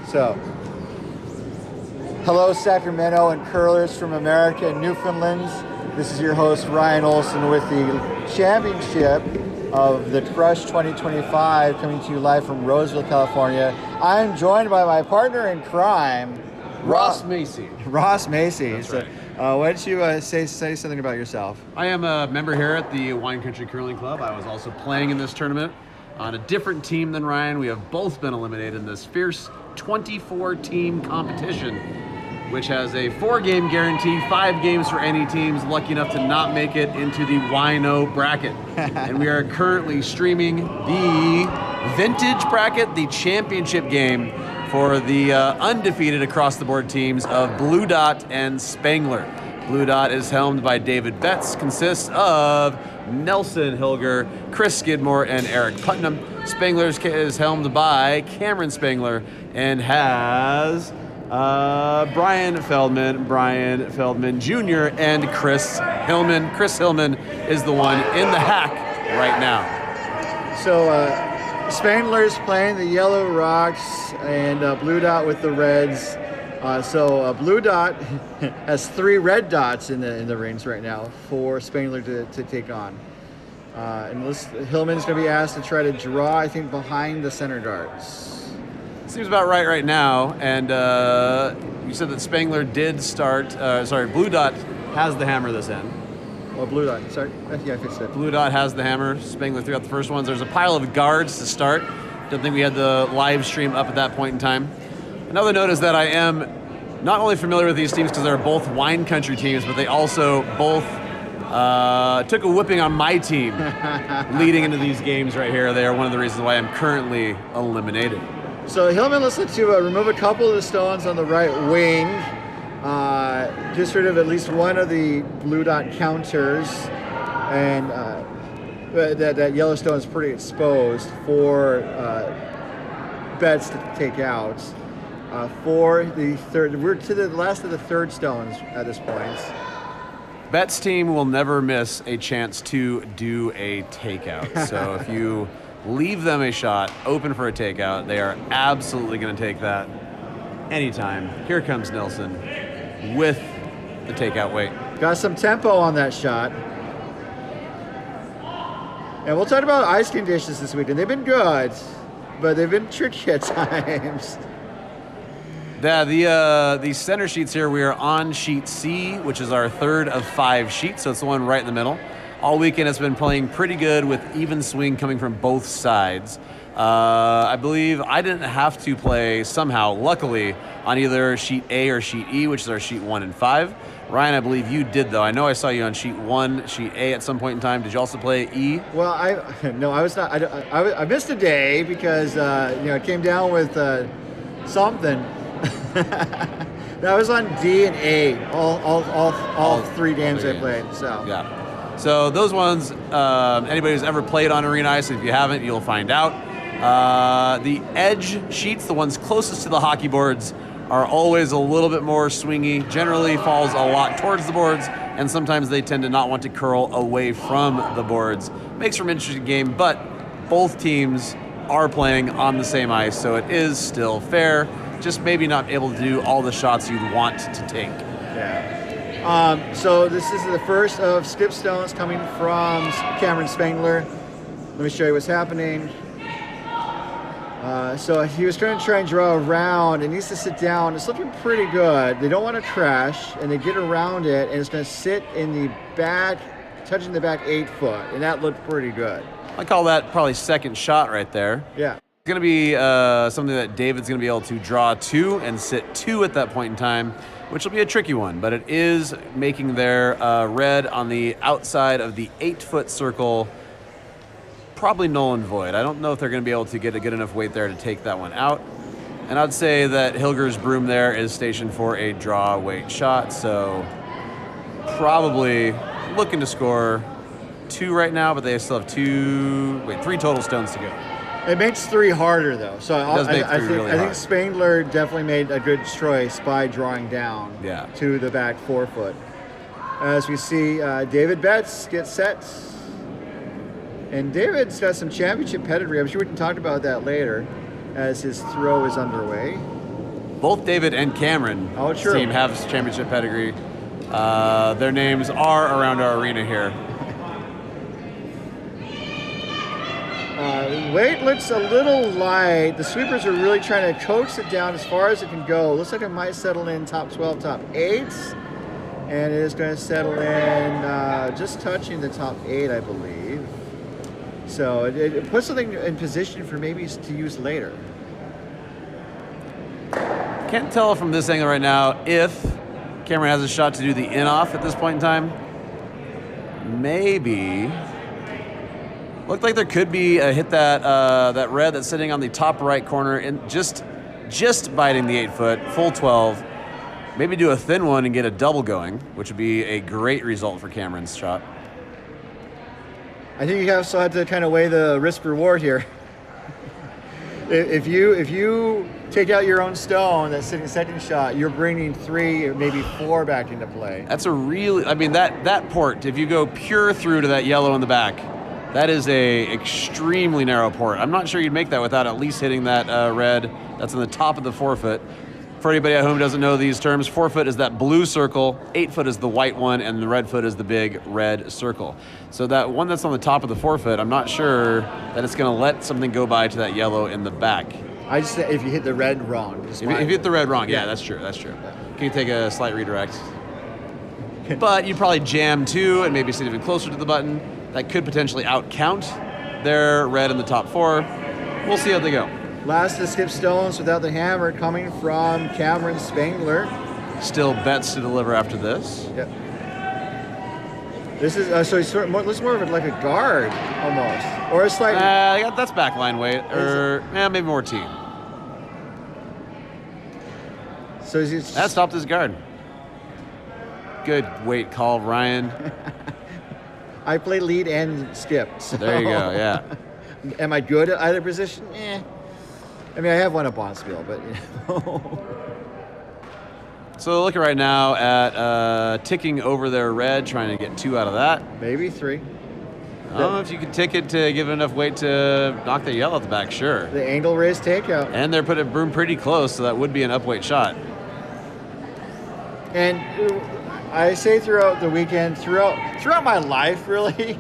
So, hello Sacramento and curlers from America and Newfoundland. This is your host Ryan Olson with the championship of the Crush 2025 coming to you live from Roseville, California. I'm joined by my partner in crime, Ross Macy. Ross Macy. That's so, right. Why don't you say something about yourself? I am a member here at the Wine Country Curling Club. I was also playing in this tournament on a different team than Ryan. We have both been eliminated in this fierce 24-team competition, which has a 4-game guarantee, 5 games for any teams lucky enough to not make it into the Wino bracket. And we are currently streaming the Vintage bracket, the championship game for the undefeated across-the-board teams of Blue Dot and Spangler. Blue Dot is helmed by David Betts, consists of Nelson Hilger, Chris Skidmore, and Eric Putnam. Spangler is helmed by Cameron Spangler and has Brian Feldman Jr., and Chris Hillman. Chris Hillman is the one in the hack right now. So, Spangler's playing the Yellow Rocks and Blue Dot with the Reds. Blue Dot has 3 red dots in the rings right now for Spangler to take on. Hillman's going to be asked to try to draw, I think, behind the center darts. Seems about right now. And you said that Spangler did start. Blue Dot has the hammer this end. Oh, Blue Dot. Sorry. Yeah, I fixed it. Blue Dot has the hammer. Spangler threw out the first ones. There's a pile of guards to start. Don't think we had the live stream up at that point in time. Another note is that I am not only familiar with these teams because they're both wine country teams, but they also both took a whipping on my team leading into these games right here. They are one of the reasons why I'm currently eliminated. So Hillman looks like to remove a couple of the stones on the right wing. Just rid of at least one of the Blue Dot counters, and that yellow stone is pretty exposed for Betts to take out. For the third, we're to the last of the third stones at this point. Betts' team will never miss a chance to do a takeout. So if you leave them a shot open for a takeout, they are absolutely going to take that anytime. Here comes Nelson with the takeout weight. Got some tempo on that shot. And we'll talk about ice conditions this weekend. They've been good, but they've been tricky at times. Yeah, the center sheets here, we are on sheet C, which is our third of 5 sheets, so it's the one right in the middle. All weekend it's been playing pretty good with even swing coming from both sides. I believe I didn't have to play somehow, luckily, on either sheet A or sheet E, which is our sheet 1 and 5. Ryan, I believe you did, though. I know I saw you on sheet 1, sheet A at some point in time. Did you also play E? Well, I was not. I missed a day because it came down with something. I was on D and A all 3 games I played. So yeah. So those ones, anybody who's ever played on arena ice, if you haven't, you'll find out. The edge sheets, the ones closest to the hockey boards, are always a little bit more swingy, generally falls a lot towards the boards, and sometimes they tend to not want to curl away from the boards. Makes for an interesting game, but both teams are playing on the same ice, so it is still fair, just maybe not able to do all the shots you'd want to take. Yeah. So this is the first of skip stones coming from Cameron Spangler. Let me show you what's happening. So he was trying to draw around. It needs to sit down. It's looking pretty good. They don't want to crash, and they get around it, and it's going to sit in the back, touching the back 8 foot, and that looked pretty good. I call that probably second shot right there. Yeah. It's going to be something that David's going to be able to draw 2 and sit 2 at that point in time, which will be a tricky one, but it is making their red on the outside of the 8-foot circle probably null and void. I don't know if they're going to be able to get a good enough weight there to take that one out. And I'd say that Hilger's broom there is stationed for a draw weight shot, so probably looking to score 2 right now, but they still have 3 total stones to go. It makes 3 harder though, so I think Spangler definitely made a good choice by drawing down to the back 4 foot. As we see, David Betts gets set. And David's got some championship pedigree. I'm sure we can talk about that later as his throw is underway. both David and Cameron's team have championship pedigree. Their names are around our arena here. Weight looks a little light. The sweepers are really trying to coax it down as far as it can go. Looks like it might settle in top 12, top 8. And it is going to settle in just touching the top 8, I believe. So it puts something in position for maybe to use later. Can't tell from this angle right now if Cameron has a shot to do the in-off at this point in time. Maybe. Looked like there could be a hit that red that's sitting on the top right corner and just biting the 8-foot, full 12. Maybe do a thin one and get a double going, which would be a great result for Cameron's shot. I think you also have to kind of weigh the risk reward here. If you take out your own stone that's sitting second shot, you're bringing 3 or maybe 4 back into play. That's a really, I mean, that port, if you go pure through to that yellow in the back, that is a extremely narrow port. I'm not sure you'd make that without at least hitting that red that's on the top of the 4-foot. For anybody at home who doesn't know these terms, 4-foot is that blue circle, 8-foot is the white one, and the red foot is the big red circle. So that one that's on the top of the 4-foot, I'm not sure that it's going to let something go by to that yellow in the back. I just say if you hit the red wrong. If you hit the red wrong, yeah, that's true. Yeah. Can you take a slight redirect? But you probably jam 2 and maybe sit even closer to the button. That could potentially out-count their red in the top 4. We'll see how they go. Last to skip stones without the hammer coming from Cameron Spangler. Still bets to deliver after this. Yep. This is so he's looks more of it like a guard almost, or a slight. Yeah, that's backline weight, or maybe more T. So he's that stopped his guard. Good weight call, Ryan. I play lead and skip. So. There you go. Yeah. Am I good at either position? I mean, I have won a Bonspiel, but you know. So looking right now at ticking over their red, trying to get 2 out of that. Maybe 3. I don't know if you could tick it to give it enough weight to knock the yellow at the back, sure. The angle raise takeout. And they're putting broom pretty close, so that would be an upweight shot. And I say throughout the weekend, throughout my life, really,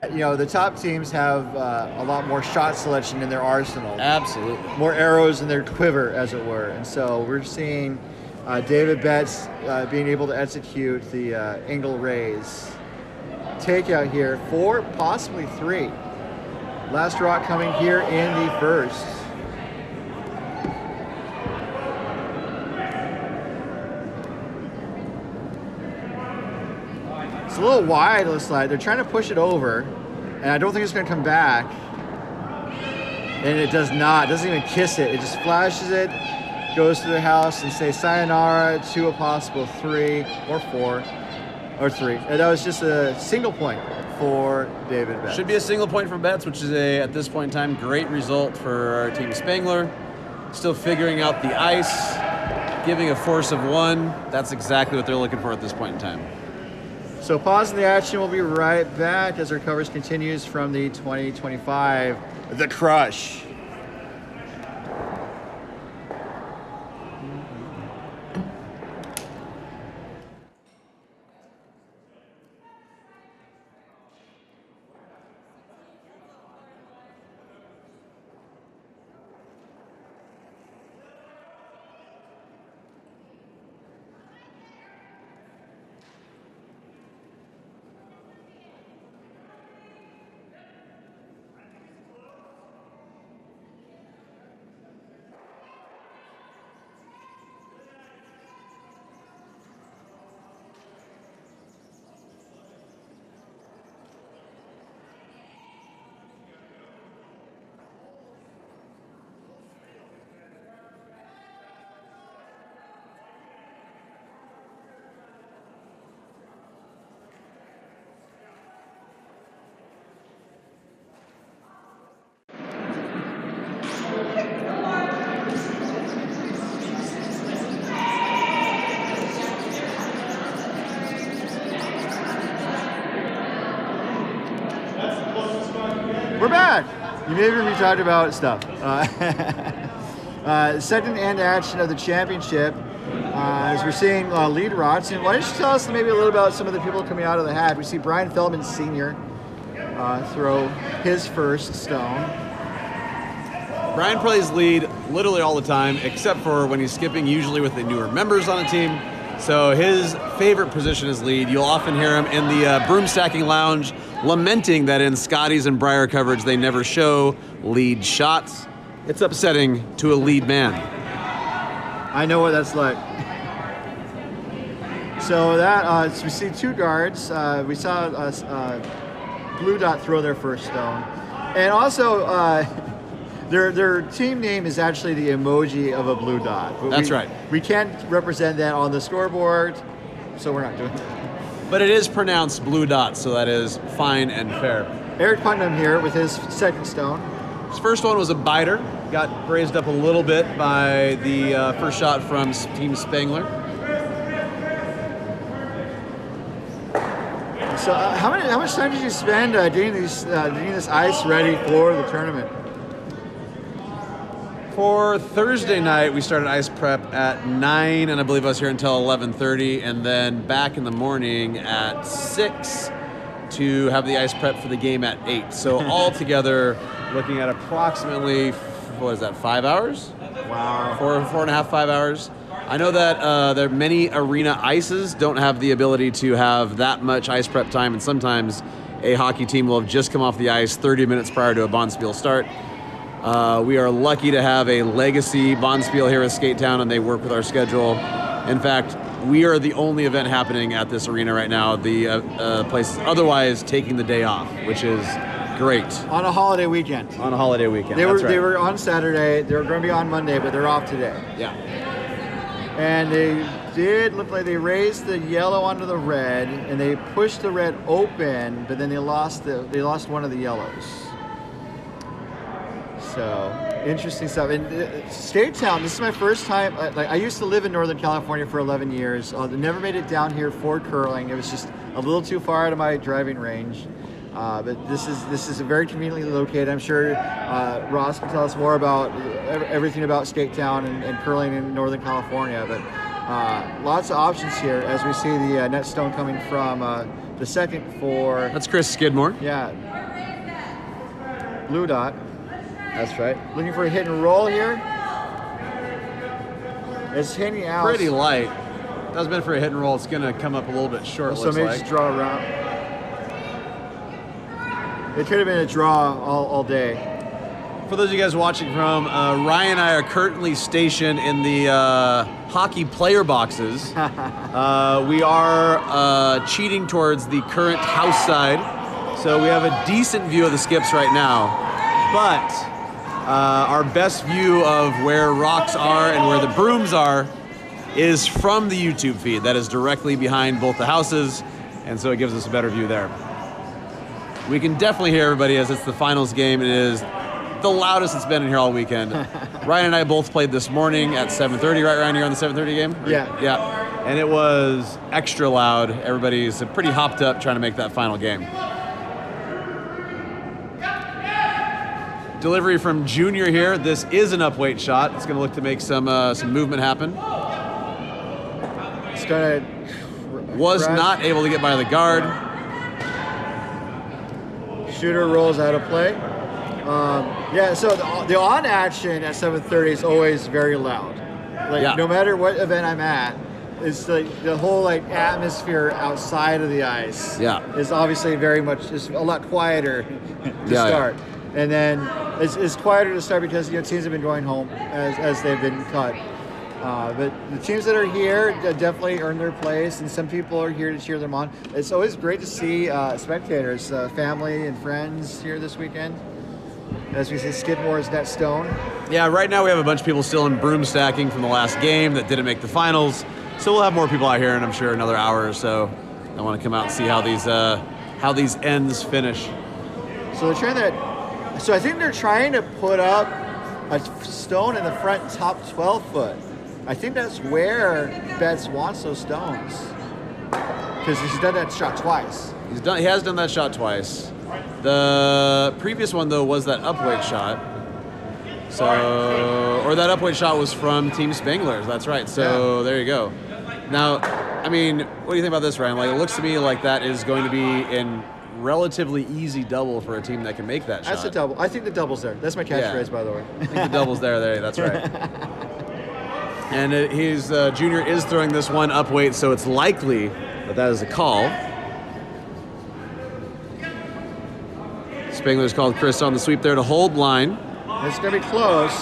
you know, the top teams have a lot more shot selection in their arsenal. Absolutely. More arrows in their quiver, as it were. And so we're seeing David Betts being able to execute the angle raise takeout here, 4, possibly 3. Last rock coming here in the first. It's a little wide, it looks like. They're trying to push it over, and I don't think it's going to come back. And it does not. It doesn't even kiss it. It just flashes it, goes to the house, and say sayonara to a possible 3 or 4 or 3. And that was just a single point for David Betts. Should be a single point for Betts, which is at this point in time, great result for our team Spangler. Still figuring out the ice, giving a force of 1. That's exactly what they're looking for at this point in time. So pausing the action, we'll be right back as our coverage continues from the 2025 The Crush. We're back. You may hear me talk about stuff. Second end action of the championship. As we're seeing lead rots. And why don't you tell us maybe a little about some of the people coming out of the hat? We see Brian Feldman Sr. Throw his first stone. Brian plays lead literally all the time, except for when he's skipping, usually with the newer members on the team. So his favorite position is lead. You'll often hear him in the broom stacking lounge lamenting that in Scotty's and Briar coverage they never show lead shots. It's upsetting to a lead man. I know what that's like. So that so we see two guards. We saw Blue Dot throw their first stone, and also their team name is actually the emoji of a blue dot. But That's right. We can't represent that on the scoreboard, so we're not doing it. But it is pronounced Blue Dot, so that is fine and fair. Eric Putnam here with his second stone. His first one was a biter. Got raised up a little bit by the first shot from Team Spangler. So how much time did you spend getting this ice ready for the tournament? For Thursday night, we started ice prep at 9, and I believe I was here until 11:30, and then back in the morning at 6 to have the ice prep for the game at 8. So altogether, looking at approximately, 5 hours? Wow. 4.5, 5 hours. I know that there are many arena ices don't have the ability to have that much ice prep time, and sometimes a hockey team will have just come off the ice 30 minutes prior to a Bonspiel start. We are lucky to have a legacy Bonspiel here at Skate Town, and they work with our schedule. In fact, we are the only event happening at this arena right now. The place is otherwise taking the day off, which is great. On a holiday weekend. On a holiday weekend. They That's right. were on Saturday. They were going to be on Monday, but they're off today. Yeah. And they did look like they raised the yellow onto the red, and they pushed the red open, but then they lost one of the yellows. So interesting stuff. And Skate Town, this is my first time. I used to live in Northern California for 11 years. I never made it down here for curling. It was just a little too far out of my driving range. But this is very conveniently located. I'm sure Ross can tell us more about everything about Skate Town and curling in Northern California. But lots of options here as we see the net stone coming from the second for. That's Chris Skidmore. Yeah. Blue Dot. That's right. Looking for a hit and roll here. It's hanging out. Pretty light. That's been for a hit and roll. It's going to come up a little bit short. So maybe just draw around. It could have been a draw all day. For those of you guys watching from, Ryan and I are currently stationed in the hockey player boxes. We are cheating towards the current house side, so we have a decent view of the skips right now. But our best view of where rocks are and where the brooms are is from the YouTube feed. That is directly behind both the houses, and so it gives us a better view there. We can definitely hear everybody as it's the finals game. It is the loudest it's been in here all weekend. Ryan and I both played this morning at 7:30, right around here on the 7:30 game? Yeah. Yeah. And it was extra loud. Everybody's pretty hopped up trying to make that final game. Delivery from Junior here. This is an upweight shot. It's going to look to make some movement happen. It's gonna Was not able to get by the guard. Shooter rolls out of play. Yeah, so the on action at 7:30 is always very loud. Like Yeah. no matter what event I'm at, it's like the whole atmosphere outside of the ice. Yeah. Is obviously very much is a lot quieter to Yeah, start, and then it's quieter to start because teams have been going home as they've been cut. But the teams that are here definitely earn their place, and some people are here to cheer them on. It's always great to see spectators, family and friends here this weekend. As we see Skidmore's net stone. Yeah, right now we have a bunch of people still in broom stacking from the last game that didn't make the finals. So we'll have more people out here in, I'm sure, another hour or so. I want to come out and see how these ends finish. So they're trying to. So I think they're trying to put up a stone in the front top 12 foot. I think that's where Betts wants those stones because he's done that shot twice. He has done that shot twice. The previous one though was that upweight shot. So, or that upweight shot was from Team Spanglers. That's right. So there you go. Now, I mean, what do you think about this, Ryan? Like, it looks to me like that is going to be in relatively easy double for a team that can make that shot. That's a double. I think the double's there. That's my catchphrase, by the way. I think the double's there. That's right. And his junior is throwing this one up weight, so it's likely that is a call. Spangler's called Chris on the sweep there to hold line. It's going to be close.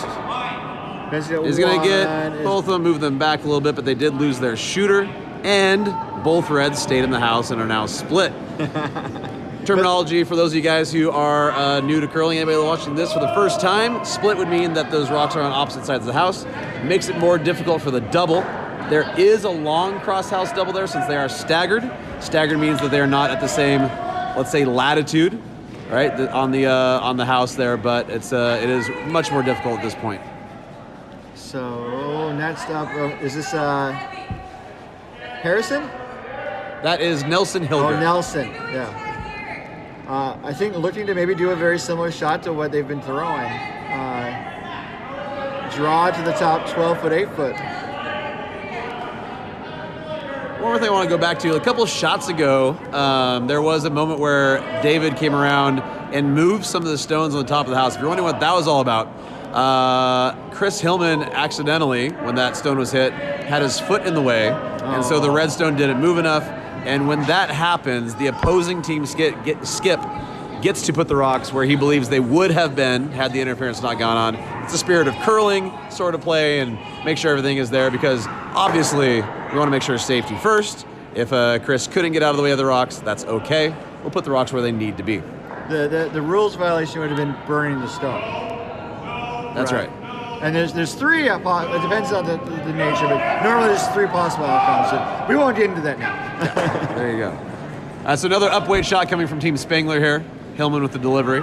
He's going to get both of them, move them back a little bit, but they did lose their shooter, and both Reds stayed in the house and are now split. Terminology for those of you guys who are new to curling, anybody watching this for the first time, split would mean that those rocks are on opposite sides of the house. Makes it more difficult for the double. There is a long cross-house double there since they are staggered. Staggered means that they are not at the same, let's say, latitude, right, on the house there, but it is much more difficult at this point. So next up, is this Harrison? That is Nelson Hilger. Oh, Nelson, yeah. I think looking to maybe do a very similar shot to what they've been throwing. Draw to the top 12 foot, 8 foot. One more thing I want to go back to. A couple of shots ago, there was a moment where David came around and moved some of the stones on the top of the house. If you're wondering what that was all about, Chris Hillman accidentally, when that stone was hit, had his foot in the way, and so the red stone didn't move enough. And when that happens, the opposing team Skip gets to put the rocks where he believes they would have been had the interference not gone on. It's the spirit of curling sort of play and make sure everything is there, because obviously we want to make sure safety first. If Chris couldn't get out of the way of the rocks, that's okay. We'll put the rocks where they need to be. The rules violation would have been burning the stone. That's right. And there's three, it depends on the nature, but normally there's three possible outcomes. So we won't get into that now. Yeah, there you go. That's another upweight shot coming from Team Spangler here. Hillman with the delivery.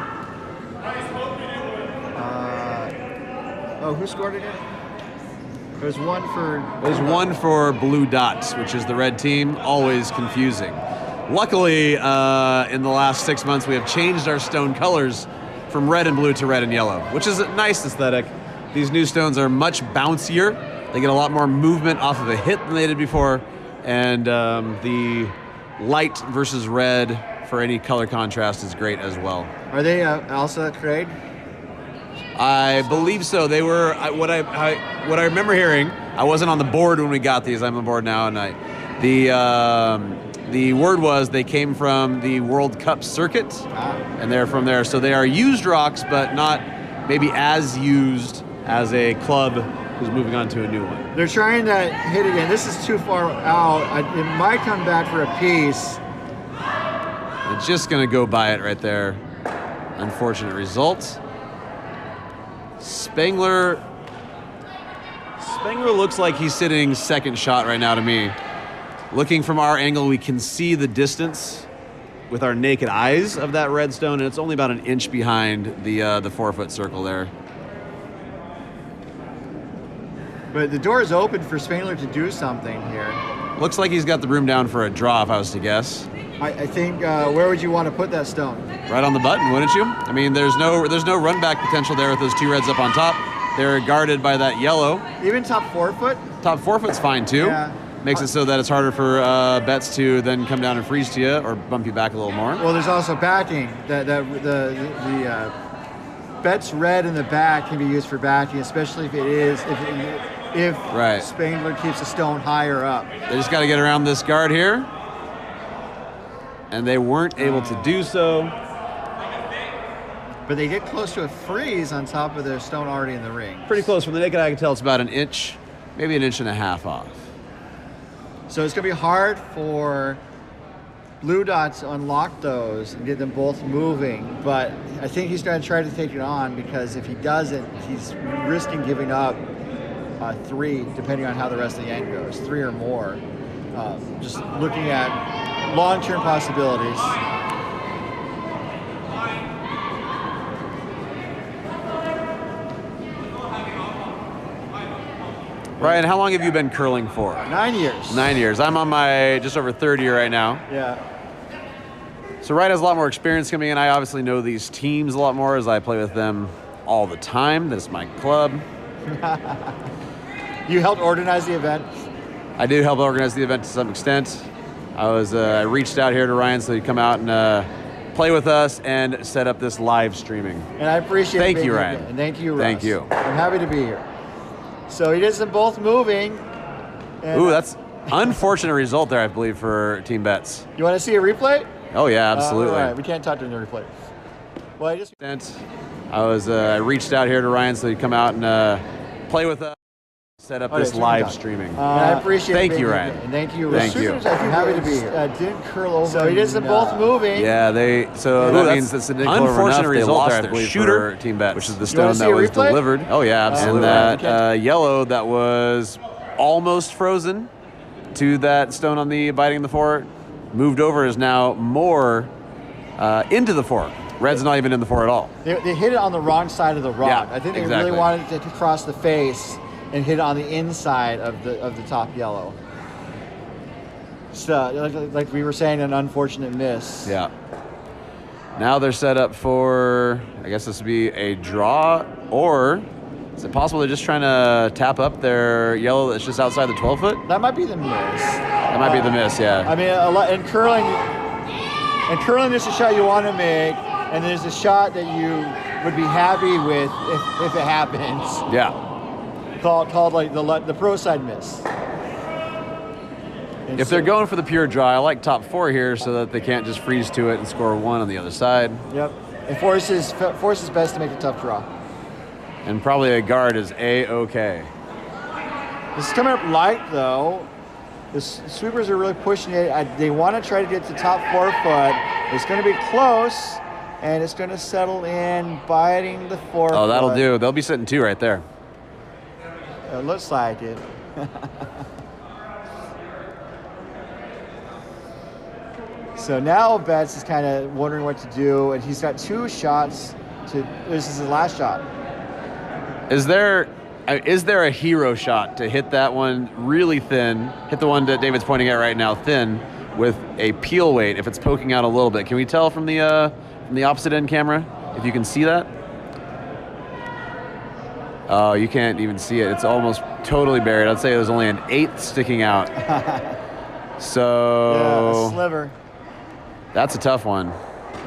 Who scored again? There's one for Blue Dots, which is the red team. Always confusing. Luckily, in the last 6 months, we have changed our stone colors from red and blue to red and yellow, which is a nice aesthetic. These new stones are much bouncier. They get a lot more movement off of a hit than they did before. And the light versus red for any color contrast is great as well. Are they Elsa Craig? I believe so. They were, what I remember hearing, I wasn't on the board when we got these. I'm on board now, and the word was they came from the World Cup circuit, and they're from there. So they are used rocks, but not maybe as used as a club who's moving on to a new one. They're trying to hit again. This is too far out. It might come back for a piece. It's just going to go by it right there. Unfortunate result. Spangler looks like he's sitting second shot right now to me. Looking from our angle, we can see the distance with our naked eyes of that red stone, and it's only about an inch behind the 4 foot circle there. But the door is open for Spangler to do something here. Looks like he's got the room down for a draw, if I was to guess. I think, where would you want to put that stone? Right on the button, wouldn't you? I mean, there's no run back potential there with those two reds up on top. They're guarded by that yellow. Even top 4 foot? Top 4 foot's fine too. Yeah. Makes it so that it's harder for bets to then come down and freeze to you or bump you back a little more. Well, there's also backing. The bet's red in the back can be used for backing, especially if right. Spangler keeps the stone higher up. They just got to get around this guard here, and they weren't able to do so. But they get close to a freeze on top of their stone already in the ring. Pretty close. From the naked eye, I can tell it's about an inch, maybe an inch and a half off. So it's going to be hard for Blue Dots to unlock those and get them both moving. But I think he's going to try to take it on, because if he doesn't, he's risking giving up 3, depending on how the rest of the end goes, 3 or more. Just looking at long-term possibilities. Ryan, how long have you been curling for? 9 years. 9 years. I'm on my just over third year right now. Yeah. So Ryan has a lot more experience coming in. I obviously know these teams a lot more as I play with them all the time. This is my club. You helped organize the event? I did help organize the event to some extent. I reached out here to Ryan so he'd come out and play with us and set up this live streaming. And I appreciate it. Thank you, Ryan. And thank you, Russ. Thank you. I'm happy to be here. So he does them both moving. And Ooh, that's unfortunate result there, I believe, for Team Bets. you want to see a replay? Oh yeah, absolutely. All right, we can't talk during the replay. Well, I reached out here to Ryan so he'd come out and play with us, set up this live streaming. And I appreciate it. Thank you, Ryan. And thank you. Thank you. I'm happy to be here. Didn't curl over. So he does them both moving. Yeah, that means that's an unfortunate result there, I believe, for Team Bets, which is the stone that was delivered. Oh yeah, absolutely. And that yellow that was almost frozen to that stone on the biting the fork moved over is now more into the fork. Red's not even in the fork at all. They hit it on the wrong side of the rock. Yeah, I think they exactly. really wanted it to cross the face and hit it on the inside of the top yellow. So, like we were saying, an unfortunate miss. Yeah. Now they're set up for, I guess this would be a draw, or is it possible they're just trying to tap up their yellow that's just outside the 12-foot? That might be the miss. That might be the miss, yeah. I mean, in curling, there's a shot you want to make, and there's a shot that you would be happy with if it happens. Yeah. Called like the pro side miss. And If they're going for the pure draw, I like top four here so that they can't just freeze to it and score one on the other side. Yep. It forces best to make a tough draw. And probably a guard is A-okay. This is coming up light though. The sweepers are really pushing it. They want to try to get to top 4 foot. It's going to be close, and it's going to settle in, biting the 4 foot. Oh, that'll do. They'll be sitting 2 right there. It looks like it. So now Betts is kind of wondering what to do, and he's got 2 shots. This is his last shot. Is there a hero shot to hit that one really thin, hit the one that David's pointing at right now thin, with a peel weight if it's poking out a little bit? Can we tell from the opposite end camera if you can see that? Oh, you can't even see it. It's almost totally buried. I'd say there's only an 1/8 sticking out. So yeah, a sliver. That's a tough one.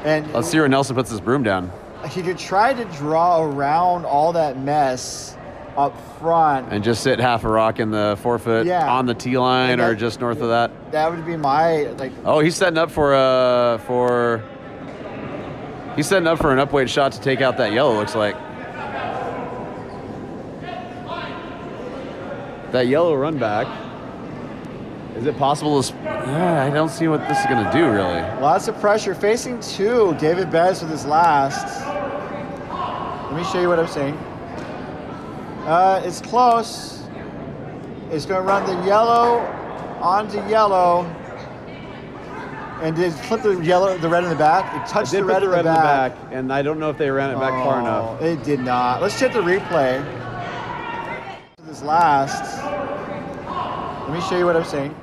And let's see where Nelson puts his broom down. He could try to draw around all that mess up front. And just sit half a rock in the 4 foot on the tee line or just north of that. That would be my Oh, he's setting up for an upweight shot to take out that yellow, looks like. That yellow run back. Is it possible to... I don't see what this is going to do, really. Lots of pressure. Facing 2, David Betts with his last. Let me show you what I'm saying. It's close. It's going to run the yellow onto yellow. And did it clip the red in the back? It touched the red in the back. And I don't know if they ran it back far enough. It did not. Let's check the replay. This last. Let me show you what I'm saying.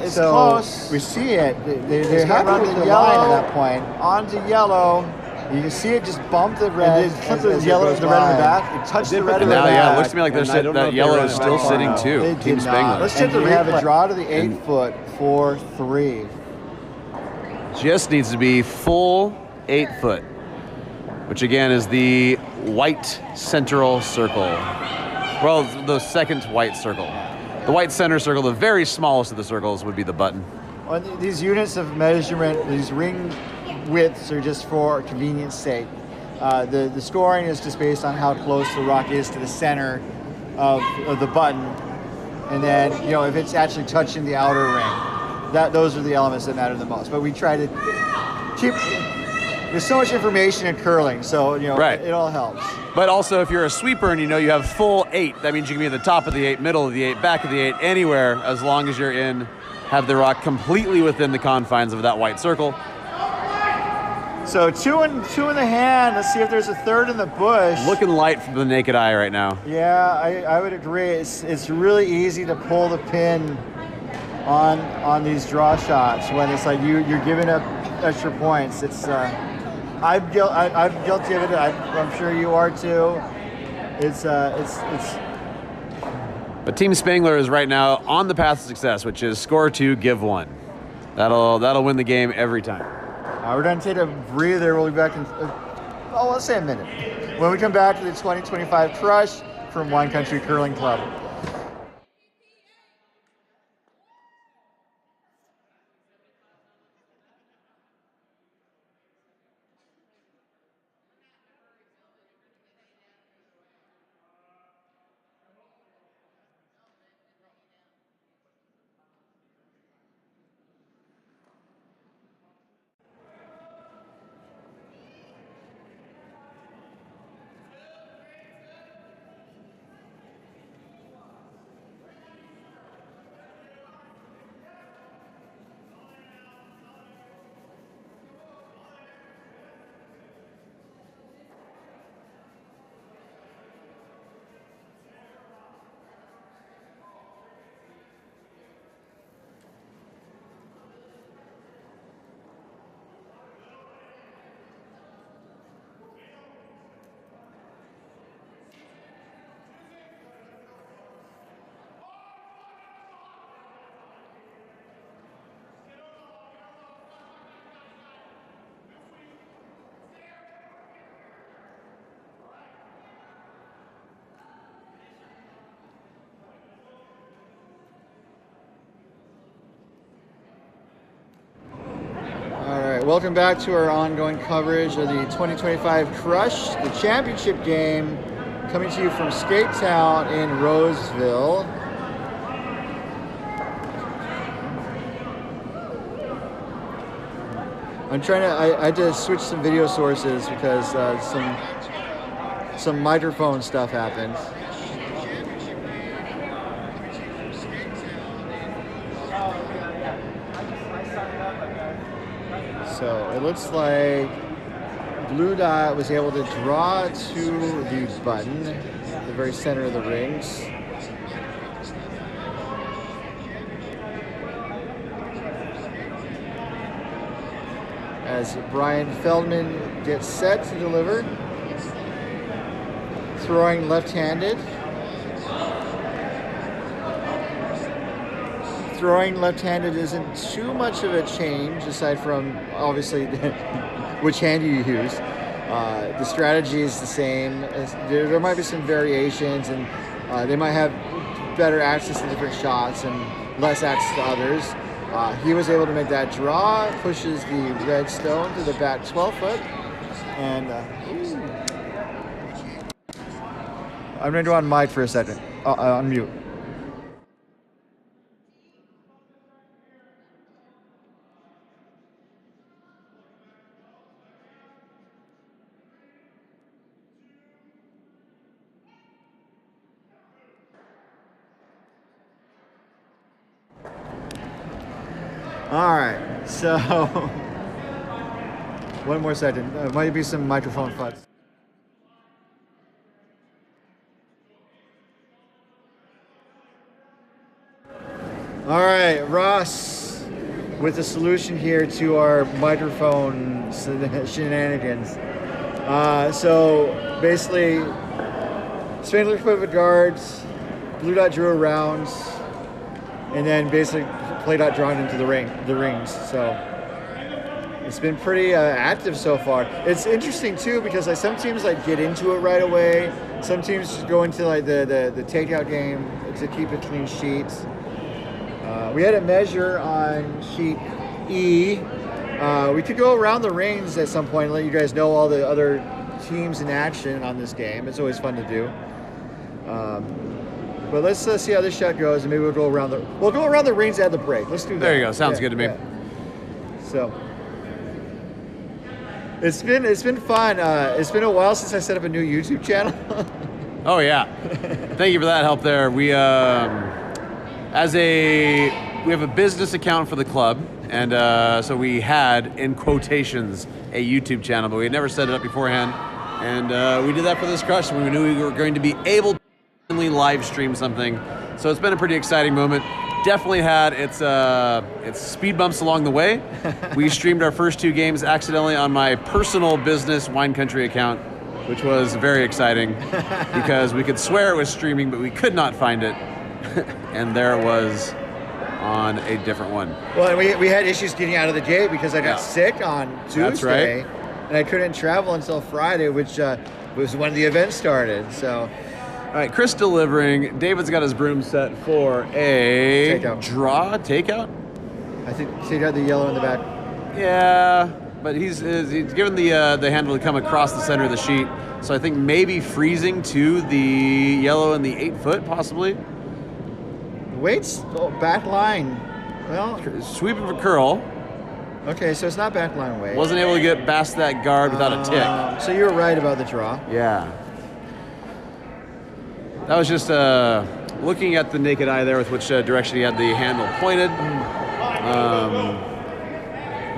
It's close. We see it. They're happy with the yellow at that point. Onto yellow. You can see it just bump the red. And clip the red in the back. It touched the red in the back. Yeah, it looks to me like that yellow is still sitting too. Team Spangler. Let's check the replay. We have a draw to the 8 foot for 3. Just needs to be full 8 foot, which again is the white central circle. Well, the second white circle. The white center circle, the very smallest of the circles, would be the button. Well, these units of measurement, these ring widths are just for convenience sake. The scoring is just based on how close the rock is to the center of the button. And then, if it's actually touching the outer ring, those are the elements that matter the most. But we try to keep... There's so much information in curling, so it all helps. But also, if you're a sweeper and you have full 8, that means you can be at the top of the 8, middle of the 8, back of the 8, anywhere, as long as you're have the rock completely within the confines of that white circle. So 2 in the hand. Let's see if there's a 3rd in the bush. Looking light from the naked eye right now. Yeah, I would agree. It's really easy to pull the pin on these draw shots when it's like you're giving up extra points. It's I'm guilty of it. I'm sure you are too. It's But Team Spangler is right now on the path to success, which is score 2, give 1. That'll win the game every time. We're going to take a breather. We'll be back in, let's say a minute. When we come back to the 2025 Crush from Wine Country Curling Club. Welcome back to our ongoing coverage of the 2025 Crush, the championship game, coming to you from Skate Town in Roseville. I had to switch some video sources because some microphone stuff happened. So it looks like Blue Dot was able to draw to the button, the very center of the rings. As Brian Feldman gets set to deliver, throwing left-handed. Throwing left-handed isn't too much of a change, aside from obviously which hand you use. The strategy is the same. There might be some variations, and they might have better access to different shots and less access to others. He was able to make that draw, pushes the red stone to the back 12 foot, and I'm going to go on mic for a second, on mute. All right, so one more second. Might be some microphone fuzz. All right, Ross, with the solution here to our microphone shenanigans. So basically, Spangler put with guards, Blue Dot drew around, and then basically Play Dot drawn into the rings. So it's been pretty active so far. It's interesting too because like some teams like get into it right away. Some teams just go into like the takeout game to keep a clean sheet. We had a measure on sheet E. We could go around the rings at some point and let you guys know all the other teams in action on this game. It's always fun to do. But let's see how this shot goes, and maybe we'll go around the rings at the break. Let's do that. There you go. Sounds good to me. Yeah. So it's been fun. It's been a while since I set up a new YouTube channel. Oh yeah, thank you for that help there. We we have a business account for the club, and so we had, in quotations, a YouTube channel, but we had never set it up beforehand, and we did that for this crush, and we knew we were going to be able to live stream something. So it's been a pretty exciting moment. definitely had its speed bumps along the way. We streamed our first 2 games accidentally on my personal business Wine Country account, which was very exciting because we could swear it was streaming, but we could not find it. And there it was on a different one. Well, and we had issues getting out of the gate because I got sick on Tuesday. That's right. And I couldn't travel until Friday, which was when the event started. So, all right, Chris delivering. David's got his broom set for a takeout. I think take out the yellow in the back. Yeah, but he's given the handle to come across the center of the sheet. So I think maybe freezing to the yellow and the 8-foot possibly. Wait's back line. Well, sweeping for curl. Okay, so it's not back line weight. Wasn't able to get past that guard without a tick. So you were right about the draw. Yeah. That was just looking at the naked eye there with which direction he had the handle pointed.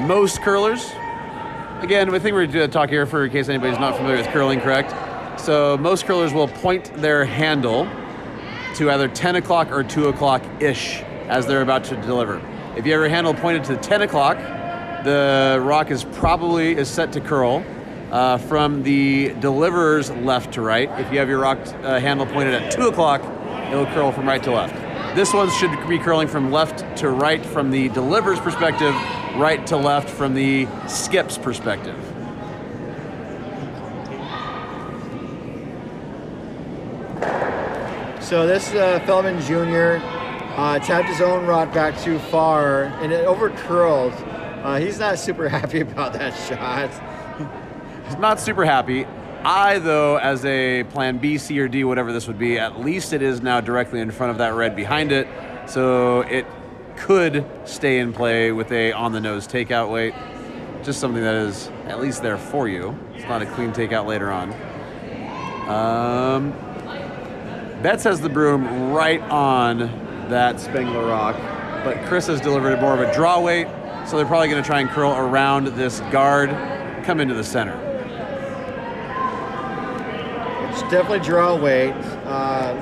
Most curlers, again, I think we're going to talk here for in case anybody's not familiar with curling, correct? So most curlers will point their handle to either 10 o'clock or 2 o'clock-ish as they're about to deliver. If you have your handle pointed to 10 o'clock, the rock is set to curl from the deliverer's left to right. If you have your rock handle pointed at 2 o'clock, it'll curl from right to left. This one should be curling from left to right from the deliverer's perspective, right to left from the skip's perspective. So this Feldman Jr. Tapped his own rock back too far, and it over-curled. He's not super happy about that shot. He's not super happy. Though, as a plan B, C, or D, whatever this would be, at least it is now directly in front of that red behind it, so it could stay in play with a on-the-nose takeout weight. Just something that is at least there for you. It's not a clean takeout later on. Betts has the broom right on that Spengler rock, but Chris has delivered more of a draw weight, so they're probably going to try and curl around this guard, come into the center. It's definitely draw weight.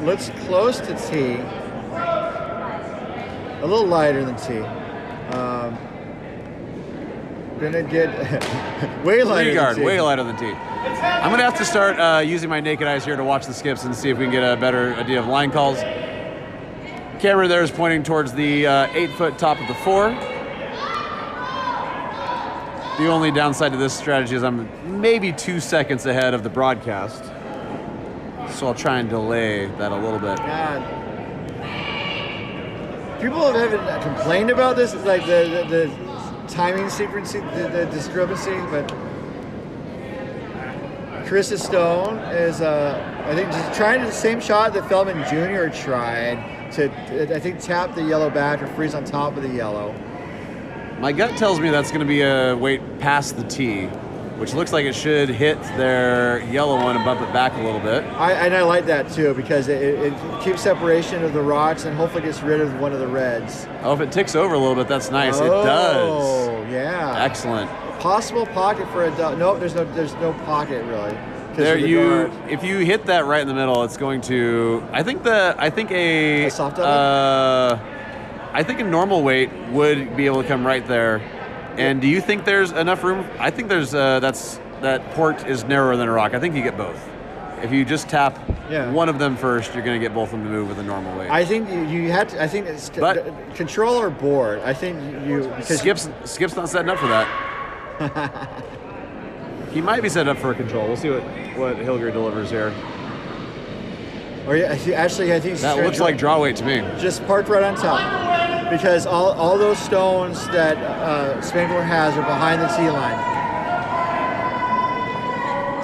Looks close to T. A little lighter than T. Gonna get way lighter than T. Way lighter than T. I'm going to have to start using my naked eyes here to watch the skips and see if we can get a better idea of line calls. Camera there is pointing towards the 8-foot top of the 4. The only downside to this strategy is I'm maybe 2 seconds ahead of the broadcast. So I'll try and delay that a little bit. God. People haven't complained about this, like the timing sequence, the discrepancy, but Chris Stone is, I think, just trying the same shot that Feldman Jr. tried to, I think, tap the yellow back or freeze on top of the yellow. My gut tells me that's going to be a weight past the tee, which looks like it should hit their yellow one and bump it back a little bit. And I like that too, because it keeps separation of the rocks and hopefully gets rid of one of the reds. Oh, if it ticks over a little bit, that's nice. It does. Oh, yeah. Excellent. Possible pocket for a dog. Nope, there's no pocket really. There if you hit that right in the middle, it's going to. I think a soft oven? I think a normal weight would be able to come right there. And do you think there's enough room? I think there's that port is narrower than a rock. I think you get both. If you just tap one of them first, you're going to get both of them to move with a normal weight. I think you had to. I think it's control or board. I think because Skip's not setting up for that. He might be set up for a control. We'll see what Hilger delivers here. Or actually, I think that looks like draw weight to me. Just parked right on top, because all those stones that Spangler has are behind the tee line.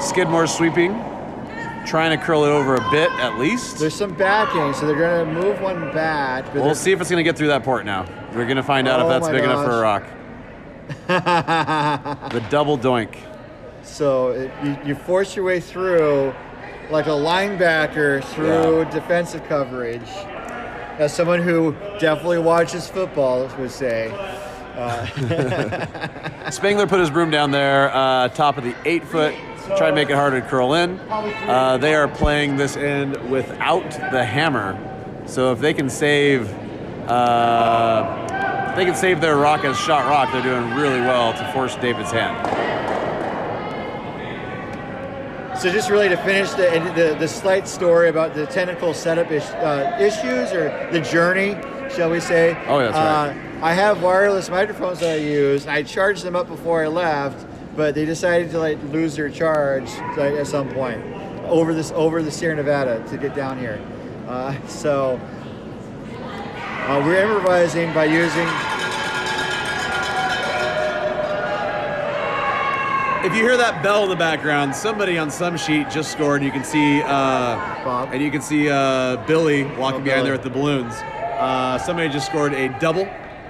Skidmore's sweeping, trying to curl it over a bit at least. There's some backing, so they're going to move one back. But we'll see if it's going to get through that port now. We're going to find out if that's big enough for a rock. The double doink. So you force your way through like a linebacker through defensive coverage. As someone who definitely watches football would say. Spangler put his broom down there, top of the 8-foot, try to make it harder to curl in. They are playing this in without the hammer. So if they can save they can save their rock as shot rock. They're doing really well to force David's hand. So just really to finish the slight story about the technical setup issues, or the journey, shall we say. Oh, that's right. I have wireless microphones that I use. I charged them up before I left, but they decided to lose their charge at some point over the Sierra Nevada to get down here. So we're improvising by using. If you hear that bell in the background, somebody on some sheet just scored. You can see Bob. and you can see Billy walking behind there with the balloons. Somebody just scored a double.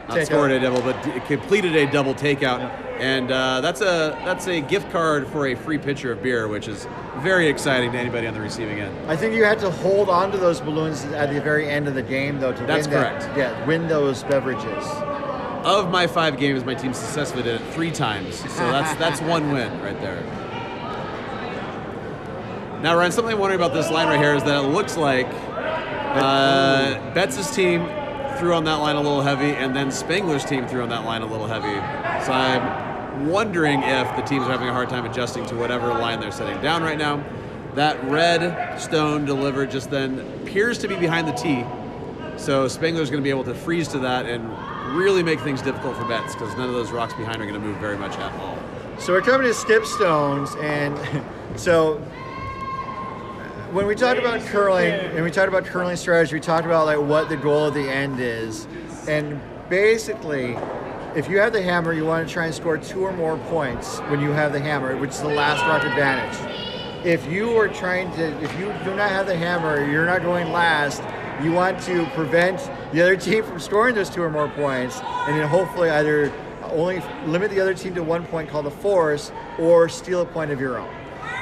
Not scored a double, but completed a double takeout. Yeah. And that's a gift card for a free pitcher of beer, which is very exciting to anybody on the receiving end. I think you had to hold on to those balloons at the very end of the game, though, to win those beverages. Of my 5 games, my team successfully did it 3 times, so that's one win right there. Now, Ryan, something I'm wondering about this line right here is that it looks like Betts' team threw on that line a little heavy, and then Spangler's team threw on that line a little heavy. So I'm wondering if the teams are having a hard time adjusting to whatever line they're setting down right now. That red stone delivered just then appears to be behind the tee, so Spangler's going to be able to freeze to that and really make things difficult for Betts, because none of those rocks behind are going to move very much at all. So we're coming to skip stones, and so when we talked about curling, and we talked about curling strategy, we talked about what the goal of the end is. And basically, if you have the hammer, you want to try and score 2 or more points when you have the hammer, which is the last rock advantage. If you do not have the hammer, you're not going last, you want to prevent the other team from scoring those 2 or more points, and then hopefully either only limit the other team to 1 point called a force, or steal a point of your own.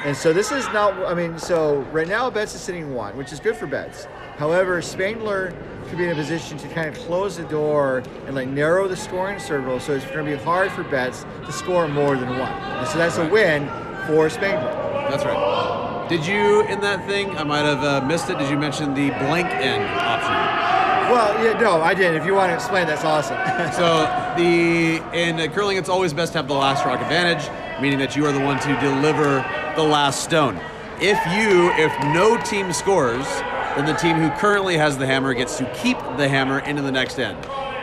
And so this is not, so right now Betts is sitting 1, which is good for Betts. However, Spangler could be in a position to kind of close the door and narrow the scoring circle, so it's going to be hard for Betts to score more than 1. And so that's a win for Spangler. That's right. Did you, in that thing, I might have missed it, did you mention the blank end option? Well, yeah, no, I didn't. If you want to explain, that's awesome. So in curling, it's always best to have the last rock advantage, meaning that you are the one to deliver the last stone. If no team scores, then the team who currently has the hammer gets to keep the hammer into the next end.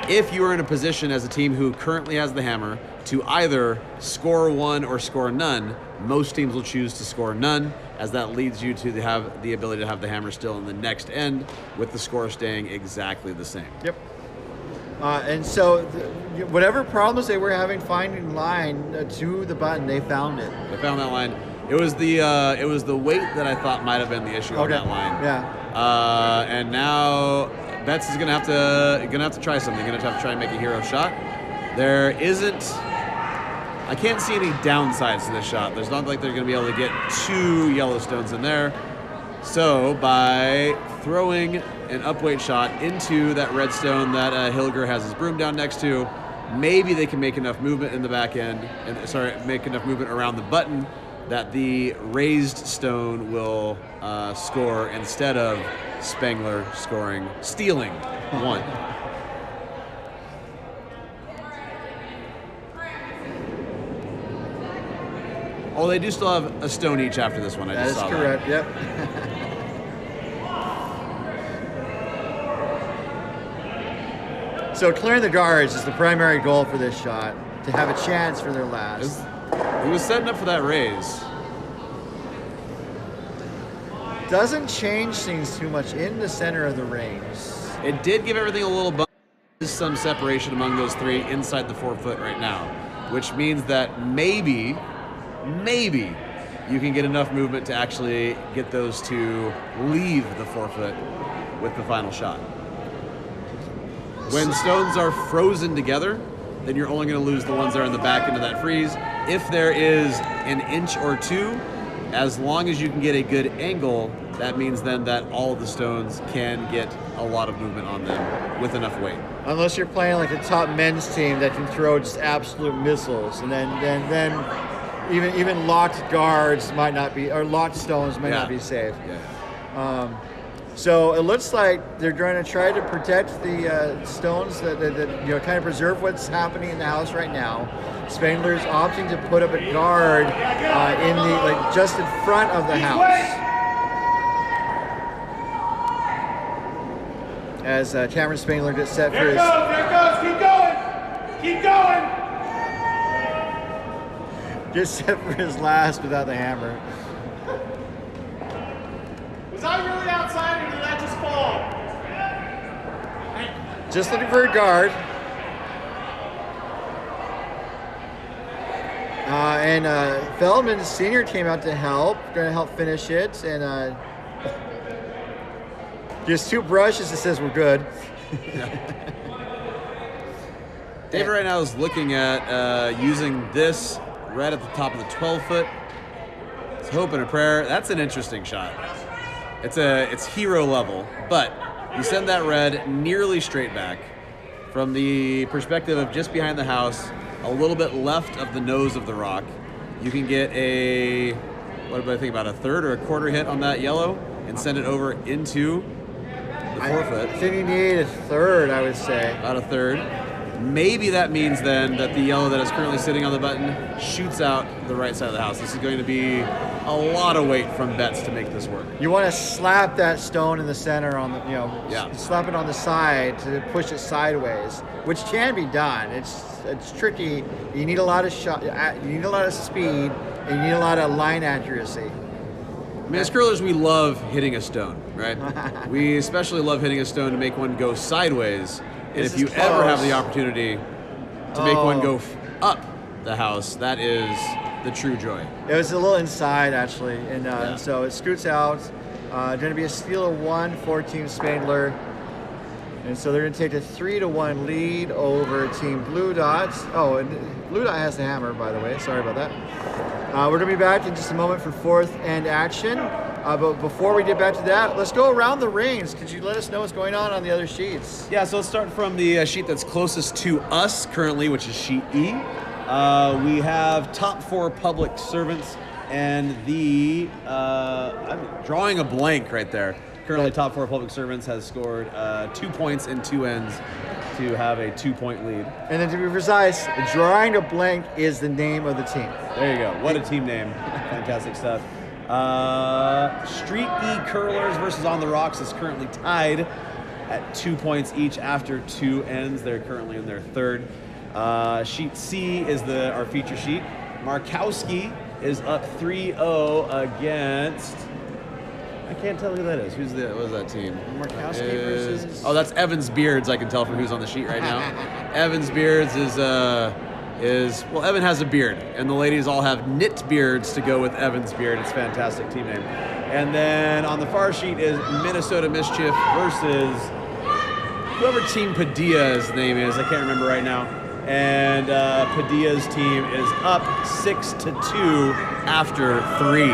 If you are in a position as a team who currently has the hammer to either score 1 or score none, most teams will choose to score none, as that leads you to have the ability to have the hammer still in the next end, with the score staying exactly the same. Yep. And so whatever problems they were having finding line to the button, they found it. They found that line. It was the weight that I thought might have been the issue on that line. Yeah. And now Betts is gonna have to try something. Gonna have to try and make a hero shot. I can't see any downsides to this shot. There's not like they're gonna be able to get 2 yellow stones in there. So by throwing an upweight shot into that red stone that Hilger has his broom down next to, maybe they can make enough movement in the back end, make enough movement around the button that the raised stone will score instead of Spangler stealing 1. Oh, they do still have a stone each after this one. I just saw that. That is correct, yep. So clearing the guards is the primary goal for this shot, to have a chance for their last. He was setting up for that raise. Doesn't change things too much in the center of the range. It did give everything a little bump. There's some separation among those 3 inside the 4 foot right now, which means that maybe you can get enough movement to actually get those to leave the 4 foot with the final shot. When stones are frozen together, then you're only going to lose the ones that are in the back end of that freeze. If there is an inch or 2, as long as you can get a good angle, that means then that all of the stones can get a lot of movement on them with enough weight. Unless you're playing like a top men's team that can throw just absolute missiles, and then even locked guards might not be, or locked stones might not be safe. Yeah. So it looks like they're going to try to protect the stones that kind of preserve what's happening in the house right now. Spangler's opting to put up a guard in the just in front of the house. As Cameron Spangler gets set for his. There it goes. Keep going. Gets set for his last without the hammer. Was I really outside or did that just fall? Just looking for a guard. And Feldman Sr. came out to help, going to help finish it. And just 2 brushes, it says we're good. David right now is looking at using this red at the top of the 12-foot. It's hope and a prayer. That's an interesting shot. It's hero level, but you send that red nearly straight back from the perspective of just behind the house, a little bit left of the nose of the rock. You can get what do I think, about a third or a quarter hit on that yellow and send it over into the 4-foot. I think you need a third, I would say. About a third. Maybe that means then that the yellow that is currently sitting on the button shoots out the right side of the house. This is going to be a lot of weight from Betts to make this work. You want to slap that stone in the center on the, slap it on the side to push it sideways, which can be done. It's tricky. You need a lot of you need a lot of speed, and you need a lot of line accuracy. I mean, as curlers, we love hitting a stone, right? We especially love hitting a stone to make one go sideways. And if you ever have the opportunity to make one go up the house, that is the true joy. It was a little inside, actually, and so it scoots out. Going to be a steal of 1 for Team Spangler. And so they're going to take a 3-1 lead over Team Blue Dots. Oh, and Blue Dot has the hammer, by the way. Sorry about that. We're going to be back in just a moment for 4th end action. But before we get back to that, let's go around the rings. Could you let us know what's going on the other sheets? Yeah, so let's start from the sheet that's closest to us currently, which is sheet E. We have top 4 public servants and I'm drawing a blank right there. Currently, top 4 public servants has scored 2 points in 2 ends to have a 2-point lead. And then to be precise, drawing a blank is the name of the team. There you go. What a team name. Fantastic stuff. Street E Curlers versus On the Rocks is currently tied at 2 points each after 2 ends. They're currently in their 3rd. Sheet C is our feature sheet. Markowski is up 3-0 against... I can't tell who that is. What is that team? Markowski versus... Oh, that's Evans Beards. I can tell from who's on the sheet right now. Evans Beards is well, Evan has a beard, and the ladies all have knit beards to go with Evan's beard. It's a fantastic team name. And then on the far sheet is Minnesota Mischief versus whoever Team Padilla's name is. I can't remember right now. And Padilla's team is up 6-2 after 3.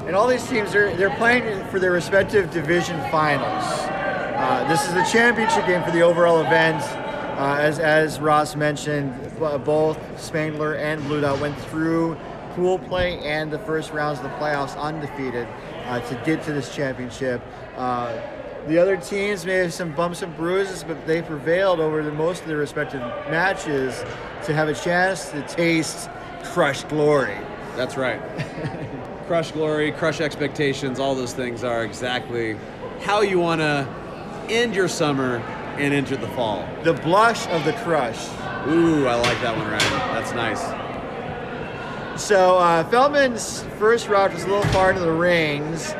And all these teams, they're playing for their respective division finals. This is the championship game for the overall event. As Ross mentioned, both Spangler and Blue Dot went through pool play and the first rounds of the playoffs undefeated to get to this championship. The other teams may have some bumps and bruises, but they prevailed over most of their respective matches to have a chance to taste crushed glory. That's right. Crush glory, crush expectations, all those things are exactly how you want to end your summer and enter the fall. The blush of the crush. Ooh, I like that one, Ryan. That's nice. So Feldman's first route was a little far into the rings,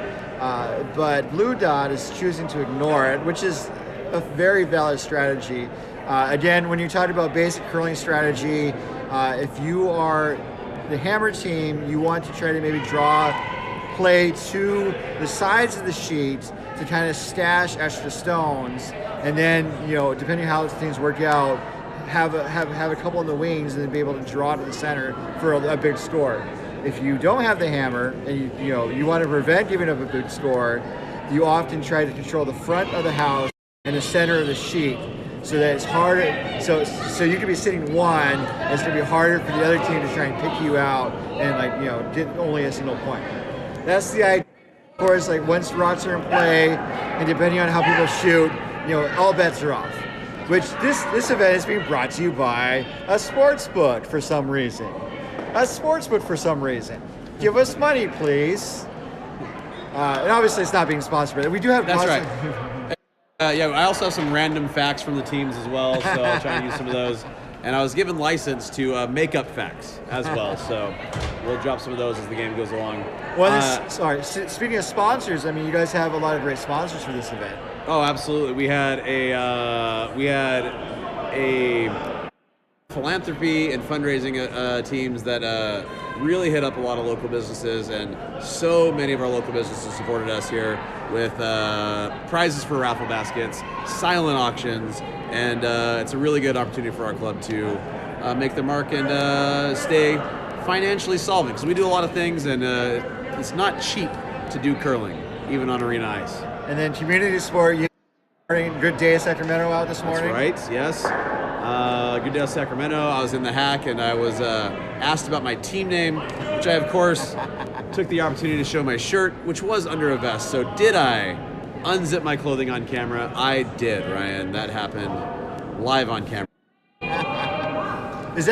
but Blue Dot is choosing to ignore it, which is a very valid strategy. Again, when you talk about basic curling strategy, if you are the hammer team, you want to try to maybe draw play to the sides of the sheet to kind of stash extra stones, and then, depending on how things work out, have a couple in the wings and then be able to draw to the center for a big score. If you don't have the hammer and you want to prevent giving up a big score, you often try to control the front of the house and the center of the sheet, so that it's harder. So you could be sitting 1, and it's going to be harder for the other team to try and pick you out and get only a single point. That's the idea. Of course, like once rocks are in play, and depending on how people shoot, all bets are off. Which this event is being brought to you by a sports book for some reason. A sports book for some reason. Give us money, please. And obviously, it's not being sponsored, but we do have. That's right. Yeah, I also have some random facts from the teams as well, so I'll try and use some of those. And I was given license to make up facts as well, so we'll drop some of those as the game goes along. Well, speaking of sponsors, I mean, you guys have a lot of great sponsors for this event. Oh, absolutely. We had a philanthropy and fundraising teams that really hit up a lot of local businesses, and so many of our local businesses supported us here with prizes for raffle baskets, silent auctions, and it's a really good opportunity for our club to make their mark and stay financially solvent. So we do a lot of things, and it's not cheap to do curling, even on arena ice. And then community sport, you Good Day Sacramento out this morning? That's right, yes. Good Day Sacramento. I was in the hack and I was asked about my team name, which I, of course, took the opportunity to show my shirt, which was under a vest. So did I unzip my clothing on camera? I did, Ryan. That happened live on camera. Is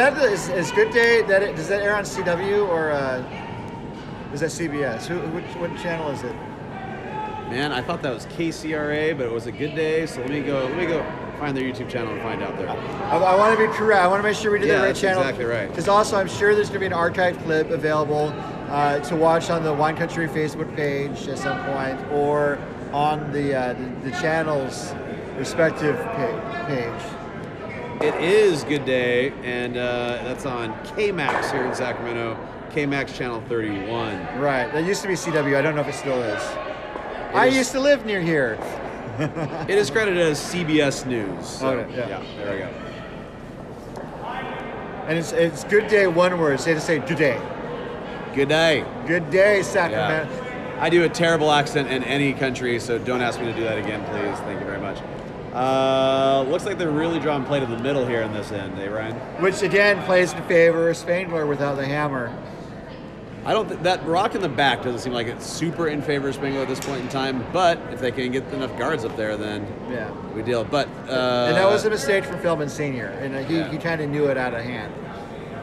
Good Day, does that air on CW or is that CBS? What channel is it? Man, I thought that was KCRA, but it was a Good Day. So let me go find their YouTube channel and find out there. I want to be correct. I want to make sure we do the right channel. Exactly right. Because also, I'm sure there's going to be an archived clip available to watch on the Wine Country Facebook page at some point, or on the channel's respective page. It is Good Day, and that's on KMAX here in Sacramento. KMAX Channel 31. Right. That used to be CW. I don't know if it still is. I used to live near here. It is credited as CBS News. So, okay, yeah, there we go. And it's Good Day, one word. Say Good Day. Good day. Good Day, Sacramento. Yeah. I do a terrible accent in any country, so don't ask me to do that again, please. Thank you very much. Looks like they're really drawing play to the middle here in this end, Ryan? Which again plays in favor of Spangler without the hammer. I don't think that rock in the back doesn't seem like it's super in favor of Spangler at this point in time, but if they can get enough guards up there, then we deal. But and that was a mistake from Philman Sr., and he kind of knew it out of hand.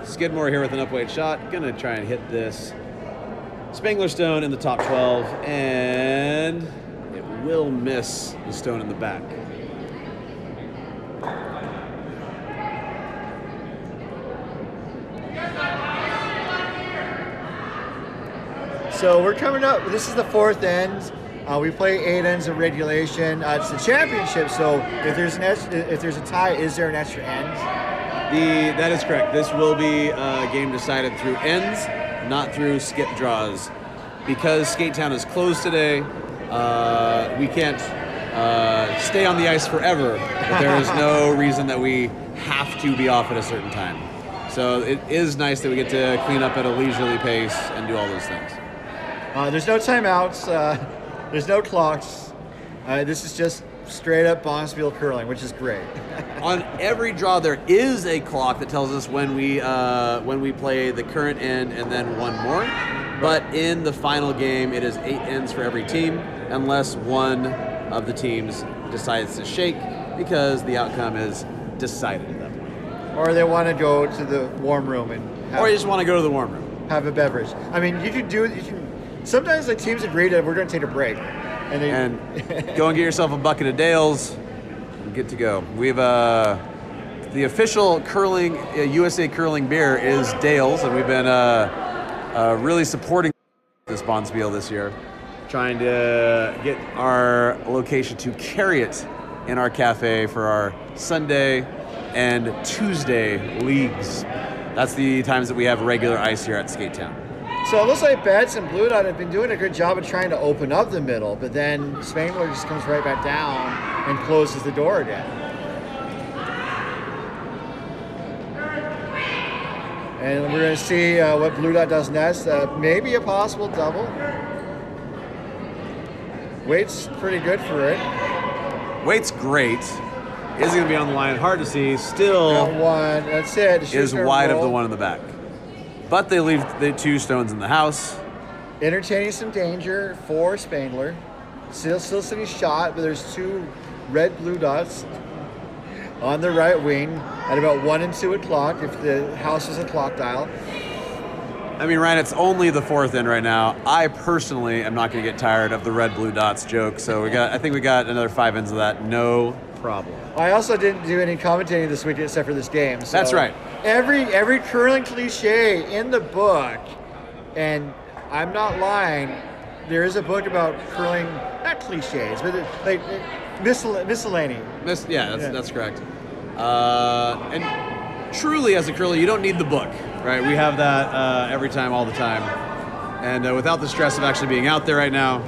Skidmore here with an upweight shot, gonna try and hit this Spangler stone in the top 12, and it will miss the stone in the back. So we're coming up. This is the fourth end. We play 8 ends of regulation. It's the championship. So if there's a tie, is there an extra end? That is correct. This will be a game decided through ends, not through skip draws, because Skate Town is closed today. We can't stay on the ice forever, but there is no reason that we have to be off at a certain time. So it is nice that we get to clean up at a leisurely pace and do all those things. There's no timeouts. There's no clocks. This is just straight up Bonspiel curling, which is great. On every draw, there is a clock that tells us when we play the current end and then one more. But in the final game, it is 8 ends for every team, unless one of the teams decides to shake, because the outcome is decided at that point. Or they want to go to the warm room or you just want to go to the warm room, have a beverage. I mean, you can. Sometimes the teams agree that we're going to take a break, and go and get yourself a bucket of Dales and get to go. We've the official curling USA curling beer is Dales, and we've been really supporting this Bonspiel this year, trying to get our location to carry it in our cafe for our Sunday and Tuesday leagues. That's the times that we have regular ice here at Skate Town. So it looks like Betts and Blue Dot have been doing a good job of trying to open up the middle, but then Spangler just comes right back down and closes the door again. And we're going to see what Blue Dot does next. Maybe a possible double. Wait's pretty good for it. Wait's great. Is going to be on the line. Hard to see. Still, got one. That's it. Is wide of the one in the back. But they leave the 2 stones in the house. entertaining some danger for Spangler. Still sitting shot, but there's 2 red blue dots on the right wing at about 1 and 2 o'clock if the house is a clock dial. I mean, Ryan, it's only the 4th inning right now. I personally am not going to get tired of the red blue dots joke, so I think we got another 5 innings of that, no problem. I also didn't do any commentating this week except for this game. So That's right. Every curling cliche in the book, and I'm not lying, there is a book about curling, not cliches, but like miscellany. That's correct. And truly, as a curler, you don't need the book, right? We have that every time, all the time. And without the stress of actually being out there right now,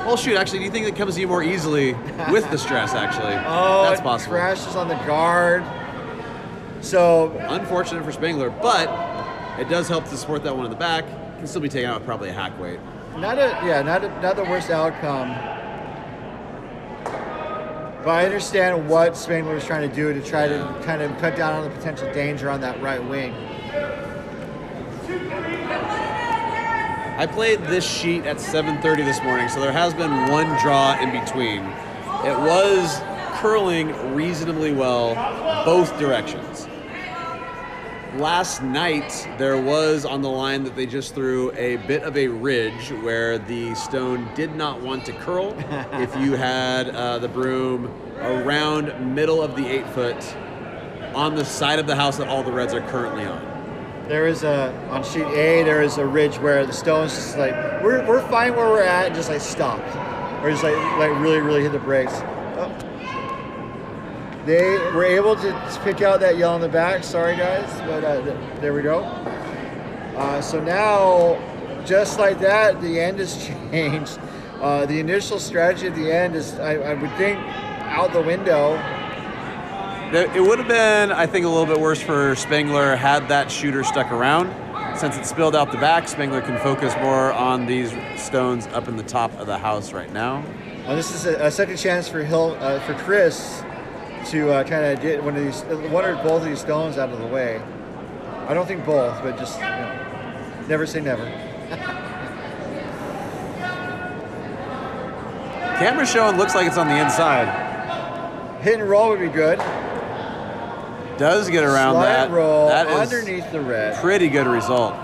well, shoot, actually, do you think it comes to you more easily with the stress, actually? Oh, that's possible. Crashes on the guard. So unfortunate for Spangler, but it does help to support that one in the back. Can still be taken out with probably a hack weight. Not the worst outcome. But I understand what Spangler was trying to do to try to kind of cut down on the potential danger on that right wing. I played this sheet at 7:30 this morning, so there has been one draw in between. It was curling reasonably well both directions. Last night, there was on the line that they just threw a bit of a ridge where the stone did not want to curl if you had the broom around middle of the 8-foot on the side of the house that all the reds are currently on. There is on sheet A, there is a ridge where the stone's just like, we're fine where we're at, and just like stop. Or just like really hit the brakes. Oh. They were able to pick out that yellow in the back. Sorry, guys, but there we go. So now, just like that, the end has changed. The initial strategy at the end is, I would think, out the window. It would have been, I think, a little bit worse for Spangler had that shooter stuck around. Since it spilled out the back, Spangler can focus more on these stones up in the top of the house right now. This is a second chance for Chris to kind of get one or both of these stones out of the way. I don't think both, but just never say never. Camera showing looks like it's on the inside. Hit and roll would be good. Does get around Slide that. Roll that is underneath the red. Pretty good result.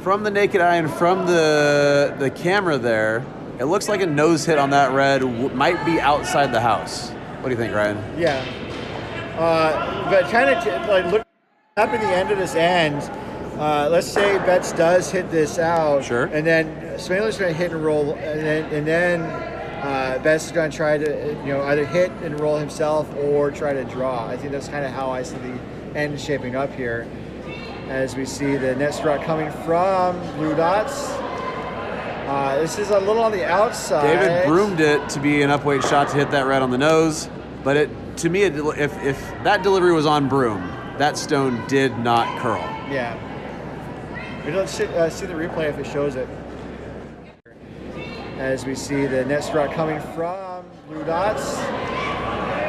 From the naked eye and from the camera there, it looks like a nose hit on that red might be outside the house. What do you think, Ryan? Yeah. But kind of like look up at the end of this end. Let's say Betts does hit this out. Sure. And then Spangler's going to hit and roll, and then Betts is going to try to either hit and roll himself or try to draw. I think that's kind of how I see the end shaping up here, as we see the net struck coming from blue dots. This is a little on the outside. David broomed it to be an upweight shot to hit that red on the nose, but if that delivery was on broom, that stone did not curl. Yeah. We don't see the replay if it shows it. As we see the net struck coming from blue dots.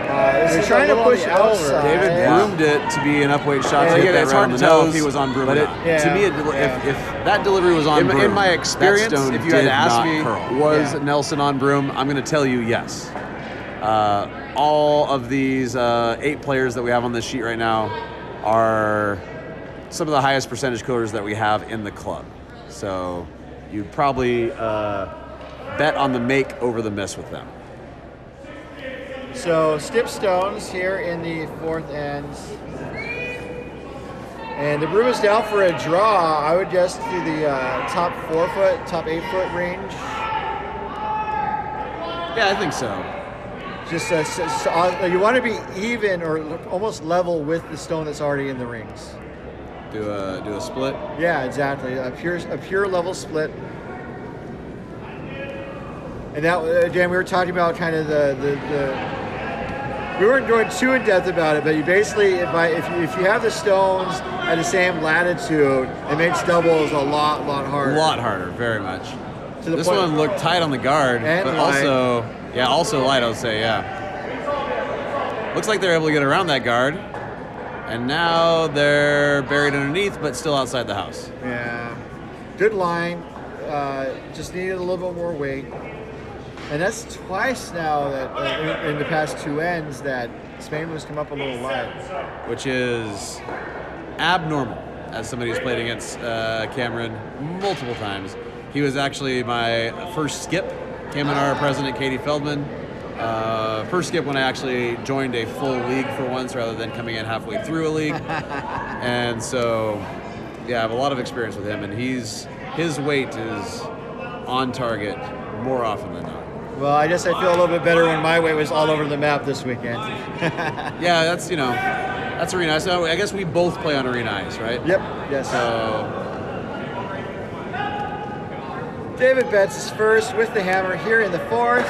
They're trying to push over. David broomed it to be an upweight shot to hit that red on the nose. If he was on broom, but to me, if that delivery was on broom, in my experience, if you had to ask me, was Nelson on broom? I'm going to tell you yes. All of these 8 players that we have on this sheet right now are some of the highest percentage coders that we have in the club. So you'd probably bet on the make over the miss with them. So stip stones here in the 4th end. And the broom is down for a draw. I would guess to the top 4-foot, top 8-foot range. Yeah, I think so. Just you want to be even or almost level with the stone that's already in the rings. Do a split. Yeah, exactly. A pure level split. And that again, we were talking about kind of we weren't going too in depth about it, but you basically if you have the stones at the same latitude, it makes doubles a lot harder. A lot harder, very much. To the this point, one looked tight on the guard, but light. also light, I would say, yeah. Looks like they're able to get around that guard. And now they're buried underneath, but still outside the house. Yeah. Good line. Just needed a little bit more weight. And that's twice now that in the past two ends that Spangler's come up a little light. Which is abnormal as somebody who's played against Cameron multiple times. He was actually my first skip. Cam and our president, Katie Feldman. First skip when I actually joined a full league for once rather than coming in halfway through a league. And so, yeah, I have a lot of experience with him, and his weight is on target more often than not. Well, I guess I feel a little bit better when my weight was all over the map this weekend. Yeah, that's arena ice. So I guess we both play on arena ice, right? Yep. Yes. So David Betts is first with the hammer here in the fourth.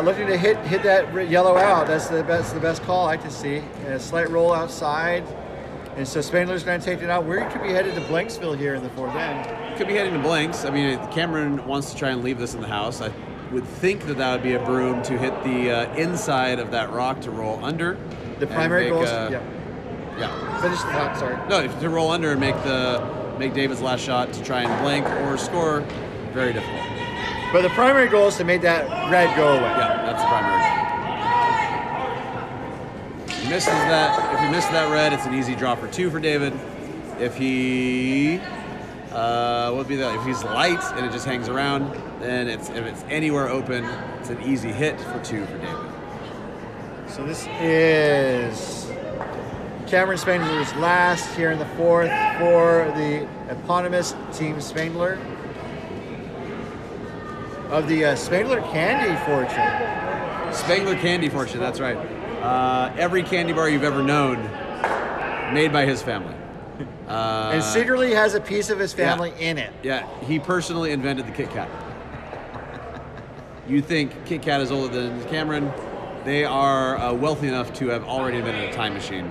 Looking to hit that yellow out. That's the best call I can see. And a slight roll outside. And so Spangler's going to take it out. Where could be headed to Blanksville here in the fourth end? Could be heading to Blanks. I mean, Cameron wants to try and leave this in the house. I would think that would be a broom to hit the inside of that rock to roll under. The primary goal is yeah. Finish the thought, sorry. No, to roll under and make David's last shot to try and blank or score, very difficult. But the primary goal is to make that red go away. Yeah, that's the primary goal. If he misses that red, it's an easy draw for 2 for David. If he what would be that? If he's light and it just hangs around, then if it's anywhere open, it's an easy hit for 2 for David. So this is Cameron Spangler's last here in the fourth for the eponymous Team Spangler of the Spangler Candy Fortune. Spangler Candy Fortune, that's right. Every candy bar you've ever known, made by his family. And secretly has a piece of his family in it. Yeah, he personally invented the Kit Kat. You think Kit Kat is older than Cameron? They are wealthy enough to have already invented a time machine.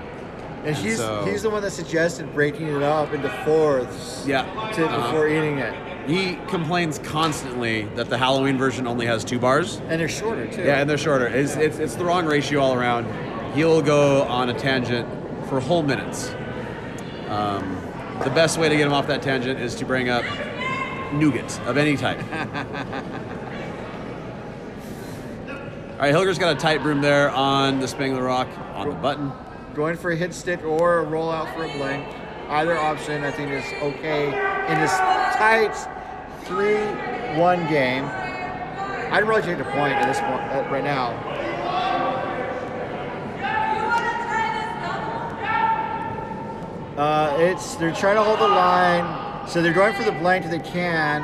And he's the one that suggested breaking it up into fourths. Before eating it. He complains constantly that the Halloween version only has 2 bars. And they're shorter too. Yeah, and they're shorter. It's the wrong ratio all around. He'll go on a tangent for whole minutes. The best way to get him off that tangent is to bring up nougat of any type. All right, Hilger's got a tight broom there on the Spangler Rock on the button. Going for a hit stick or a roll out for a blank. Either option I think is okay in this tight 3-1 game. I'd really take the point at this point right now. They're trying to hold the line, so they're going for the blank if they can.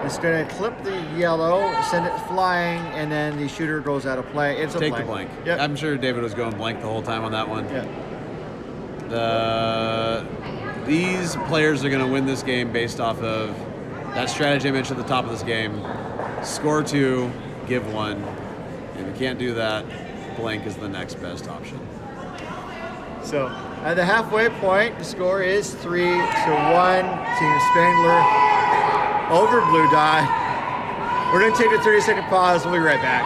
It's going to clip the yellow, send it flying, and then the shooter goes out of play. It's a blank. Take the blank. Yep. I'm sure David was going blank the whole time on that one. Yeah. These players are going to win this game based off of that strategy I mentioned at the top of this game. Score 2, give 1. If you can't do that, blank is the next best option. So at the halfway point, the score is 3-1. Team Spangler over Blue Dot. We're going to take a 30-second pause. We'll be right back.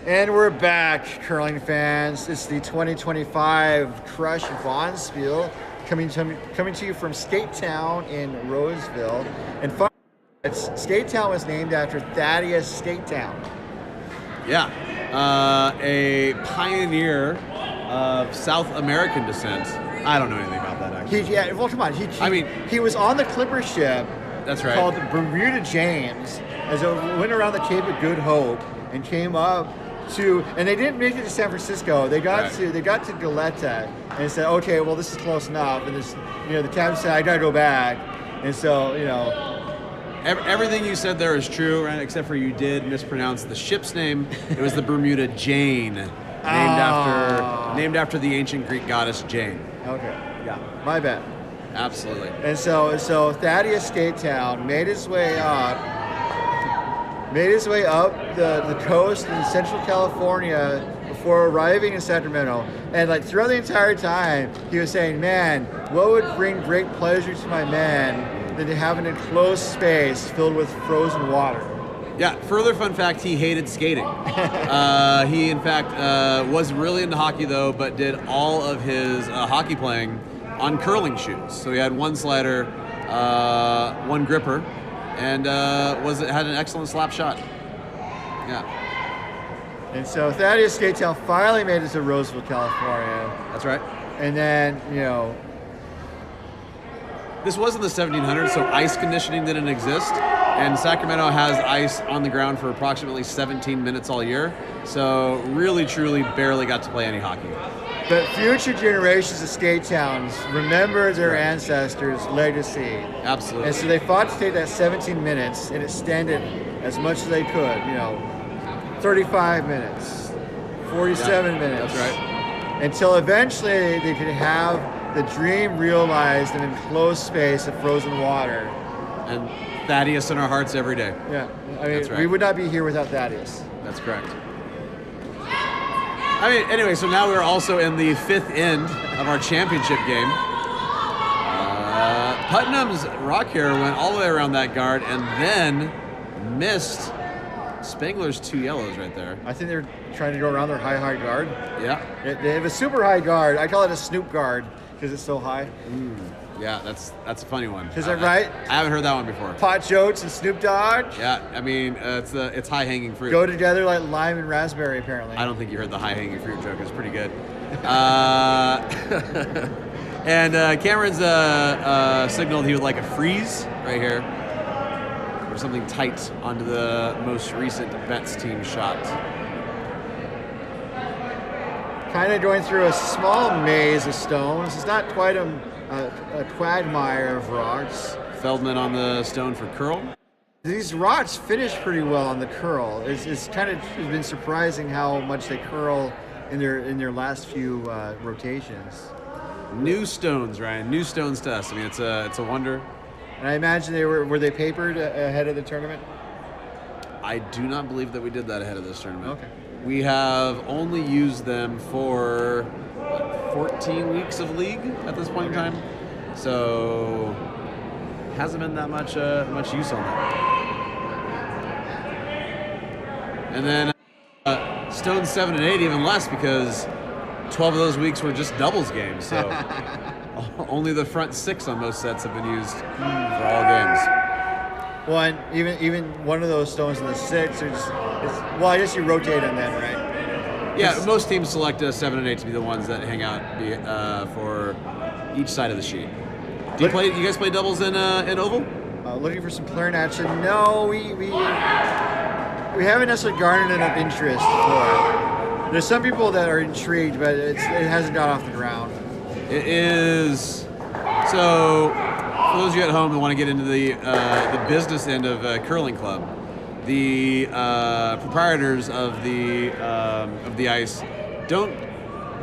And we're back, curling fans. It's the 2025 Crush Bonspiel coming to you from Skate Town in Roseville. And finally, Skate Town was named after Thaddeus Skate Town. Yeah, a pioneer of South American descent. I don't know anything about that, actually. Well, come on. He was on the clipper ship. That's right. Called Bermuda James, as it went around the Cape of Good Hope and came up to, and they didn't make it to San Francisco. They got to Goleta and said, okay, well, this is close enough. And this, the captain said, I gotta go back. And so, everything you said there is true, right? Except for you did mispronounce the ship's name. It was the Bermuda Jane, named after the ancient Greek goddess Jane. Okay. Yeah. My bad. Absolutely. And so Thaddeus Skate Town made his way up the coast in Central California before arriving in Sacramento. And like throughout the entire time, he was saying, man, what would bring great pleasure to my men than to have an enclosed space filled with frozen water? Yeah, further fun fact, he hated skating. He, in fact, was really into hockey, though, but did all of his hockey playing on curling shoes. So he had one slider, one gripper, and had an excellent slap shot. Yeah. And so Thaddeus Skate Town finally made it to Roseville, California. That's right. And then, this was in the 1700s, so ice conditioning didn't exist. And Sacramento has ice on the ground for approximately 17 minutes all year. So really, truly barely got to play any hockey. But future generations of skate towns remember their ancestors' legacy. Absolutely. And so they fought to take that 17 minutes and extend it as much as they could. 35 minutes, 47 minutes. That's right. Until eventually they could have the dream realized in an enclosed space of frozen water. And Thaddeus in our hearts every day. Yeah. That's right. We would not be here without Thaddeus. That's correct. Anyway, so now we're also in the fifth end of our championship game. Putnam's Rock Hair went all the way around that guard and then missed Spangler's 2 yellows right there. I think they're trying to go around their high guard. Yeah. They have a super high guard. I call it a Snoop guard because it's so high. Yeah, that's a funny one. Is that right? I haven't heard that one before. Pot Jokes and Snoop Dogg? Yeah, it's high-hanging fruit. Go together like lime and raspberry, apparently. I don't think you heard the high-hanging fruit joke. It's pretty good. And Cameron's signaled he would like a freeze right here. Or something tight onto the most recent Betts team shot. Kind of going through a small maze of stones. It's not quite a quagmire of rocks. Feldman on the stone for curl. These rocks finish pretty well on the curl. It's kind of been surprising how much they curl in their last few rotations. New stones, Ryan. New stones to us. It's a wonder. And I imagine were they papered ahead of the tournament? I do not believe that we did that ahead of this tournament. Okay. We have only used them for 14 weeks of league at this point in time, so hasn't been that much use on that. And then stones 7 and 8 even less because 12 of those weeks were just doubles games. So only the front 6 on most sets have been used for all games. Well, and even one of those stones in the 6, I guess you rotate them then, right? Yeah, most teams select 7 and 8 to be the ones that hang out for each side of the sheet. You guys play doubles in Oval? Looking for some clearing action. No, we haven't necessarily garnered enough interest for it. There's some people that are intrigued, but it hasn't got off the ground. It is. So, for those of you at home that want to get into the business end of curling club, the proprietors of the ice don't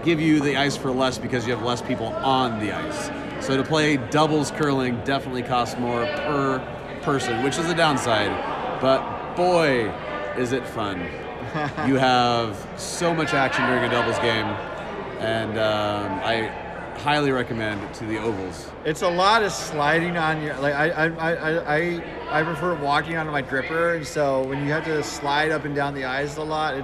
give you the ice for less because you have less people on the ice. So to play doubles curling definitely costs more per person, which is a downside. But boy, is it fun. You have so much action during a doubles game, and I highly recommend it to the ovals. It's a lot of sliding on your, like I prefer walking onto my gripper, and so when you have to slide up and down the ice a lot,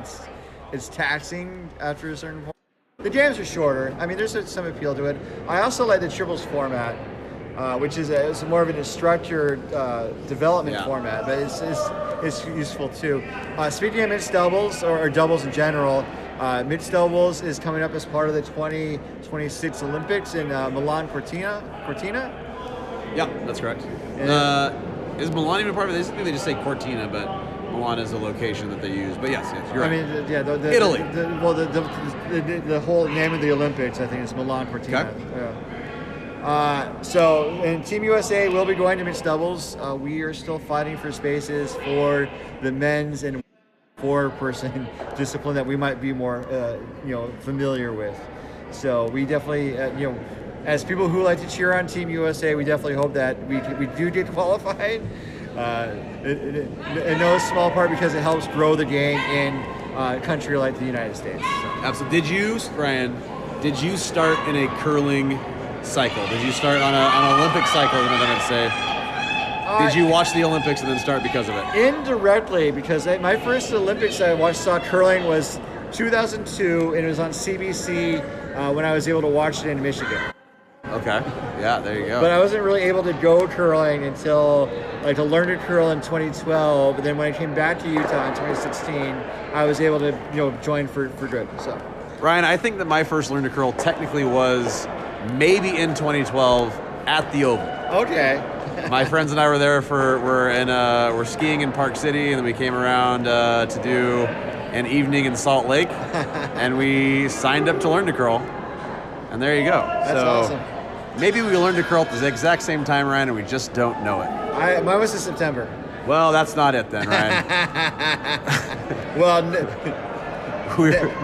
it's taxing after a certain point. The games are shorter. There's some appeal to it. I also like the triples format. which is it's more of an instructor development Yeah. format, but it's useful too. Speaking of mixed doubles or doubles in general, mixed doubles is coming up as part of the 2026 Olympics in Milan Cortina. Yeah, that's correct. Is Milan even part of it? I think they just say Cortina, but Milan is a location that they use. But yes, you're right. I mean, yeah, Italy. The whole name of the Olympics, I think, is Milan Cortina. Okay. Yeah. So, and Team USA will be going to mixed doubles. We are still fighting for spaces for the men's and 4-person discipline that we might be more, familiar with. So we definitely, as people who like to cheer on Team USA, we definitely hope that we do get qualified. In no small part because it helps grow the game in a country like the United States. So. Absolutely. Did you start in a curling cycle? Did you start on an Olympic cycle, let's say? Did you watch the Olympics and then start because of it? Indirectly, because my first Olympics I saw curling was 2002, and it was on CBC when I was able to watch it in Michigan. Okay. Yeah, there you go. But I wasn't really able to go curling until, to learn to curl in 2012. But then when I came back to Utah in 2016, I was able to, join for good. So, Ryan, I think that my first learn to curl technically was maybe in 2012 at the Oval. Okay. My friends and I were there we're skiing in Park City, and then we came around to do an evening in Salt Lake, and we signed up to learn to curl, and there you go. That's awesome. Maybe we learned to curl at the exact same time, Ryan, and we just don't know it. Mine was in September. Well, that's not it then, Ryan. Well,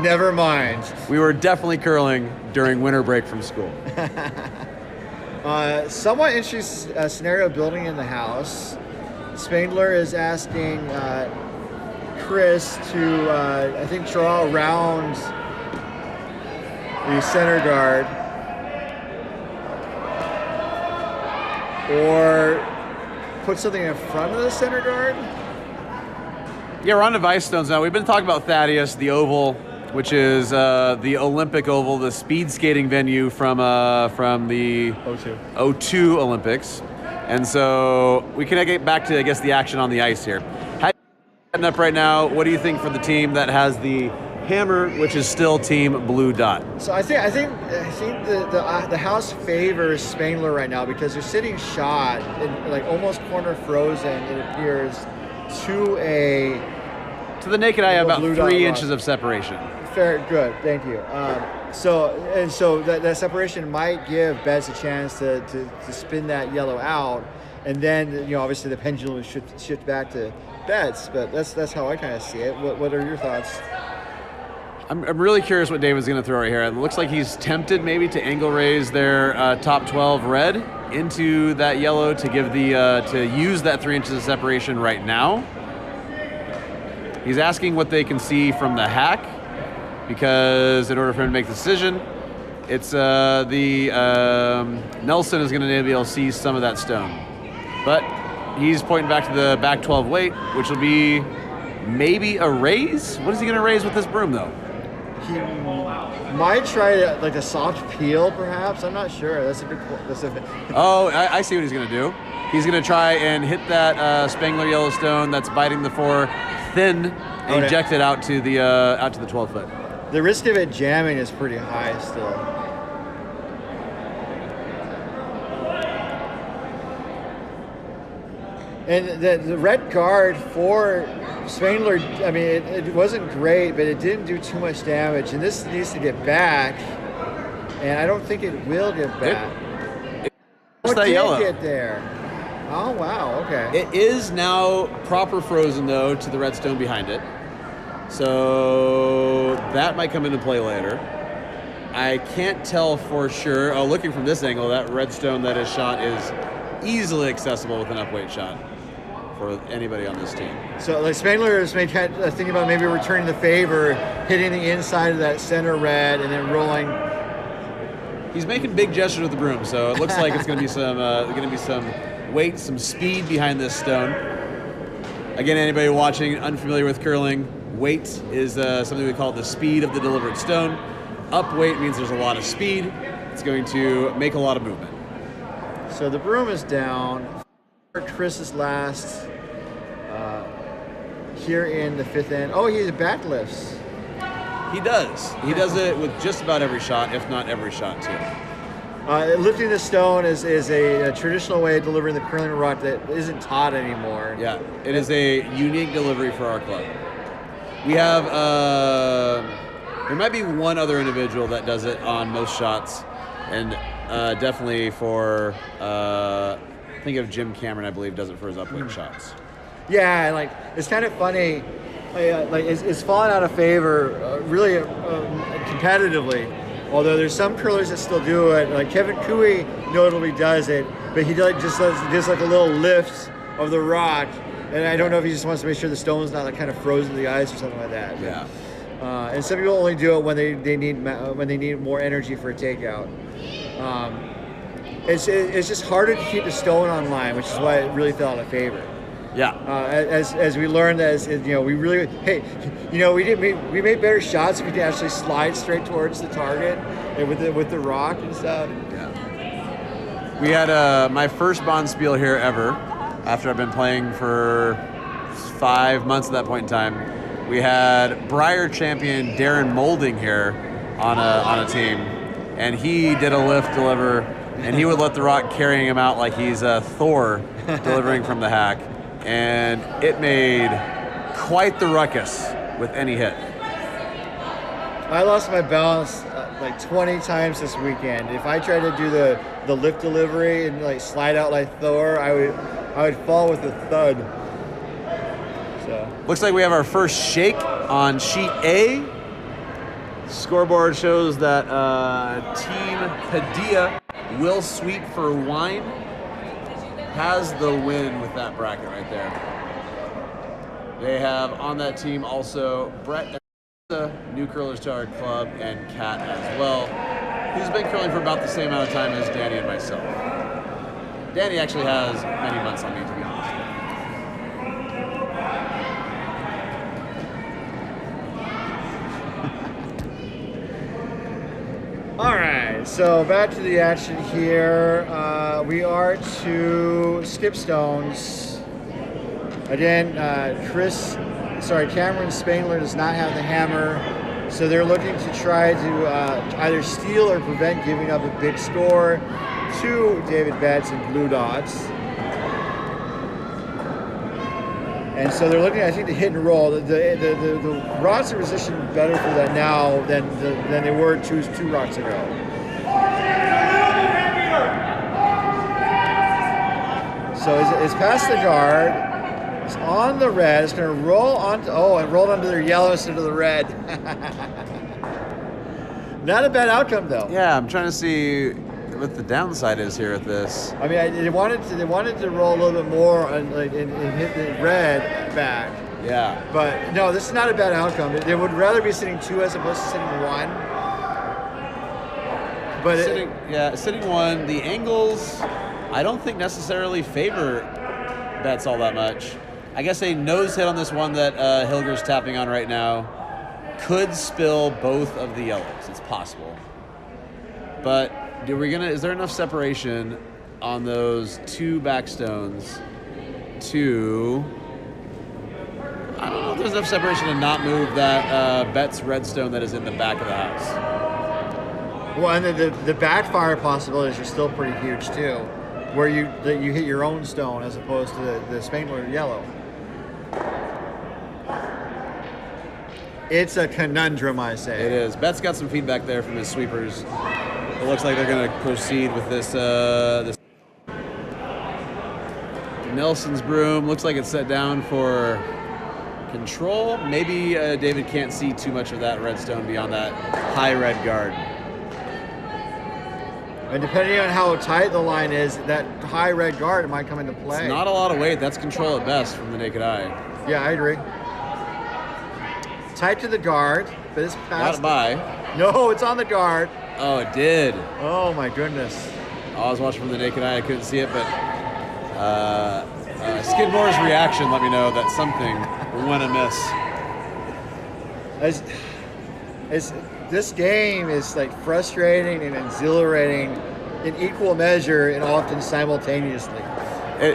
never mind. We were definitely curling during winter break from school. Somewhat interesting scenario building in the house. Spangler is asking Chris to, I think, draw around the center guard or put something in front of the center guard. Yeah, we're on to Vice Stones now. We've been talking about Thaddeus, the Oval, which is the Olympic Oval, the speed skating venue from the '02 Olympics. And so we can get back to, I guess, the action on the ice here. How are you setting up right now? What do you think for the team that has the hammer, which is still Team Blue Dot? So I think the house favors Spangler right now because they're sitting shot in almost corner frozen. It appears to the naked eye, about Blue 3 dot inches of separation. Fair, good, thank you. So that separation might give Betts a chance to spin that yellow out, and then obviously the pendulum should shift back to Betts. But that's how I kind of see it. What are your thoughts? I'm really curious what David's going to throw right here. It looks like he's tempted maybe to angle raise their top 12 red into that yellow to give to use that 3 inches of separation right now. He's asking what they can see from the hack, because in order for him to make the decision, it's Nelson is going to be able to see some of that stone. But he's pointing back to the back 12 weight, which will be maybe a raise. What is he going to raise with this broom, though? He might try a soft peel, perhaps. I'm not sure. That's a good. Oh, I see what he's going to do. He's going to try and hit that Spangler Yellowstone that's biting the 4 thin, and eject it out to the 12 foot. The risk of it jamming is pretty high still. And the red guard for Spangler, I mean, it wasn't great, but it didn't do too much damage. And this needs to get back, and I don't think it will get back. It did yellow. Get there. Oh, wow, okay. It is now proper frozen, though, to the red stone behind it. So that might come into play later. I can't tell for sure. Oh, looking from this angle, that red stone that is shot is easily accessible with an upweight shot for anybody on this team. So Spangler is thinking about maybe returning the favor, hitting the inside of that center red, and then rolling. He's making big gestures with the broom, so it looks like it's going to be some weight, some speed behind this stone. Again, anybody watching unfamiliar with curling, weight is something we call the speed of the delivered stone. Up weight means there's a lot of speed. It's going to make a lot of movement. So the broom is down. Chris is last here in the 5th end. Oh, he back lifts. He does. He does it with just about every shot, if not every shot, too. Lifting the stone is a traditional way of delivering the curling rock that isn't taught anymore. Yeah, it is a unique delivery for our club. We have, there might be one other individual that does it on most shots, and definitely for, think of Jim Cameron, I believe, does it for his uplink shots. Yeah, like it's kind of funny. It's fallen out of favor, really competitively. Although there's some curlers that still do it, like Kevin Cooey notably does it, but he just does like a little lift of the rock, and I don't know if he just wants to make sure the stone's not like kind of frozen to the ice or something like that. Yeah. And some people only do it when they need more energy for a takeout. It's just harder to keep the stone on line, which is why it really fell out of favor. Yeah. As we learned, we made better shots if we could actually slide straight towards the target and with the rock and stuff. Yeah. We had my first Bonspiel here ever, after I've been playing for 5 months at that point in time. We had Briar champion Darren Molding here on a team, and he did a lift deliver, and he would let the rock carrying him out like he's Thor delivering from the hack. And it made quite the ruckus with any hit. I lost my balance like 20 times this weekend. If I tried to do the lift delivery and like slide out like Thor, I would fall with a thud. So looks like we have our first shake on sheet A. Scoreboard shows that Team Padilla will sweep for wine. Has the win with that bracket right there. They have on that team also Brett, new curlers to our club, and Kat as well, who's been curling for about the same amount of time as Danny and myself. Danny actually has many months on me, to be honest. all right, so back to the action here. We are to skip stones. Again, Cameron Spangler does not have the hammer, so they're looking to try to either steal or prevent giving up a big score to David Betts and Blue Dots. And so they're looking, I think, to hit and roll. The rods are positioned better for that now than they were two rocks ago. So it's past the guard. It's on the red. It's going to roll onto, it rolled onto their yellow instead of the red. Not a bad outcome, though. Yeah, I'm trying to see what the downside is here at this. I mean, they wanted to roll a little bit more and hit the red back. Yeah. But no, this is not a bad outcome. They would rather be sitting 2 as opposed to sitting 1. But sitting 1. The angles, I don't think necessarily favor Betts all that much. I guess a nose hit on this one that Hilger's tapping on right now could spill both of the yellows. It's possible. But is there enough separation on those 2 backstones to, I don't know if there's enough separation to not move that Betts redstone that is in the back of the house. Well, and the backfire possibilities are still pretty huge too, where you hit your own stone as opposed to the Spangler yellow. It's a conundrum, I say. It is. Betts got some feedback there from his sweepers. It looks like they're going to proceed with this. Nelson's broom looks like it's set down for control. Maybe David can't see too much of that redstone beyond that high red guard. And depending on how tight the line is, that high red guard might come into play. It's not a lot of weight. That's control at best from the naked eye. Yeah, I agree. Tight to the guard, but it's past. Got it by. No, it's on the guard. Oh, it did. Oh my goodness. I was watching from the naked eye. I couldn't see it, but Skidmore's reaction let me know that something went amiss. This game is like frustrating and exhilarating in equal measure and often simultaneously.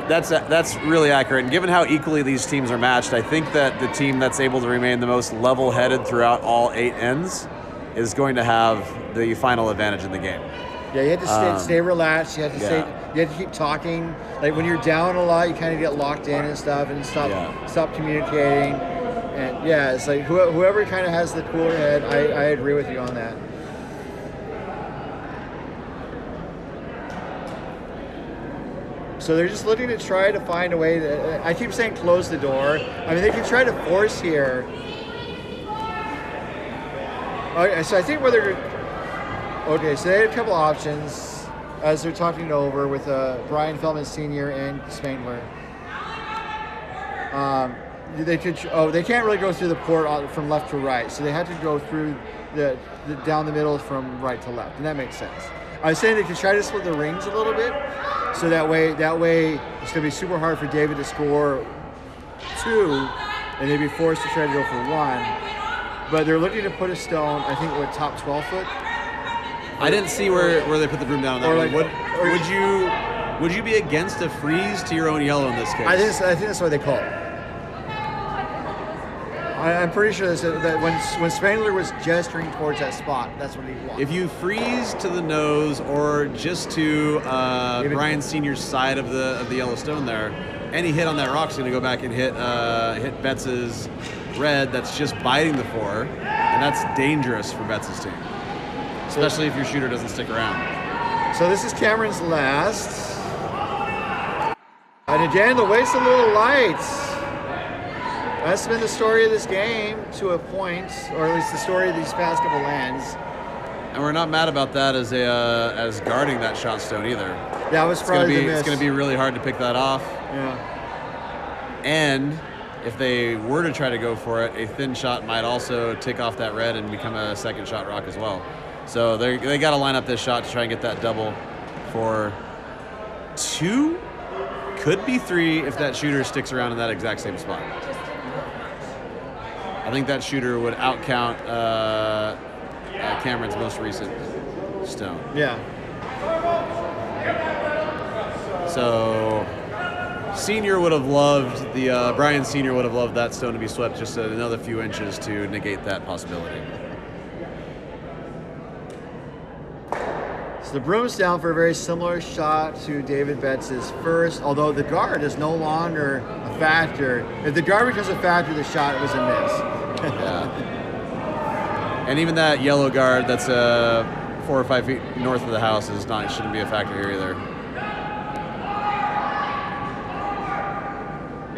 That's really accurate. And given how equally these teams are matched, I think that the team that's able to remain the most level-headed throughout all 8 ends is going to have the final advantage in the game. Yeah, you have to stay relaxed. You have to keep talking. Like when you're down a lot, you kind of get locked in and stuff, and stop communicating. And yeah, it's like whoever kind of has the cooler head. I agree with you on that. So they're just looking to try to find a way to. I keep saying close the door. I mean, they can try to force here. Okay, so I think whether. Okay, so they had a couple options as they're talking it over with Brian Feldman Sr. and Spangler. They can't really go through the port from left to right, so they had to go through the down the middle from right to left, and that makes sense. I was saying they could try to split the rings a little bit, so that way it's going to be super hard for David to score 2, and they'd be forced to try to go for 1. But they're looking to put a stone, I think, top 12 foot. I didn't see where they put the broom down on that one. Would you be against a freeze to your own yellow in this case? I think that's what they call it. I'm pretty sure that when Spangler was gesturing towards that spot, that's what he wanted. If you freeze to the nose or just to Brian Sr.'s side of the yellow stone there, any hit on that rock is going to go back and hit Betts' red that's just biting the 4, and that's dangerous for Betts' team, especially if your shooter doesn't stick around. So this is Cameron's last. And again, the weight's a little light. That's been the story of this game to a point, or at least the story of these past couple lands. And we're not mad about that as guarding that shot stone either. Yeah, it was probably the miss. It's going to be really hard to pick that off. Yeah. And if they were to try to go for it, a thin shot might also tick off that red and become a second shot rock as well. So they got to line up this shot to try and get that double for 2. Could be 3 if that shooter sticks around in that exact same spot. I think that shooter would outcount Cameron's most recent stone. Yeah. So Senior would have loved Brian Senior would have loved that stone to be swept just another few inches to negate that possibility. So the broom's down for a very similar shot to David Betts' first, although the guard is no longer a factor. If the guard becomes a factor, the shot was a miss. Yeah. And even that yellow guard that's 4 or 5 feet north of the house shouldn't be a factor here either.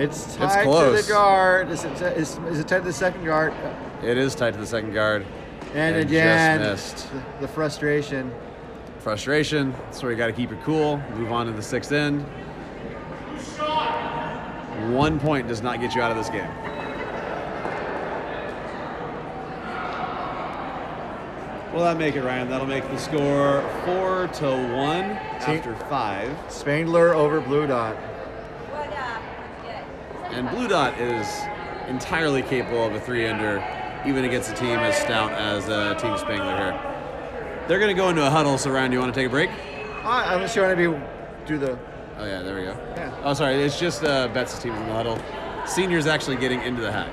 It's tied to the guard. Is it tied to the second guard? It is tied to the second guard. And again, just missed. The frustration. That's where you got to keep it cool. Move on to the 6th end. 1 point does not get you out of this game. Will that make it, Ryan? That'll make the score 4-1 after 5. Spangler over Blue Dot. And Blue Dot is entirely capable of a 3-ender, even against a team as stout as Team Spangler here. They're going to go into a huddle, so Ryan, do you want to take a break? I'm just trying to do the... Oh, yeah, there we go. Yeah. Oh, sorry, it's just Betts' team in the huddle. Senior's actually getting into the hack.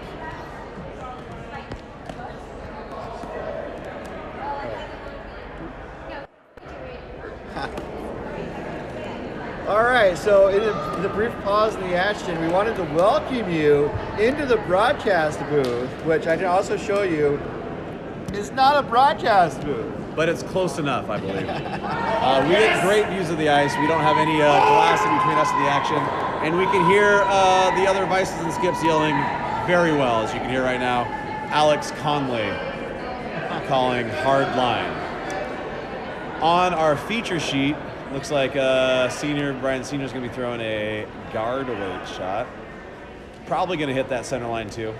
All right, so in the brief pause in the action, we wanted to welcome you into the broadcast booth, which I can also show you is not a broadcast booth. But it's close enough, I believe. We get great views of the ice. We don't have any glass in between us and the action. And we can hear the other Vices and Skips yelling very well, as you can hear right now. Alex Conley calling hard line. On our feature sheet, looks like Brian Senior's going to be throwing a guard weight shot. Probably going to hit that center line too.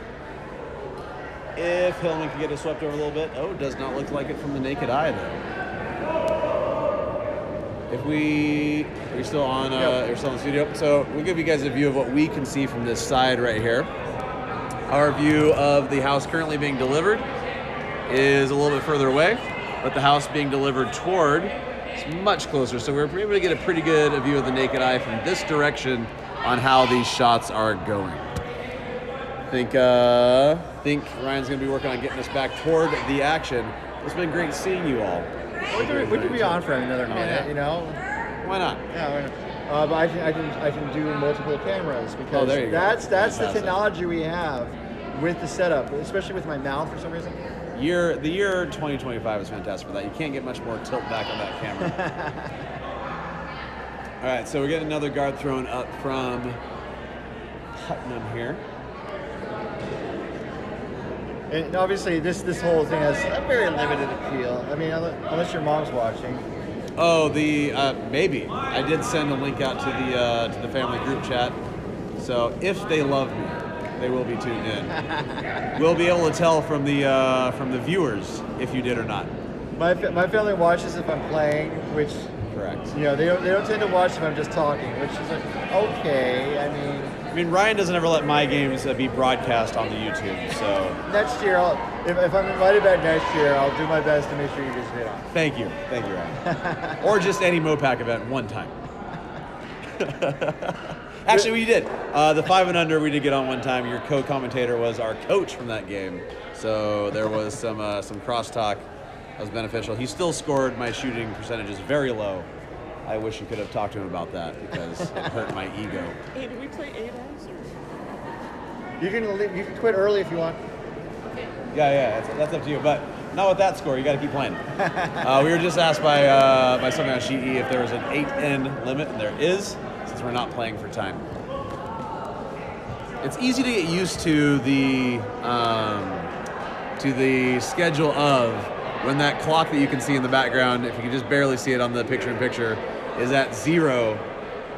If Hillman can get it swept over a little bit. Oh, does not look like it from the naked eye though. If we're still on, we're still in the studio. So we'll give you guys a view of what we can see from this side right here. Our view of the house currently being delivered is a little bit further away, but the house being delivered toward It's much closer, so we're able to get a pretty good view of the naked eye from this direction on how these shots are going. Think Ryan's going to be working on getting us back toward the action. It's been great seeing you all. We could be on for another minute, yeah. you know? Why not? Yeah, why not? But I can do multiple cameras because there you go. that's the Fantastic. technology we have with the setup, especially with my mouth for some reason. The year 2025 is fantastic for that. You can't get much more tilt back on that camera. All right, so we're getting another guard thrown up from Putnam here. And obviously, this whole thing has a very limited appeal. I mean, unless your mom's watching. Oh, maybe I did send a link out to the family group chat. So if they love me, they will be tuned in. We'll be able to tell from the viewers if you did or not. My family watches if I'm playing, which Correct. you know they don't tend to watch if I'm just talking, which is like okay. I mean, Ryan doesn't ever let my games be broadcast on the YouTube, so. Next year, if I'm invited back next year, I'll do my best to make sure you just hit on. Thank you, Ryan. Or just any Mopac event one time. Actually, we did. The 5 and under, we did get on one time. Your co-commentator was our coach from that game, so there was some crosstalk that was beneficial. He still scored my shooting percentages very low. I wish you could have talked to him about that because it hurt my ego. Hey, do we play 8As or? You can quit early if you want. Okay. Yeah, that's up to you. But not with that score. You got to keep playing. We were just asked by somebody on Sheet E if there was an 8N limit, and there is, since we're not playing for time. It's easy to get used to the schedule of when that clock that you can see in the background, if you can just barely see it on the picture-in-picture, is at 0,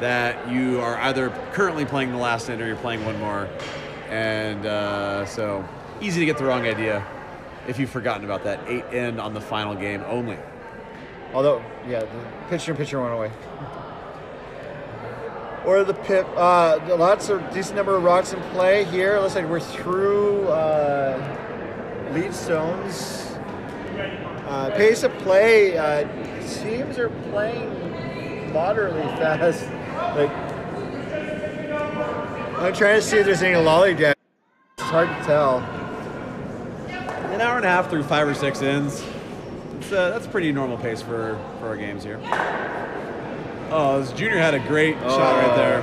that you are either currently playing the last end or you're playing one more. And so easy to get the wrong idea if you've forgotten about that 8 end on the final game only. Although, yeah, the picture-in-picture went away. Or the pip. Lots of decent number of rocks in play here. Looks like we're through lead stones. Pace of play. Teams are playing moderately fast. Like, I'm trying to see if there's any lollygag. It's hard to tell. An hour and a half through 5 or 6 ends. That's a pretty normal pace for our games here. Oh, this junior had a great shot right there.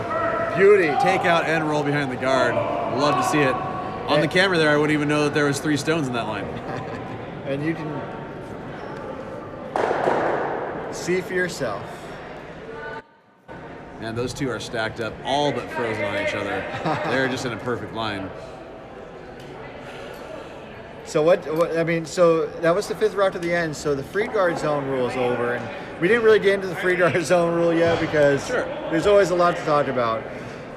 Beauty. Take out and roll behind the guard. Love to see it. On the camera there, I wouldn't even know that there was 3 stones in that line. And you can see for yourself. Man, those two are stacked up, all but frozen on each other. They're just in a perfect line. So so that was the 5th rock to the end. So the free guard zone rule is over, and we didn't really get into the free guard zone rule yet because there's always a lot to talk about.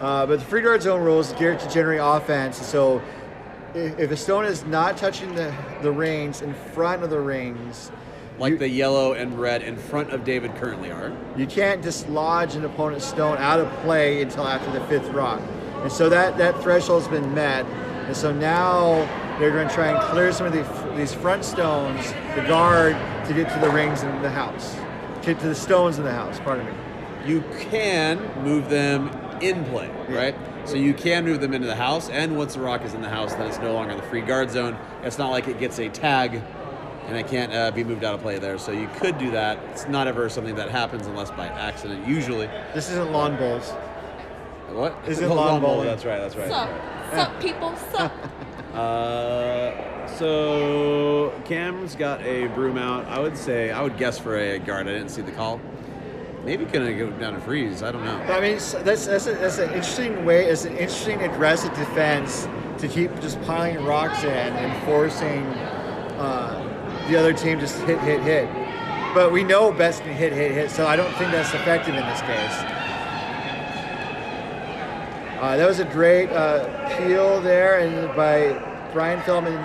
But the free guard zone rule is geared to generate offense. So if a stone is not touching the rings in front of the rings, like the yellow and red in front of David currently are, you can't dislodge an opponent's stone out of play until after the 5th rock. And so that threshold's been met. And so now they're going to try and clear some of these front stones, the guard, to get to the rings in the house. Get to the stones in the house, pardon me. you can move them in play, right? So you can move them into the house, and once the rock is in the house, then it's no longer the free guard zone. It's not like it gets a tag, and it can't be moved out of play there. So you could do that. It's not ever something that happens unless by accident, usually. This isn't lawn bowls. What? Isn't lawn bowling. That's right. Sup, people, sup. So Cam's got a broom out. I would guess for a guard. I didn't see the call. Maybe gonna go down to freeze. I don't know. I mean, that's an interesting way. It's an interesting aggressive defense to keep just piling rocks in and forcing the other team just hit. But we know Betts can hit. So I don't think that's effective in this case. That was a great peel there, and by Brian Feldman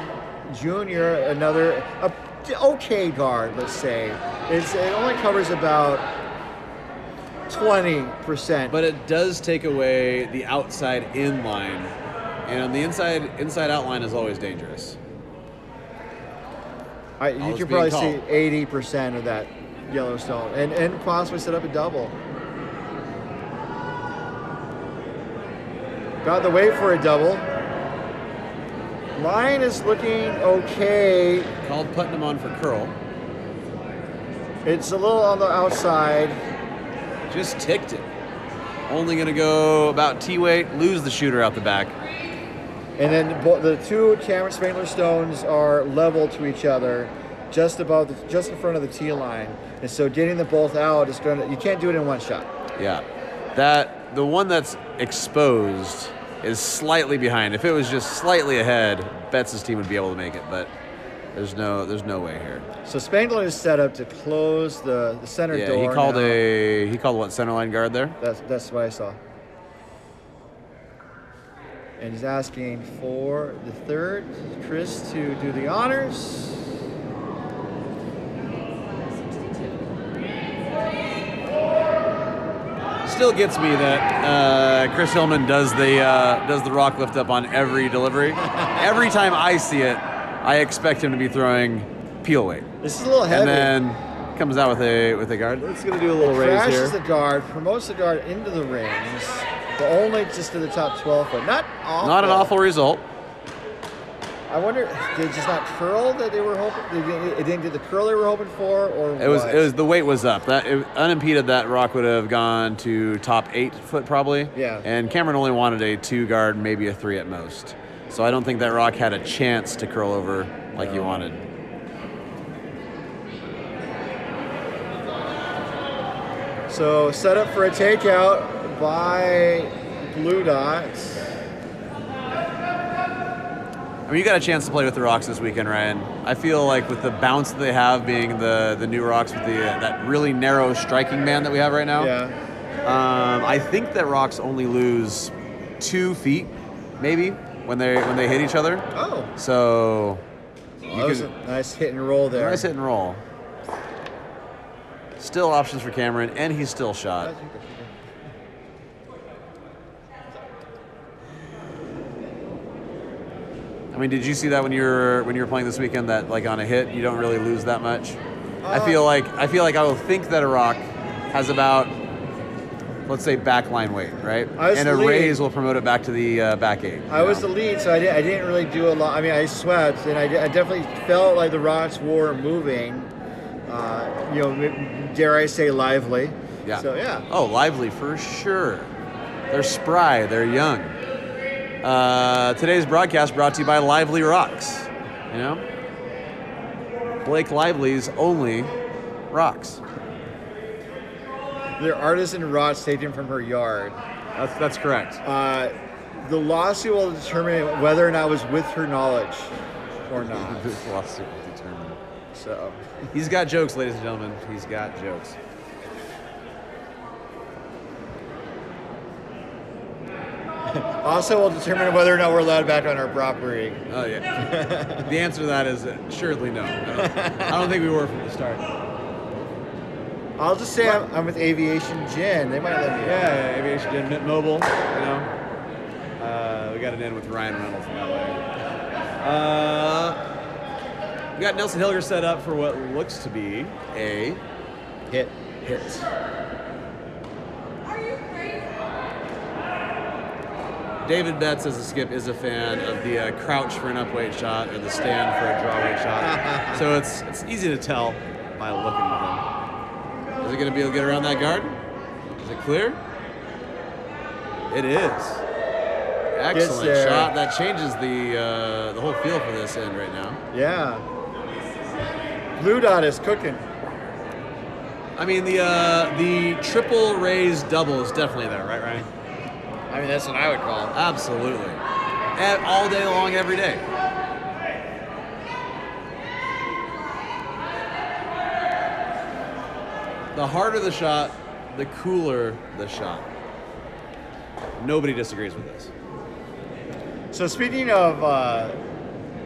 Jr. Another okay guard, let's say. It only covers about 20%. But it does take away the outside in line, and the inside out line is always dangerous. You can probably see 80% of that Yellowstone and possibly set up a double. Got the weight for a double. Line is looking okay. Called putting him on for curl. It's a little on the outside. Just ticked it. Only going to go about T-weight, lose the shooter out the back. And then the two Cameron Spangler stones are level to each other, just in front of the tee line. And so getting them both out is you can't do it in one shot. Yeah. The one that's exposed is slightly behind. If it was just slightly ahead, Betts' team would be able to make it, but there's no way here. So Spangler is set up to close the center door. Yeah, he called what, center line guard there? That's what I saw. And he's asking for the third, Chris, to do the honors. Still gets me that Chris Hillman does the rock lift up on every delivery. Every time I see it, I expect him to be throwing peel weight. This is a little heavy. And then comes out with a guard. It's gonna do a little raise here. Crashes the guard, promotes the guard into the rings, but only just to the top 12 foot. Not awful. Not an awful result. I wonder, did it just not curl that they were hoping? It didn't get the curl they were hoping for, or It was the weight was up. Unimpeded, that rock would have gone to top 8 foot probably. Yeah. And Cameron only wanted a 2 guard, maybe a 3 at most. So I don't think that rock had a chance to curl over like he wanted. So set up for a takeout by Blue Dots. I mean, you got a chance to play with the rocks this weekend, Ryan. I feel like with the bounce that they have, being the new rocks with that really narrow striking band that we have right now. Yeah. I think that rocks only lose 2 feet, maybe, when they hit each other. Oh. So That was a nice hit and roll there. nice hit and roll. Still options for Cameron, and he's still shot. I mean, did you see that when you were playing this weekend? That like on a hit, you don't really lose that much. I feel like I will think that a rock has about, let's say, backline weight, right? And a raise will promote it back to the back 8. I was the lead, so I didn't really do a lot. I mean, I swept, and I definitely felt like the rocks were moving. Dare I say, lively. Yeah. So yeah. Oh, lively for sure. They're spry. They're young. Today's broadcast brought to you by Lively Rocks. You know, Blake Lively's only rocks. They're artisan rocks taken from her yard. That's correct. The lawsuit will determine whether or not it was with her knowledge or not. This lawsuit will determine. So He's got jokes, ladies and gentlemen. He's got jokes. also will determine whether or not we're allowed back on our property. Oh yeah. The answer to that is assuredly no. I don't think we were from the start. I'll just say I'm with Aviation Gin. They might let me. Yeah, Aviation Gin, Mint Mobile. You know, we got it in with Ryan Reynolds that way. We got Nelson Hilger set up for what looks to be a Hit. David Betts, as a skip, is a fan of the crouch for an up-weight shot or the stand for a draw-weight shot. So it's easy to tell by looking at him. Is it going to be able to get around that guard? Is it clear? It is. Excellent shot. That changes the whole feel for this end right now. Yeah. Blue Dot is cooking. I mean, the triple raise double is definitely there, right, Ryan? I mean, that's what I would call it. Absolutely. All day long, every day. The harder the shot, the cooler the shot. Nobody disagrees with this. So speaking of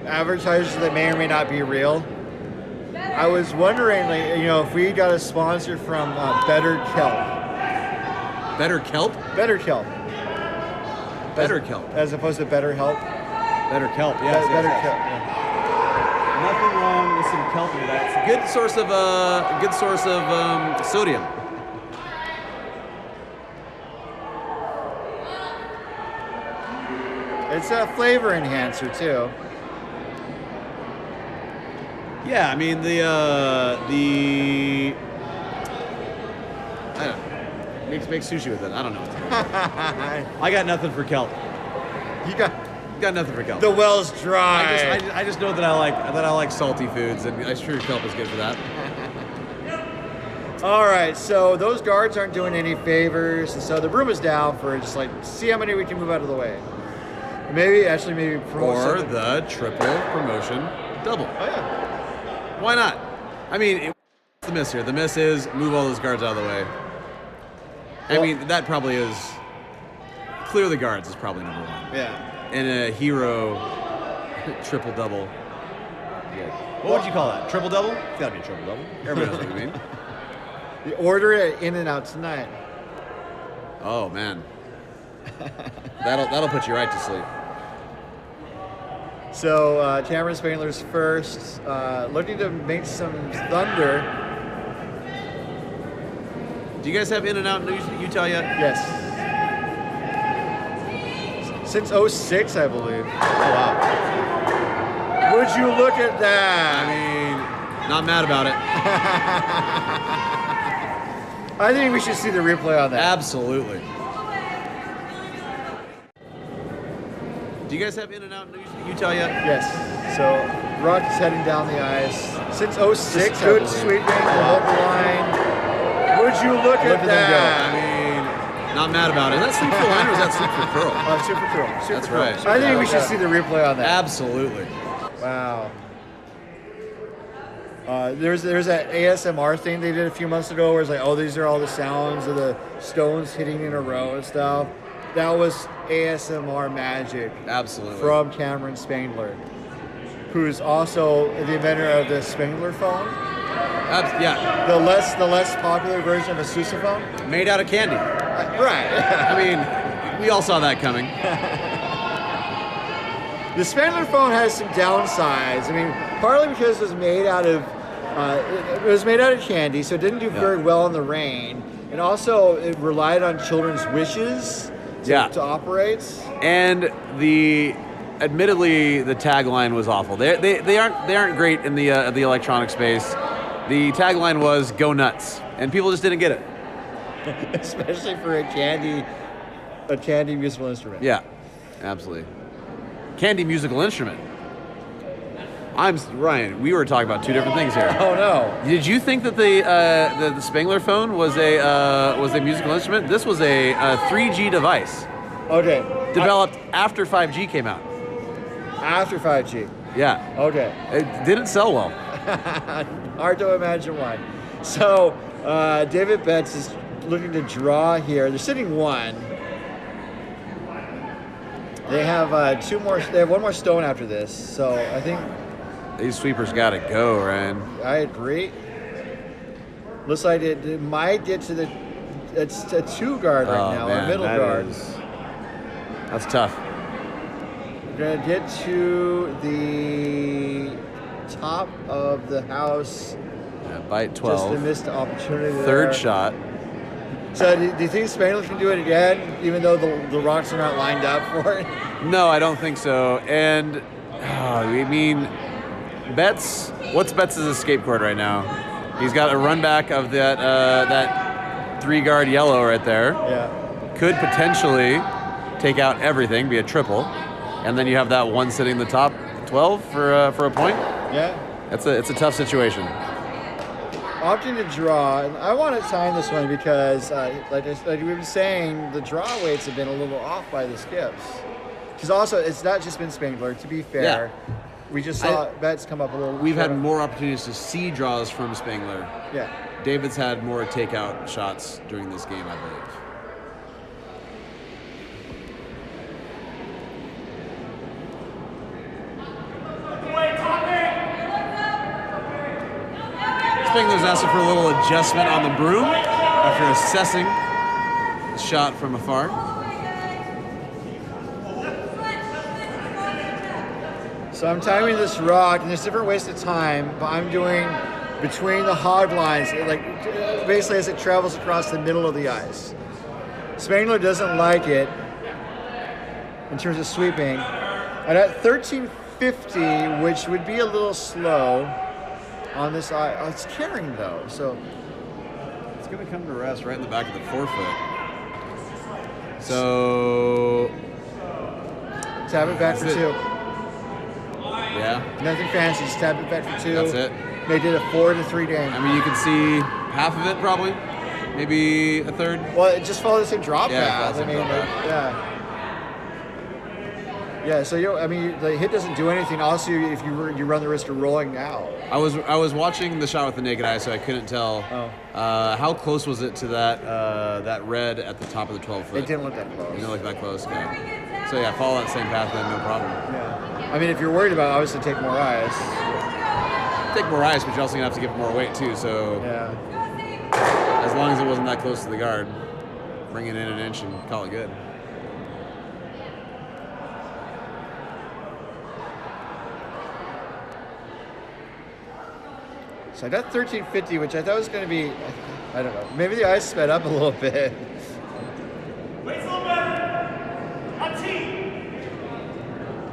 advertisers that may or may not be real, I was wondering, if we got a sponsor from Better Kelp. Better kelp? Better Kelp. Better kelp. As opposed to Better Help. Better kelp, yes. Better yes. Kelp. Yeah. Nothing wrong with some kelp into that. It's a good source of sodium. It's a flavor enhancer too. Yeah, I mean the I don't know. Make sushi with it. I don't know. I got nothing for kelp. You got nothing for kelp. the well's dry. I just know that I like salty foods, and I'm sure kelp is good for that. All right, so those guards aren't doing any favors, and so the room is down for just like see how many we can move out of the way. Maybe promote Or something. the triple promotion double. Oh yeah. Why not? I mean, what's the miss here? The miss is move all those guards out of the way. I Well- mean, that probably is clear the guards is probably number one. Yeah. And a hero triple double. Yeah. What would you call that? Triple double? It's gotta be a triple double. Everybody knows what you mean. You order it in and out tonight. Oh man. That'll put you right to sleep. So Cameron Spangler's first, looking to make some thunder. Do you guys have In and Out in Utah yet? Yes. Since 06, I believe. Oh wow. Would you look at I that? mean, not mad about it. I think we should see the replay on that. Absolutely. Do you guys have In and Out in Utah yet? Yes. So Rock is heading down the ice. Since 06, Just good I believe. sweeping, the hold the line. Would you look at I that? mean, not mad about it. Is that sleep for line or is that sleep for curl? Super cool. Super That's cool. right. I think we should see the replay on that. Absolutely. Wow. There's that ASMR thing they did a few months ago where it's like, oh, these are all the sounds of the stones hitting in a row and stuff. That was ASMR magic Absolutely. from Cameron Spangler, who's also the inventor of the Spangler phone, Yeah. the less popular version of a sousaphone. Made out of candy. Right. I mean, we all saw that coming. The Spangler phone has some downsides. I mean, partly because it was made out of candy, so it didn't do very well in the rain, and also it relied on children's wishes to operate. And admittedly, the tagline was awful. They aren't great in the electronic space. The tagline was "Go nuts," and people just didn't get it. Especially for a candy musical instrument. Yeah, absolutely. Candy musical instrument. Ryan. We were talking about two different things here. Oh no! Did you think that the Spangler phone was a musical instrument? This was a 3G device. Okay. Developed after 5G came out. After 5G. Yeah. Okay. It didn't sell well. Hard to imagine why. So David Betts is looking to draw here. They're sitting one. They have two more. They have one more stone after this. So I think These sweepers got to go, Ryan. I agree. Looks like it might get to it's a two guard right now, man, or middle that guard. That's tough. We're gonna get to the top of the house. Yeah, bite 12. Just a missed opportunity there. Third shot. So do you think Spangler can do it again, even though the rocks are not lined up for it? No, I don't think so. And I mean, what's Betts' escape chord right now? He's got a run back of that 3-guard yellow right there. Yeah. Could potentially take out everything, be a triple, and then you have that one sitting in the top 12 for a point. Yeah. It's a tough situation. Opting to draw, and I want to time this one because, like we've been saying, the draw weights have been a little off by the skips. Because also, it's not just been Spangler. To be fair, we just saw Betts come up a little. We've had more opportunities to see draws from Spangler. Yeah. David's had more takeout shots during this game, I believe. Spangler's asking for a little adjustment on the broom after assessing the shot from afar. So I'm timing this rock, and there's different ways to time, but I'm doing between the hog lines, like basically as it travels across the middle of the ice. Spangler doesn't like it in terms of sweeping. And at 1350, which would be a little slow on this eye, oh, it's carrying though, so. It's going to come to rest right in the back of the forefoot. So. Tap it back for 2. Yeah. Nothing fancy, just tap it back for 2. That's it. They did a 4-3 game. I mean, you can see half of it probably, maybe a third. Well, it just followed the same drop path. Yeah, I mean, yeah. So the hit doesn't do anything. Also, if you run the risk of rolling out. I was watching the shot with the naked eye, so I couldn't tell. How close was it to that red at the top of the 12 foot? It didn't look that close. It didn't look that close. Okay. So yeah, follow that same path then, no problem. Yeah. I mean, if you're worried about it, obviously take more ice. Take more ice, but you're also gonna have to give it more weight too. So yeah. As long as it wasn't that close to the guard, bring it in an inch and call it good. So I got 1350, which I thought was going to be, I don't know, maybe the ice sped up a little bit. Wait's a little better. On team.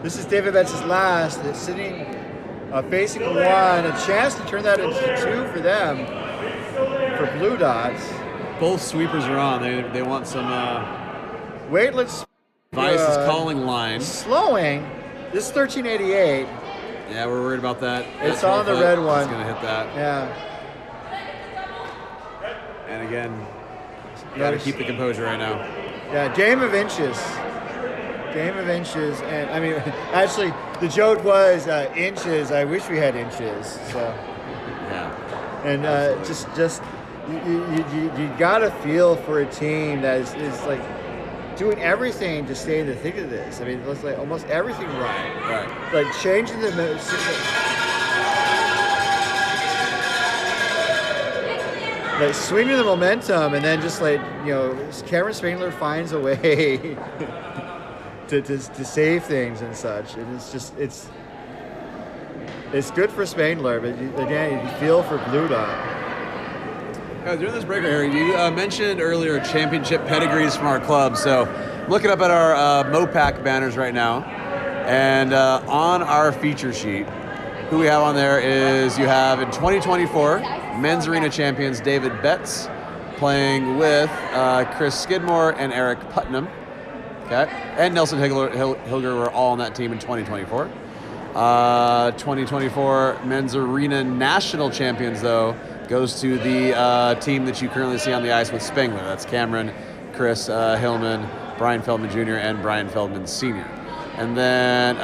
This is David Betts' last. It's sitting, facing 1, a chance to turn that into 2 for them, for Blue Dots. Both sweepers are on. They want some. Wait, let's. Vice is calling line. Slowing. This is 1388. Yeah, we're worried about that. It's on the red one. It's gonna hit that. Yeah. And again, you gotta keep the composure right now. Yeah, game of inches. Game of inches, and I mean, actually, the joke was inches. I wish we had inches. So. Yeah. And just you gotta feel for a team that is like doing everything to stay in the thick of this. I mean, it's like almost everything right. Right. Like changing the like swinging the momentum, and then just like Cameron Spangler finds a way to save things and such. And it's just it's good for Spangler, but again, you feel for Blue Dot. During this break right here, you mentioned earlier championship pedigrees from our club. So looking up at our Mopac banners right now, and on our feature sheet, who we have on there is you have in 2024 men's arena champions David Betts playing with Chris Skidmore and Eric Putnam. Okay, and Nelson Hilger were all on that team in 2024. 2024 men's arena national champions though goes to the team that you currently see on the ice with Spangler. That's Cameron, Chris Hillman, Brian Feldman Jr., and Brian Feldman Sr. And then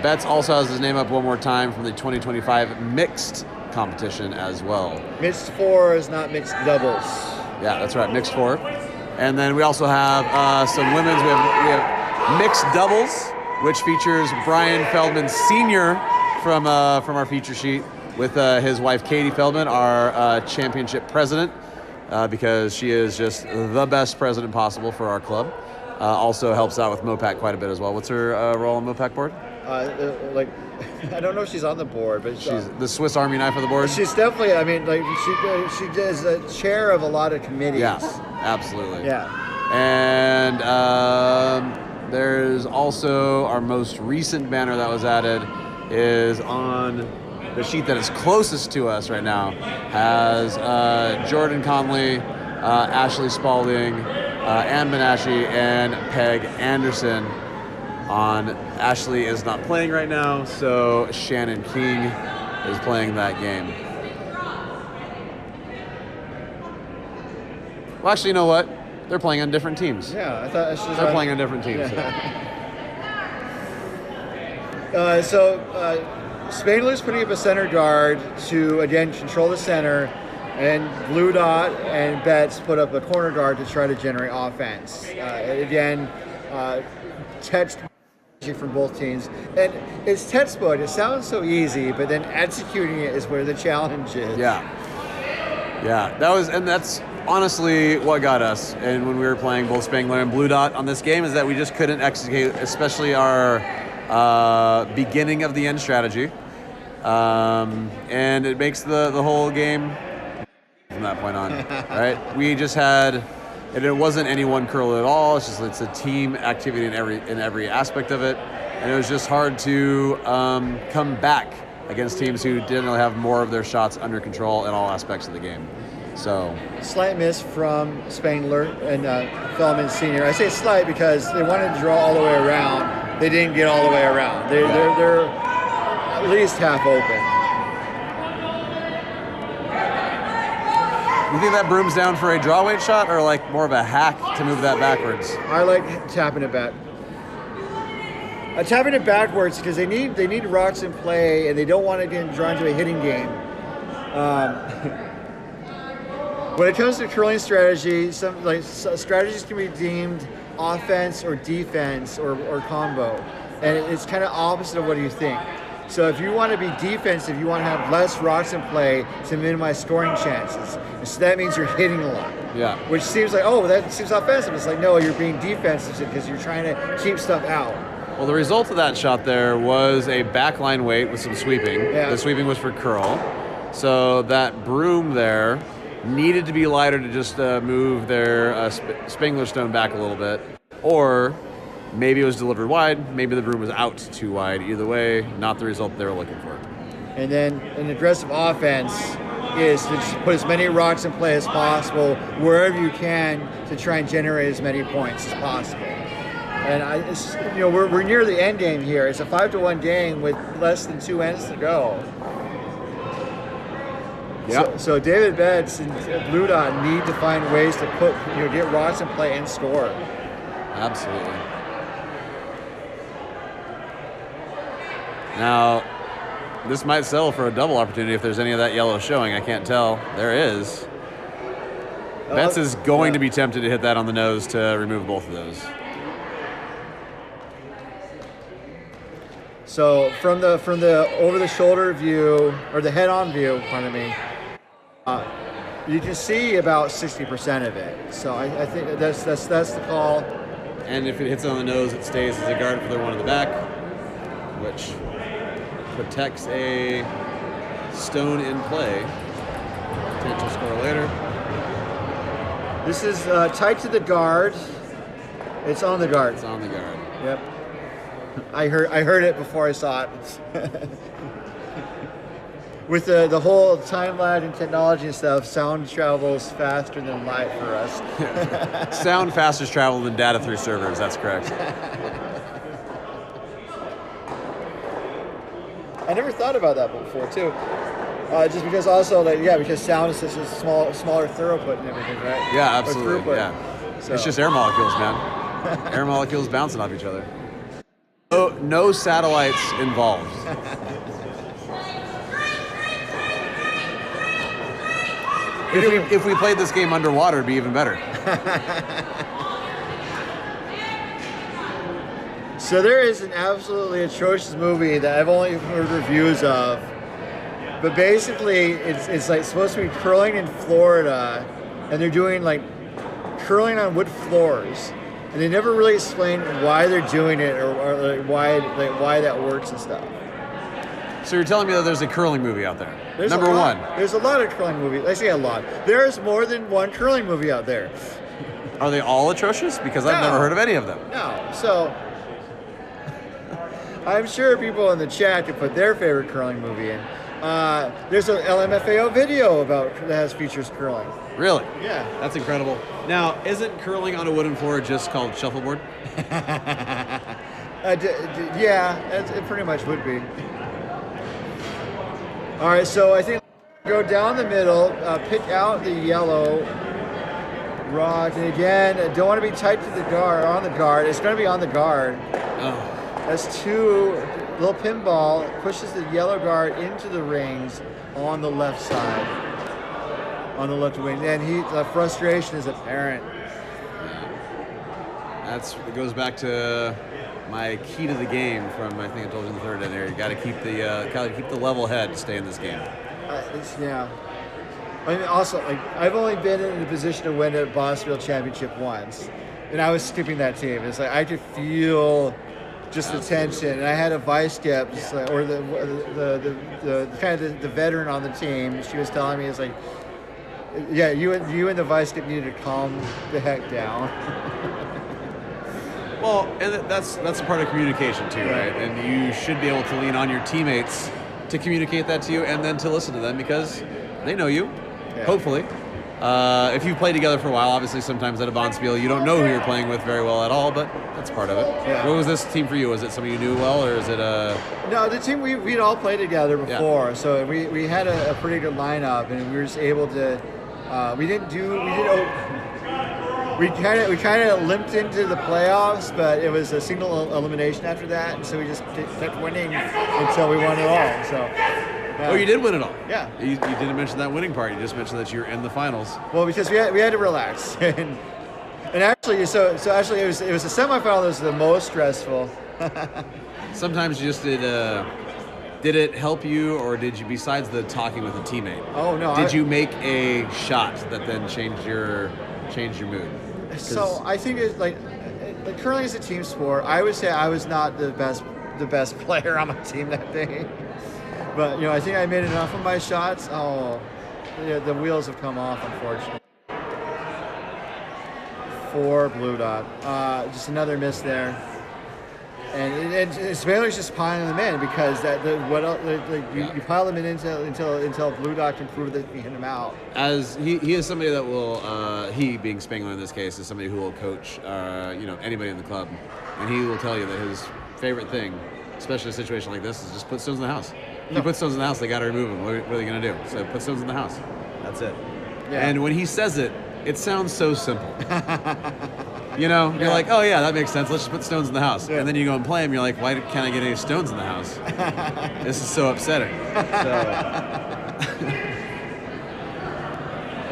Betts also has his name up one more time from the 2025 mixed competition as well. Mixed 4 is not mixed doubles. Yeah, that's right, mixed 4. And then we also have some women's. We have mixed doubles, which features Brian Feldman Sr. from our feature sheet, with his wife Katie Feldman, our championship president, because she is just the best president possible for our club. Also helps out with Mopac quite a bit as well. What's her role on Mopac board? Like, I don't know if she's on the board, but she's the Swiss Army knife of the board. She's definitely. I mean, like she does a chair of a lot of committees. Yeah, absolutely. Yeah. And there's also our most recent banner that was added is on the sheet that is closest to us right now. Has Jordan Conley, Ashley Spalding, Ann Menashe, and Peg Anderson on. Ashley is not playing right now, so Shannon King is playing that game. Well, actually, you know what? They're playing on different teams. Yeah, I thought she was They're playing on different teams. Yeah. So Spangler's putting up a center guard to, again, control the center, and Blue Dot and Betts put up a corner guard to try to generate offense. Again, text from both teams. And it's textbook. It sounds so easy, but then executing it is where the challenge is. Yeah. Yeah, that's honestly what got us. And when we were playing both Spangler and Blue Dot on this game is that we just couldn't execute, especially our beginning of the end strategy. And it makes the whole game from that point on, right? We just had, and it wasn't any one curl at all. It's a team activity in every aspect of it, and it was just hard to come back against teams who didn't really have more of their shots under control in all aspects of the game. So slight miss from Spangler and Fellman Sr. I say slight because they wanted to draw all the way around. They didn't get all the way around. They're at least half open. You think that broom's down for a draw weight shot or like more of a hack to move that backwards? I like tapping it back. Tapping it backwards because they need rocks in play and they don't want to get drawn into a hitting game. When it comes to curling strategy, some strategies can be deemed offense or defense or combo, and it's kind of opposite of what you think. So if you want to be defensive, you want to have less rocks in play to minimize scoring chances. So that means you're hitting a lot. Yeah. Which seems like, oh, that seems offensive. It's like, no, you're being defensive because you're trying to keep stuff out. Well, the result of that shot there was a backline weight with some sweeping. Yeah. The sweeping was for curl. So that broom there needed to be lighter to just move their Spangler stone back a little bit. Or maybe it was delivered wide, maybe the broom was out too wide. Either way, not the result they were looking for. And then an aggressive offense is to just put as many rocks in play as possible wherever you can to try and generate as many points as possible. And we're near the end game here. It's a 5-1 game with less than 2 ends to go. Yeah. So David Betts and Blue Dot need to find ways to get rocks in play and score. Absolutely. Now, this might sell for a double opportunity if there's any of that yellow showing. I can't tell. There is. Betts is going to be tempted to hit that on the nose to remove both of those. So from the over the shoulder view or the head on view, pardon me, you can see about 60% of it. So I think that's the call. And if it hits on the nose, it stays as a guard for the one in the back, which protects a stone in play. Potential score later. This is tight to the guard. It's on the guard. It's on the guard. Yep. I heard it before I saw it. With the whole time lag and technology and stuff, sound travels faster than light for us. Sound faster travel than data through servers. That's correct. I never thought about that before too. Just because also because sound is such a smaller throughput and everything, right? Yeah, absolutely. Yeah. So. It's just air molecules, man. Air molecules bouncing off each other. No satellites involved. If we played this game underwater, it'd be even better. So there is an absolutely atrocious movie that I've only heard reviews of, but basically it's like supposed to be curling in Florida, and they're doing like curling on wood floors, and they never really explain why they're doing it or like why that works and stuff. So you're telling me that there's a curling movie out there? There's Number one. There's a lot of curling movies. I say a lot. There's more than one curling movie out there. Are they all atrocious? Because I've never heard of any of them. No. So I'm sure people in the chat could put their favorite curling movie in. There's an LMFAO video that features curling. Really? Yeah. That's incredible. Now, isn't curling on a wooden floor just called shuffleboard? Yeah, it pretty much would be. All right, so I think go down the middle, pick out the yellow rod, and again, don't want to be tight to the guard, on the guard. It's going to be on the guard. Oh. That's two, little pinball pushes the yellow guard into the rings on the left side, on the left wing. And the frustration is apparent. It goes back to my key to the game from, I think I told you in the third end there. You got to keep the level head to stay in this game. Yeah. I mean, also, I've only been in a position to win a Bosfield championship once, and I was skipping that team. It's like I could feel just the tension. And I had a vice skip, just like, or the kind of the veteran on the team. She was telling me, it's like, yeah, you and the vice skip needed to calm the heck down. Well, and that's a part of communication too, right? And you should be able to lean on your teammates to communicate that to you, and then to listen to them because they know you. Yeah. Hopefully. If you play together for a while, obviously sometimes at a Bonspiel you don't know who you're playing with very well at all, but that's part of it. Yeah. What was this team for you? Was it somebody you knew well, or is it a... No, the team, we'd all played together before, so we had a pretty good lineup, and we were just able to, we kind of limped into the playoffs, but it was a single elimination after that, and so we just kept winning until we won it all, so... Oh, you did win it all. Yeah. You didn't mention that winning part. You just mentioned that you're in the finals. Well, because we had to relax, and actually, so actually, it was a semifinal that was the most stressful. Sometimes you just did. Did it help you, or did you, besides the talking with a teammate? Oh no! Did you make a shot that then changed your mood? So I think it's like curling is a team sport. I would say I was not the best player on my team that day. But, I think I made enough of my shots. Oh, yeah, the wheels have come off, unfortunately. 4 blue dot. Just another miss there. And Spader's just piling them in because you pile them in until blue dot can prove that you hit them out. As he is somebody that will, he being Spangler in this case, is somebody who will coach, anybody in the club. And he will tell you that his favorite thing, especially in a situation like this, is just put stones in the house. If you put stones in the house, they got to remove them. What are they going to do? So put stones in the house. That's it. Yeah. And when he says it, it sounds so simple. You're like, oh yeah, that makes sense. Let's just put stones in the house. Yeah. And then you go and play them. You're like, why can't I get any stones in the house? This is so upsetting.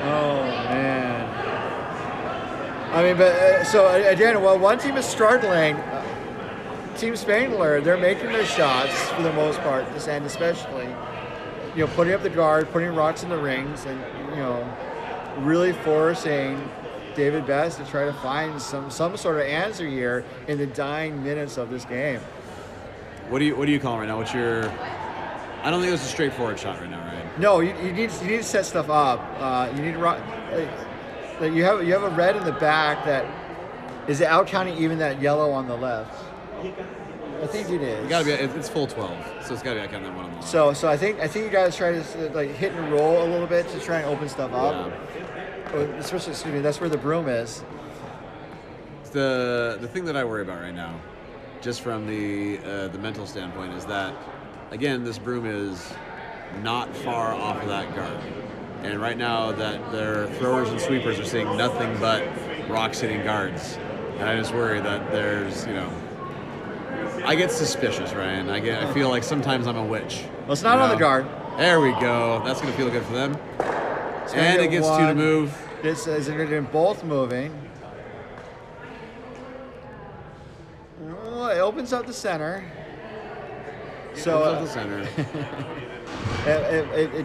Oh man. I mean, but so again, while one team is struggling. Team Spangler, they're making their shots for the most part, this end especially. Putting up the guard, putting rocks in the rings, and really forcing David Best to try to find some sort of answer here in the dying minutes of this game. What do you call it right now? What's your? I don't think it's a straightforward shot right now, right? No, you need to set stuff up. You need to rock. You have a red in the back that is out counting even that yellow on the left. I think it is. You gotta be. It's full 12, so it's gotta be like on that one on the left. So I think you guys try to hit and roll a little bit to try and open stuff up. Yeah. Especially, that's where the broom is. The thing that I worry about right now, just from the mental standpoint, is that again this broom is not far off of that guard, and right now that their throwers and sweepers are seeing nothing but rocks hitting guards, and I just worry that there's I get suspicious, Ryan. I feel like sometimes I'm a witch. Well, it's not on the guard. There we go. That's going to feel good for them. And it gets 2 to move. This is going to be both moving. Oh, it opens up the center. It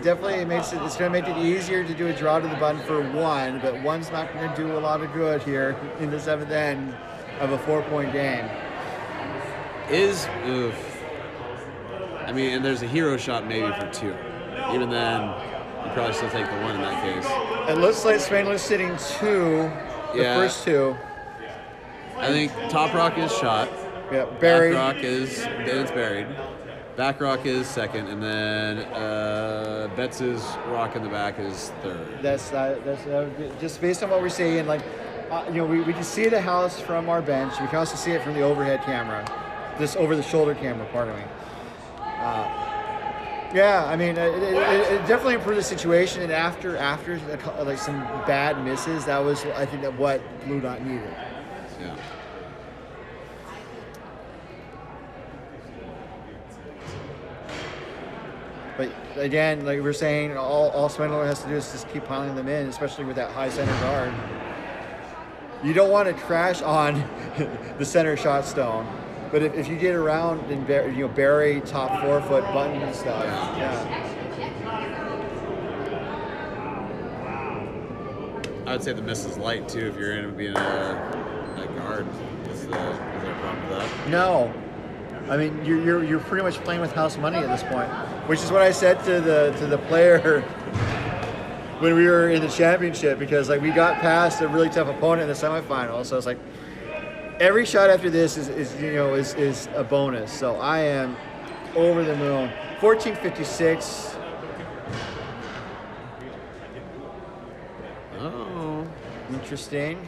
definitely makes it's going to make it easier to do a draw to the button for 1, but 1's not going to do a lot of good here in the 7th end of a 4-point game. And there's a hero shot maybe for 2. Even then, you probably still take the 1 in that case. It looks like Spangler's sitting 2, the first 2. I think top rock is shot. Yeah, buried. Back rock it's buried. Back rock is 2nd, and then Betts' rock in the back is 3rd. That's just based on what we're seeing. We can see the house from our bench. We can also see it from the overhead camera. This over-the-shoulder camera, pardon me. It definitely improved the situation. And after some bad misses, that was I think that what Blue Dot needed. Yeah. But again, like we were saying, all Spangler has to do is just keep piling them in, especially with that high center guard. You don't want to crash on the center shot stone. But if you get around and bury top 4-foot button and stuff, I would say the miss is light too if you're going to be in a guard. Is there a problem with that? No, I mean, you're pretty much playing with house money at this point, which is what I said to the player when we were in the championship, because like we got past a really tough opponent in the semifinal. So it's like every shot after this is a bonus. So I am over the moon. 1456. Oh, Interesting.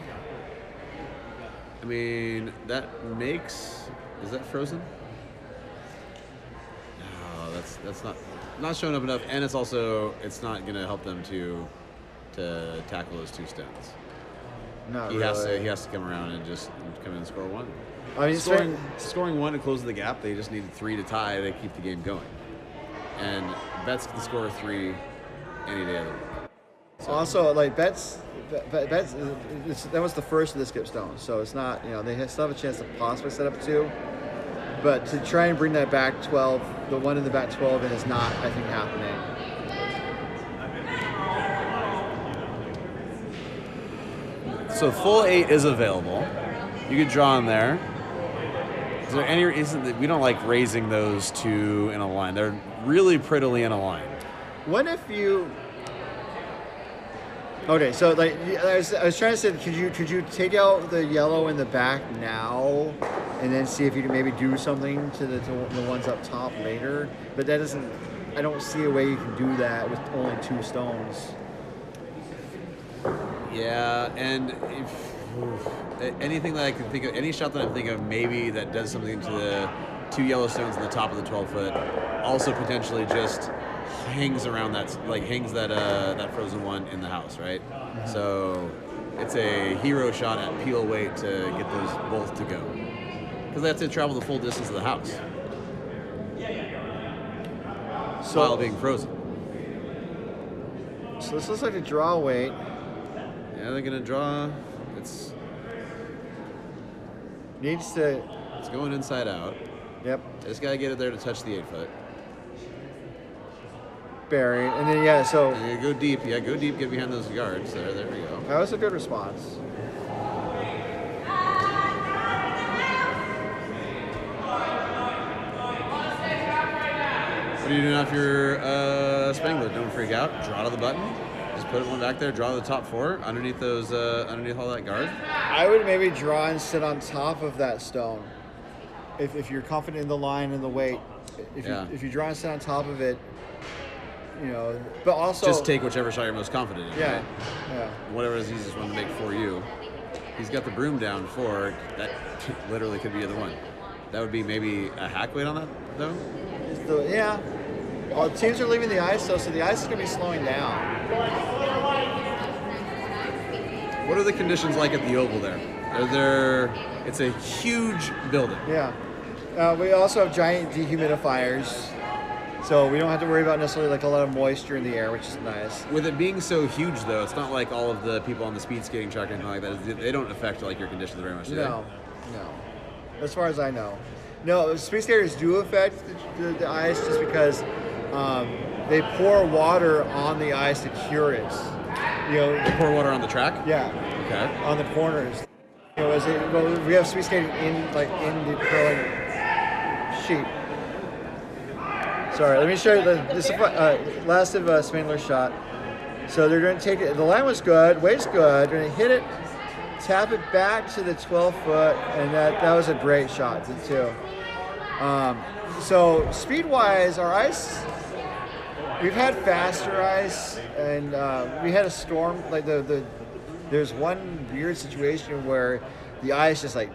I mean, that makes, is that frozen? No, that's not showing up enough, and it's not gonna help them to tackle those 2 stones. Not He really. has to come around and just come in and score 1. I mean, Scoring 1 to close the gap. They just need 3 to tie to keep the game going. And Betts can score 3 any day of the week. also, like Betts, that was the first of the skip stones, so it's not, they still have a chance to possibly set up 2, but to try and bring that back 12, the one in the back 12, it is not, I think, happening. So full 8 is available. You could draw in there. Is there any reason that we don't like raising those 2 in a line? They're really prettily in a line. What if you? Okay, so like I was trying to say, could you take out the yellow in the back now, and then see if you can maybe do something to the ones up top later? But that doesn't. I don't see a way you can do that with only 2 stones. Yeah, and anything that I can think of, any shot that I'm thinking of maybe that does something to the 2 yellow stones on the top of the 12-foot, also potentially just hangs around that frozen one in the house, right? Mm-hmm. So it's a hero shot at peel weight to get those both to go, because they have to travel the full distance of the house while being frozen. So this looks like a draw weight. Yeah, they're gonna draw. It's going inside out. Yep. They just gotta get it there to touch the 8-foot. Buried, and then so And go deep. Yeah, go deep. Get behind those guards. There we go. that was a good response. What are you doing if you're Spangler? Don't freak out. Draw to the button. Just put one back there. Draw to the top 4 underneath those underneath all that guard. I would maybe draw and sit on top of that stone. If you're confident in the line and the weight, if you draw and sit on top of it, but also just take whichever shot you're most confident in. Yeah, right? yeah. Whatever is the easiest one to make for you. He's got the broom down for that. Literally could be either one. That would be maybe a hack weight on that though. Yeah. Well, teams are leaving the ice though, so the ice is going to be slowing down. What are the conditions like at the Oval there? It's a huge building. Yeah. We also have giant dehumidifiers, so we don't have to worry about necessarily like a lot of moisture in the air, which is nice. With it being so huge, though, it's not like all of the people on the speed skating track or anything like that. They don't affect like your conditions very much, do they? No. As far as I know, no. Speed skaters do affect the ice just because they pour water on the ice to cure it. They pour water on the track. Yeah. Okay. On the corners. We have speed skating in the curling sheet. Sorry, let me show you this last of Spangler's shot. So they're going to take it. The line was good, weight's good. They're going to hit it, tap it back to the 12-foot, and that was a great shot too. So speed-wise, our ice, we've had faster ice, and we had a storm. Like there's one weird situation where the ice just like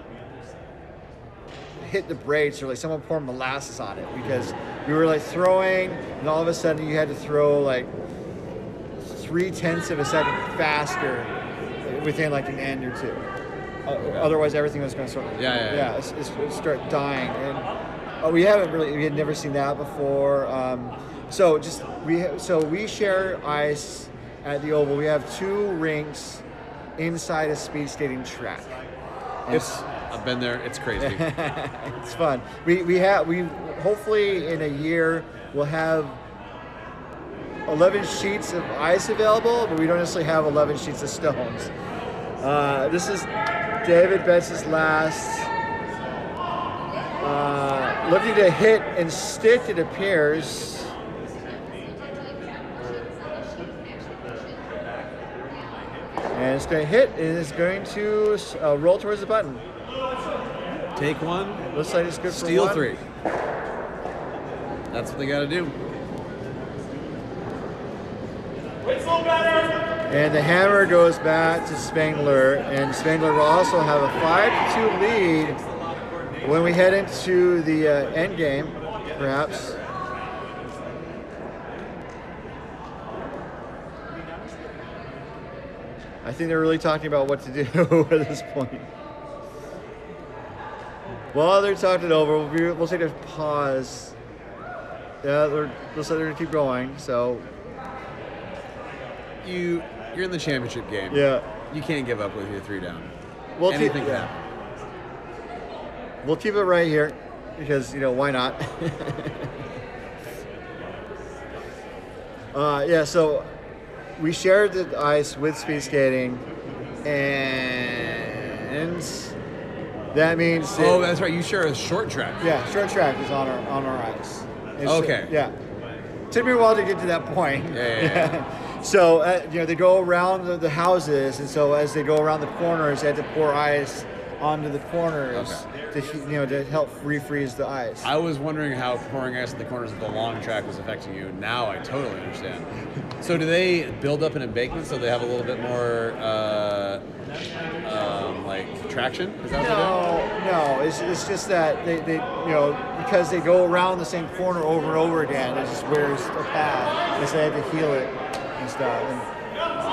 hit the brakes, or like someone poured molasses on it because we were like throwing, and all of a sudden you had to throw like 0.3 of a second faster within like an end or two. Otherwise, everything was going to start dying, and we had never seen that before. So we share ice at the Oval. We have 2 rinks inside a speed skating track. I've been there. It's crazy. It's fun. We hopefully in a year we'll have 11 sheets of ice available, but we don't necessarily have 11 sheets of stones. This is David Betts' last. looking to hit and stick, it appears. And it's going to hit, and it's going to roll towards the button. Take one. Looks like it's good for Steal one. 3. That's what they got to do. Wait's a little better. And the hammer goes back to Spangler, and Spangler will also have a 5-2 lead when we head into the end game, perhaps. I think they're really talking about what to do at this point. While they're talking it over, we'll take a pause. Yeah, looks like they're gonna keep going. So You're in the championship game. yeah, You can't give up with your 3 down. we'll Anything keep, can yeah. happen. We'll keep it right here because why not? Yeah, so we shared the ice with speed skating, and that means Oh, that's right. You share a short track. yeah, short track is on our ice. It's, Okay. Yeah. Took me a while to get to that point. Yeah. So they go around the houses, and so as they go around the corners, they had to pour ice onto the corners to help refreeze the ice. I was wondering how pouring ice in the corners of the long track was affecting you. Now I totally understand. So do they build up an embankment so they have a little bit more like traction? Is that what they're doing? No. It's just that they because they go around the same corner over and over again, it just wears a pad. Because they have to heal it and stuff. And,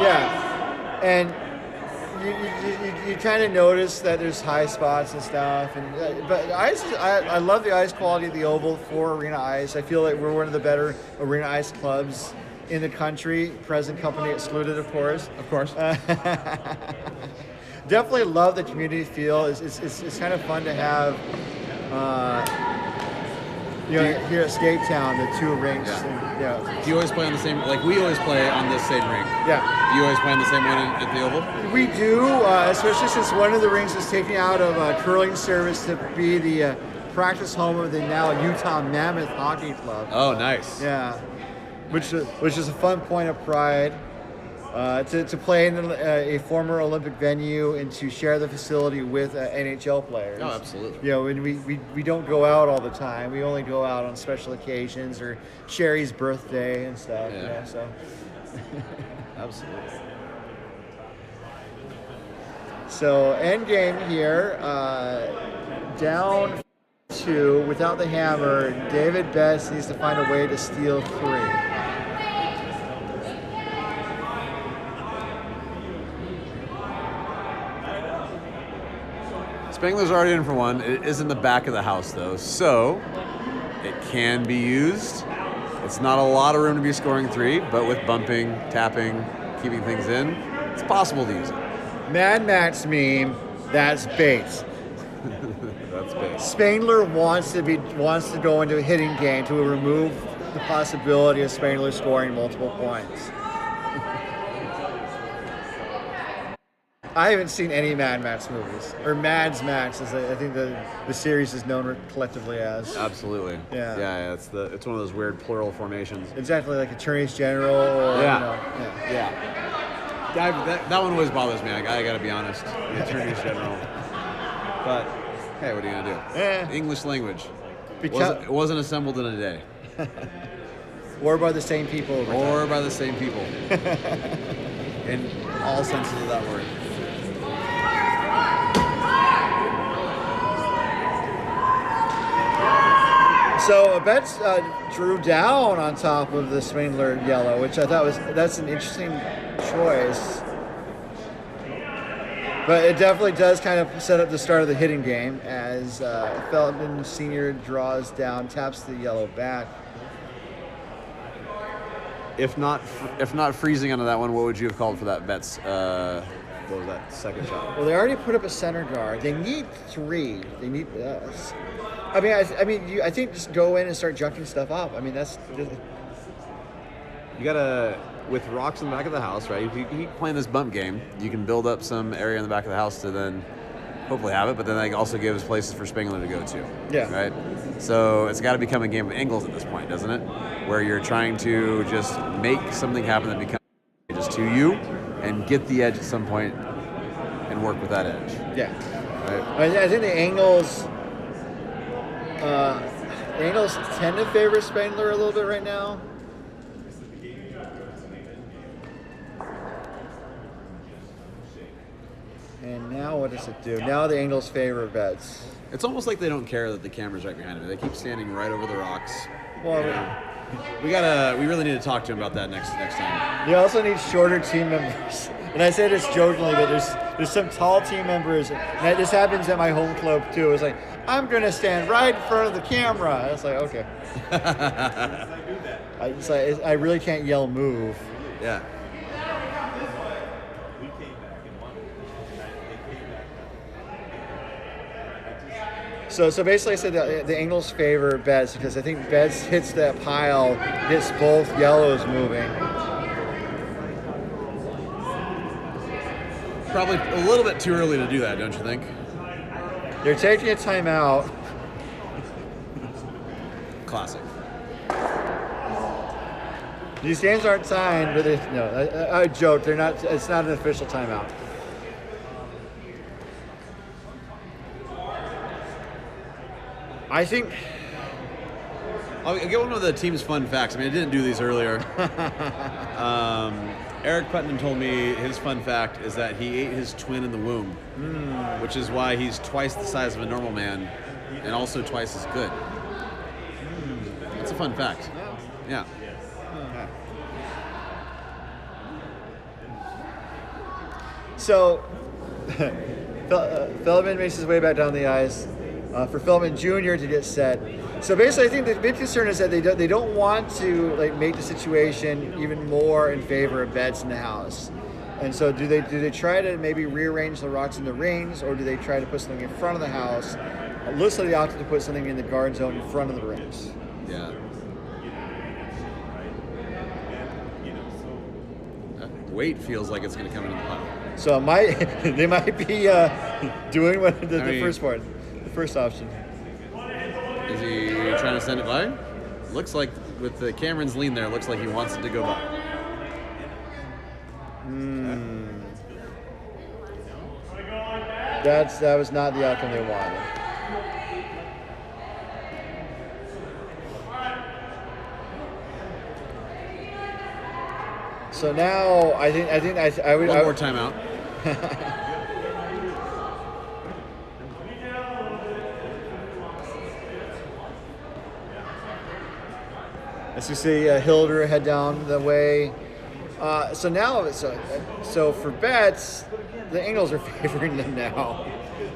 yeah, and you kind of notice that there's high spots and stuff. And but ice, I love the ice quality of the Oval for arena ice. I feel like we're one of the better arena ice clubs in the country. Present company excluded, of course. Of course. Definitely love the community feel. It's kind of fun to have, here at Skate Town, the 2 rinks. Yeah. And, Do you always play on the same? Like we always play on this same rink. yeah. Do you always play on the same one at the Oval? We do, especially since one of the rinks is taken out of curling service to be the practice home of the now Utah Mammoth Hockey Club. Oh, nice. Yeah, which is a fun point of pride. To play in a former Olympic venue and to share the facility with NHL players. Oh, absolutely. And we don't go out all the time. We only go out on special occasions or Sherry's birthday and stuff. Yeah. So. Absolutely. So end game here, down 2 without the hammer. David Best needs to find a way to steal 3. Spangler's already in for one. It is in the back of the house, though, so it can be used. It's not a lot of room to be scoring 3, but with bumping, tapping, keeping things in, it's possible to use it. Mad Max meme, that's bait. That's big. Spangler wants to go into a hitting game to remove the possibility of Spangler scoring multiple points. I haven't seen any Mad Max movies, or Mads Max, as I think the series is known collectively as. Absolutely. Yeah. It's one of those weird plural formations. Exactly, like Attorneys General, or Yeah. That one always bothers me. I gotta be honest. The Attorneys General. But hey, what are you gonna do? Yeah. English language. Because, It wasn't assembled in a day. or by the same people. Over time. Or by the same people. In all senses of that word. So Betts drew down on top of the Spangler yellow, which I thought that's an interesting choice. But it definitely does kind of set up the start of the hitting game as Feldman Sr. draws down, taps the yellow back. If not freezing under that one, what would you have called for that Betts? What was that second shot? Well, they already put up a center guard. They need 3. They need. I think just go in and start junking stuff up. I mean, that's. You gotta, with rocks in the back of the house, right? If you keep playing this bump game, you can build up some area in the back of the house to then hopefully have it, but then that also gives places for Spangler to go to. Yeah. Right? So it's got to become a game of angles at this point, doesn't it? Where you're trying to just make something happen that becomes just to you and get the edge at some point and work with that edge. Yeah. Right? I think the angles tend to favor Spangler a little bit right now. And now what does it do? Now the angles favor Betts. It's almost like they don't care that the camera's right behind them. They keep standing right over the rocks. Well, We really need to talk to him about that next time. they also need shorter team members. And I say this jokingly, but there's some tall team members. And this happens at my home club too. It's like, I'm going to stand right in front of the camera. And it's like, okay. I really can't yell move. Yeah. So basically, I said that the angles favor Betts because I think Betts hits that pile, gets both yellows moving. Probably a little bit too early to do that, don't you think? They're taking a timeout. Classic. These games aren't signed, but I joke. They're not. It's not an official timeout. I think. I'll get one of the team's fun facts. I mean, I didn't do these earlier. Eric Putnam told me his fun fact is that he ate his twin in the womb, which is why he's twice the size of a normal man and also twice as good. It's a fun fact. Yeah. So, Feldman makes his way back down the ice for Feldman Jr. to get set. So basically, I think the big concern is that they don't want to make the situation even more in favor of Betts in the house. And so do they try to maybe rearrange the rocks in the rings, or do they try to put something in front of the house? It looks like they opted to put something in the guard zone in front of the rings. Yeah. Weight feels like it's going to come into the pile. So they might be doing what the first part, the first option. Is he trying to send it by? Looks like with the Cameron's lean there, looks like he wants it to go by. That was not the outcome they wanted. So now I would One more timeout. As you see, Hilder head down the way. So for Betts, the angles are favoring them now.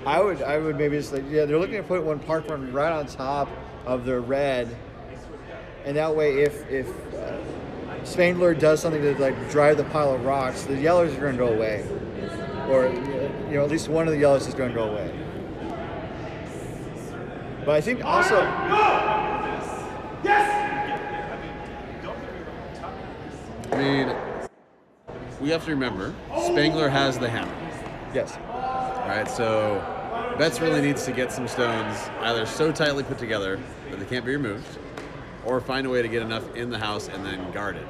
I would maybe just they're looking to put one park one right on top of the red, and that way if Spangler does something to drive the pile of rocks, the yellows are going to go away, or at least one of the yellows is going to go away. But I think also. I mean, we have to remember, Spangler has the hammer. Yes. All right, so Betts really needs to get some stones either so tightly put together that they can't be removed, or find a way to get enough in the house and then guard it.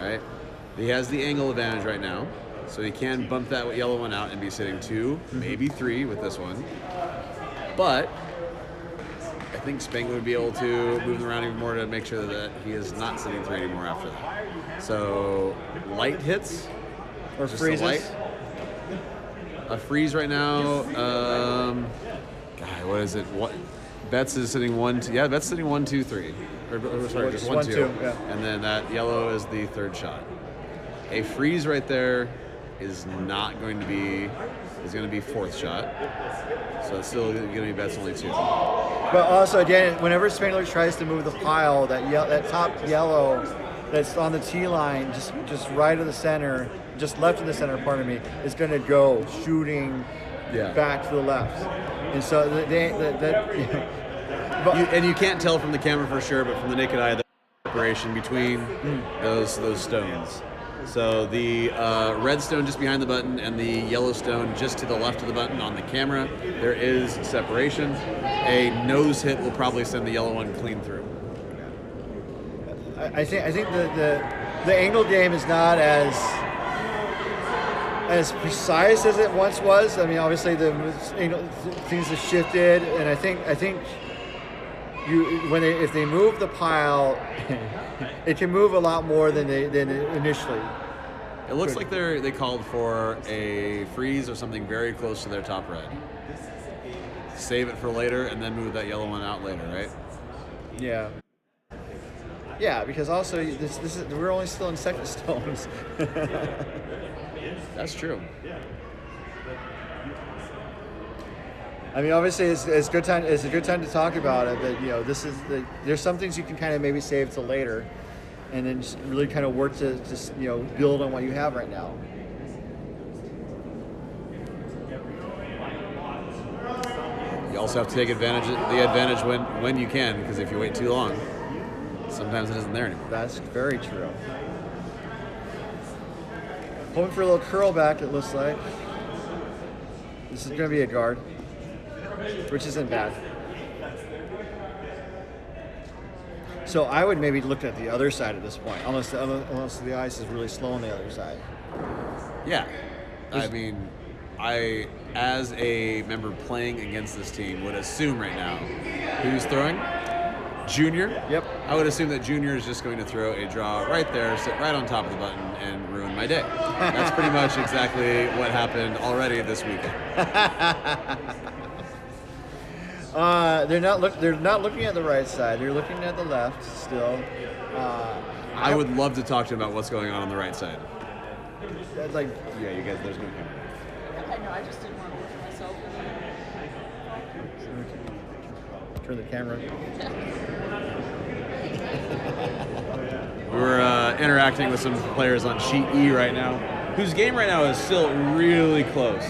All right? He has the angle advantage right now, so he can bump that yellow one out and be sitting 2, maybe 3 with this one. But I think Spangler would be able to move them around even more to make sure that he is not sitting 3 anymore after that. So light hits Or just freezes. A freeze right now. What is it? What? Betts is sitting 1, 2. Yeah, Betts sitting 1, 2, 3. Or sorry, just 1, 2. 2, yeah. And then that yellow is the third shot. A freeze right there is not going to be. Is going to be fourth shot. So it's still going to be Betts only 2. But also, again, whenever Spangler tries to move the pile, that top yellow that's on the tee line, just right of the center, just left of the center, pardon me, is going to go shooting back to the left. And so you can't tell from the camera for sure, but from the naked eye, the separation between those stones. So the red stone just behind the button and the yellow stone just to the left of the button on the camera, there is separation. A nose hit will probably send the yellow one clean through. I think the angle game is not as precise as it once was. I mean, obviously things have shifted, and I think if they move the pile, it can move a lot more than initially. It looks like they called for a freeze or something very close to their top red. Save it for later and then move that yellow one out later, right? Yeah. Yeah, because also we're only still in second stones. That's true. I mean, obviously, it's a good time. It's a good time to talk about it. But there's some things you can kind of maybe save till later, and then just really kind of work to just build on what you have right now. You also have to take the advantage when you can, because if you wait too long, sometimes it isn't there anymore. That's very true. Hoping for a little curl back. It looks like this is going to be a guard, which isn't bad. So I would maybe look at the other side at this point, unless the ice is really slow on the other side. Yeah, I mean, I, as a member playing against this team, would assume right now, who's throwing? Junior? Yep. I would assume that Junior is just going to throw a draw right there, sit right on top of the button, and ruin my day. That's pretty much exactly what happened already this weekend. They're not looking at the right side. They're looking at the left still. I would love to talk to him about what's going on the right side. Like, Yeah, you guys, there's no camera. I know, I just didn't want to look at myself. turn the camera. We're interacting with some players on sheet E right now, whose game right now is still really close.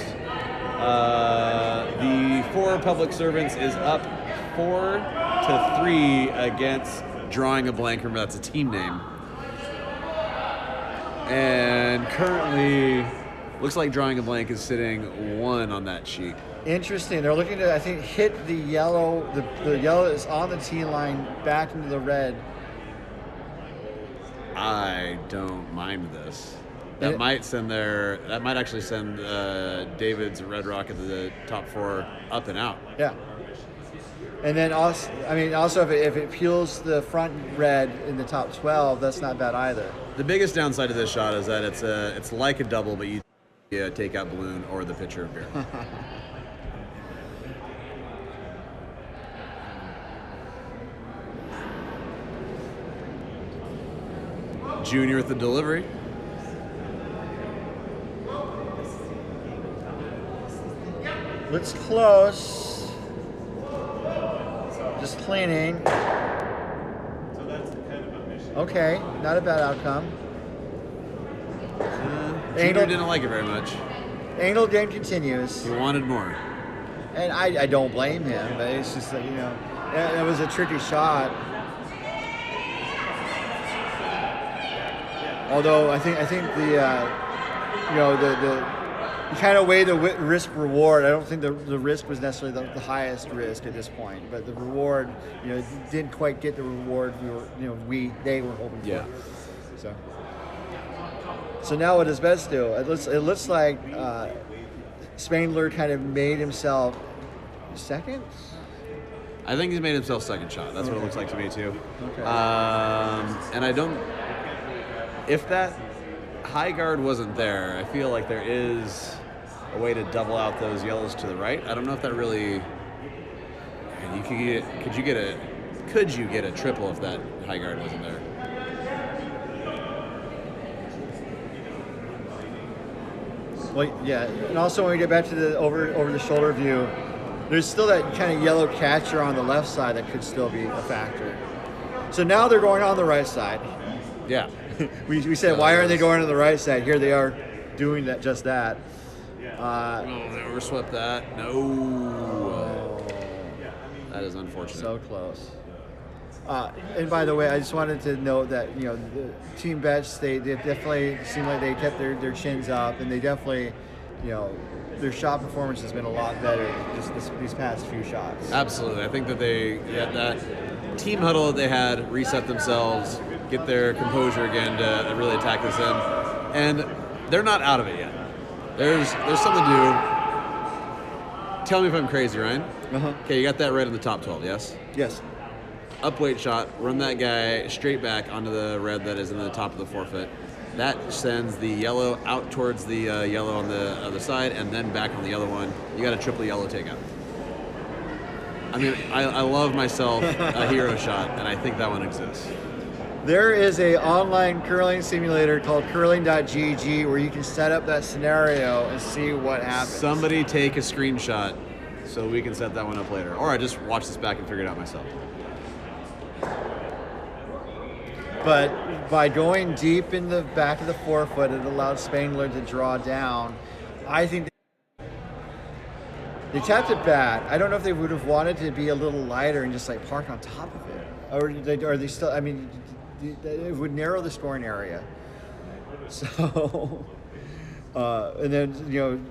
The four public servants is up 4-3 against Drawing a Blank. Remember, that's a team name. And currently, looks like Drawing a Blank is sitting 1 on that sheet. Interesting. They're looking to, I think, hit the yellow. The yellow is on the tee line back into the red. I don't mind this. That might actually send David's Red Rock at the top 4 up and out. Yeah. And then also, if it peels the front red in the top 12, that's not bad either. The biggest downside of this shot is that it's like a double, but you take out balloon or the pitcher of beer. Junior with the delivery. Looks close. Just cleaning. Okay, not a bad outcome. Junior didn't like it very much. Angle game continues. He wanted more. And I don't blame him, but it's just that, it was a tricky shot. Although I think the you kind of weigh the risk reward. I don't think the risk was necessarily the highest risk at this point, but the reward, didn't quite get the reward they were hoping for. Yeah. So now what does Betts do? It looks like Spangler kind of made himself second. I think he's made himself second shot. That's what it looks like to me too. Okay. And I don't. If that high guard wasn't there, I feel like there is a way to double out those yellows to the right. I don't know if that really. Could you get a triple if that high guard wasn't there? Well, yeah, and also when we get back to the over the shoulder view, there's still that kind of yellow catcher on the left side that could still be a factor. So now they're going on the right side. Yeah. we said, why aren't they going to the right side? Here they are doing just that. They overswept that. No. That is unfortunate. So close. And by the way, I just wanted to note that the Team Betts, they definitely seem like they kept their chins up, and they definitely, their shot performance has been a lot better just these past few shots. Absolutely. I think that that team huddle that they had, reset themselves, get their composure again to really attack this in. And they're not out of it yet. There's something to do. Tell me if I'm crazy, Ryan. Okay, you got that red in the top 12, yes? Yes. Up weight shot, run that guy straight back onto the red that is in the top of the forefoot. That sends the yellow out towards the yellow on the other side, and then back on the other one. You got a triple yellow takeout. I mean, I love myself a hero shot, and I think that one exists. There is a online curling simulator called curling.gg where you can set up that scenario and see what happens. Somebody take a screenshot so we can set that one up later. Or I just watch this back and figure it out myself. But by going deep in the back of the forefoot, it allowed Spangler to draw down. I think they tapped it bad. I don't know if they would have wanted to be a little lighter and just like park on top of it. Or are they still, I mean, it would narrow the scoring area. So, and then,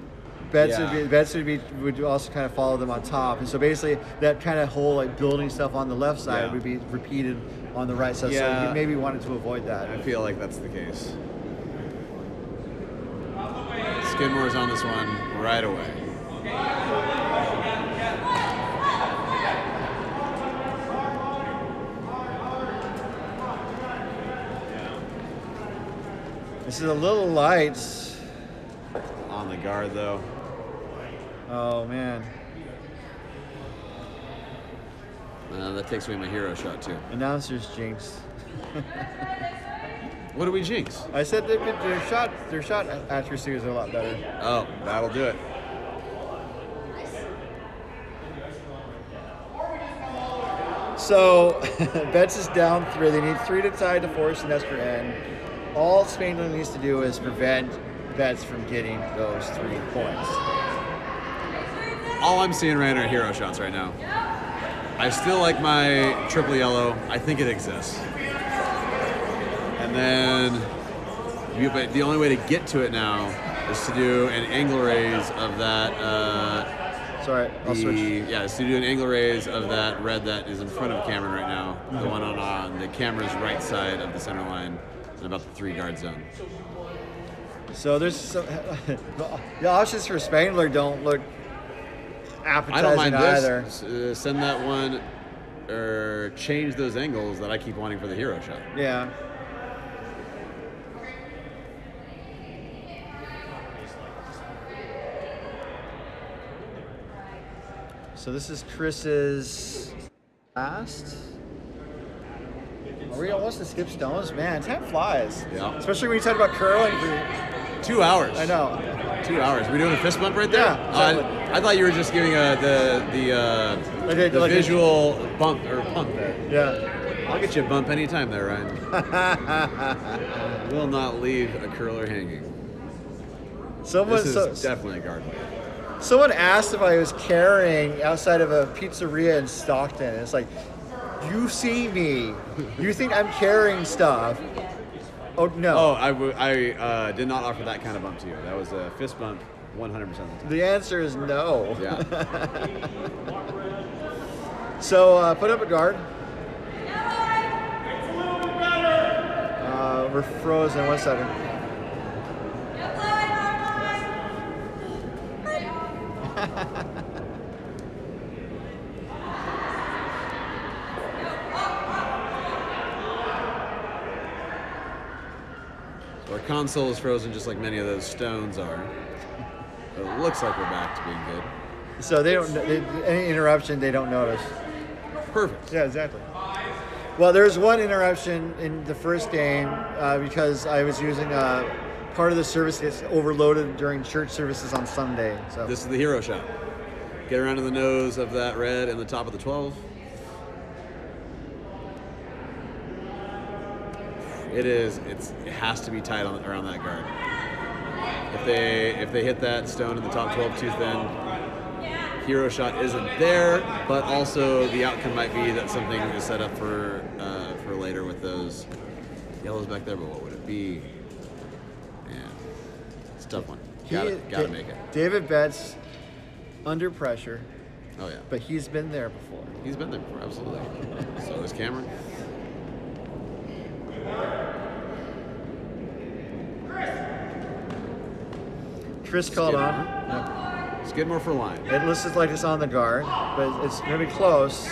Betts would also kind of follow them on top. And so basically that kind of whole like building stuff on the left side would be repeated on the right side. So he maybe wanted to avoid that. I feel like that's the case. Skidmore's on this one right away. This is a little light. On the guard, though. Oh, man. That takes away my hero shot, too. Announcers jinx. What do we jinx? I said their shot accuracy was a lot better. Oh, that'll do it. So, Betts is down 3. They need 3 to tie to force an extra end. All Spangler needs to do is prevent Betts from getting those 3 points. All I'm seeing right are hero shots right now. I still like my triple yellow. I think it exists. And then, but the only way to get to it now is to do an angle raise of that. Sorry, I'll switch. Yeah, is to do an angle raise of that red that is in front of Cameron right now. The one on the camera's right side of the center line, in about the 3 guard zone. So there's some, the options for Spangler don't look appetizing I don't mind either. this. Send that one, or change those angles that I keep wanting for the hero shot. Yeah. So this is Chris's last. Are we almost to skip stones? Man, time flies. Yeah. Especially when you talk about curling for 2 hours. I know. 2 hours. We doing a fist bump right there? Yeah, exactly. I thought you were just giving the visual bump or pump there. Yeah. I'll get you a bump anytime there, Ryan. Will not leave a curler hanging. This is definitely a guard weight. Someone asked if I was carrying outside of a pizzeria in Stockton. It's like, you see me. You think I'm carrying stuff. Oh, no. Oh, I did not offer that kind of bump to you. That was a fist bump 100% of the time. The answer is no. Yeah. So put up a guard. We're frozen. 1 second. Our console is frozen just like many of those stones are. But it looks like we're back to being good. So any interruption, they don't notice. Perfect. Yeah, exactly. Well, there's one interruption in the first game because I was using part of the service gets overloaded during church services on Sunday. So This is the hero shot. Get around to the nose of that red in the top of the 12. It has to be tight around that guard. If they hit that stone in the top 12 too thin, hero shot isn't there, but also the outcome might be that something is set up for later with those yellows back there. But what would it be? Man, it's a tough one. Gotta make it. David Betts under pressure. Oh yeah. But he's been there before. He's been there before, absolutely. So is Cameron. Chris called on. Yeah. Skidmore for line. It looks like it's on the guard, but it's going to be close.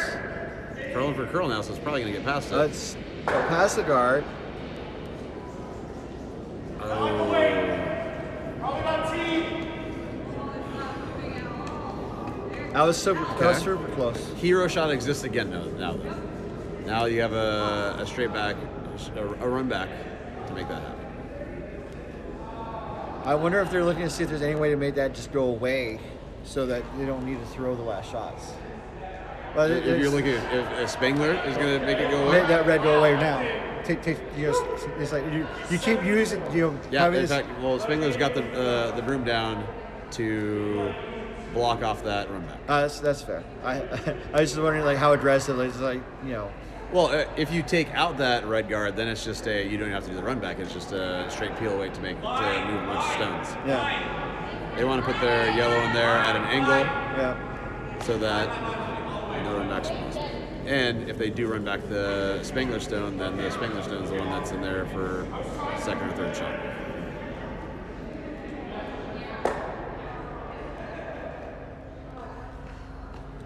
Curling for curl now, so it's probably going to get past it. It's past the guard. That was super close. Hero shot exists again now. Now you have a straight back, a run back to make that happen. I wonder if they're looking to see if there's any way to make that just go away so that they don't need to throw the last shots. But if you're looking at if Spangler is going to make it go away? Make that red go away now. It's like you keep using, Yeah, in fact, Spangler's got the broom down to block off that run back. That's fair. I was just wondering like how aggressive it's like, Well, if you take out that red guard, then it's just you don't have to do the run back. It's just a straight peel away to move a bunch of stones. Yeah. They want to put their yellow in there at an angle. Yeah. So that no run backs are possible. And if they do run back the Spangler stone, then the Spangler stone is the one that's in there for second or third shot.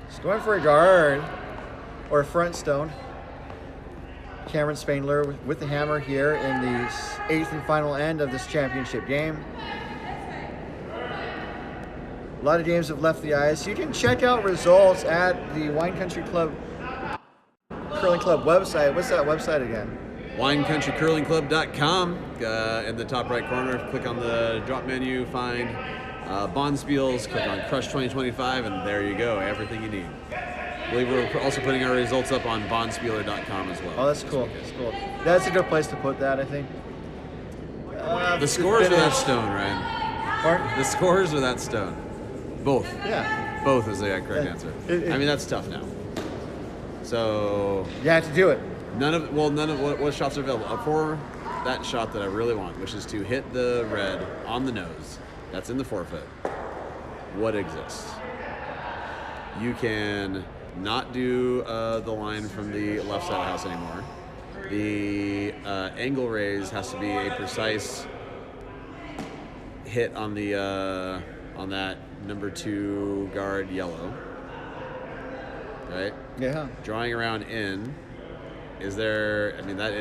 He's going for a guard or a front stone. Cameron Spangler with the hammer here in the 8th and final end of this championship game. A lot of games have left the ice. You can check out results at the Wine Country Club Curling Club website. What's that website again? WineCountryCurlingClub.com. In the top right corner, click on the drop menu, find Bonspiels, click on Crush 2025, and there you go, everything you need. I believe we're also putting our results up on Bondspieler.com as well. Oh, that's cool. That's cool. That's a good place to put that, I think. The scores or that stone, Ryan? Pardon? The scores or that stone? Both. Yeah. Both is the correct answer. I mean, that's tough now. So you have to do it. None of what shots are available for that shot that I really want, which is to hit the red on the nose. That's in the forfeit. What exists? You can not do the line from the left side of the house anymore. The angle raise has to be a precise hit on the on that number 2 guard yellow. Right? Yeah. Drawing around in. Is there? I mean, that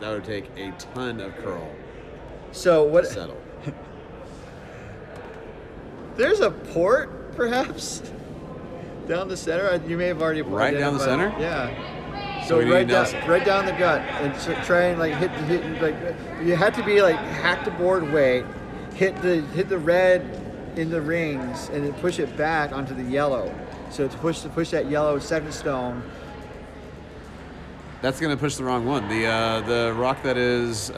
would take a ton of curl. So what? To settle. There's a port, perhaps, down the center. You may have already right down the center. Yeah. So right down the gut, and try and like hit like you have to be like hack the board weight, hit the red in the rings, and then push it back onto the yellow. So to push that yellow second stone. That's going to push the wrong one. The rock that is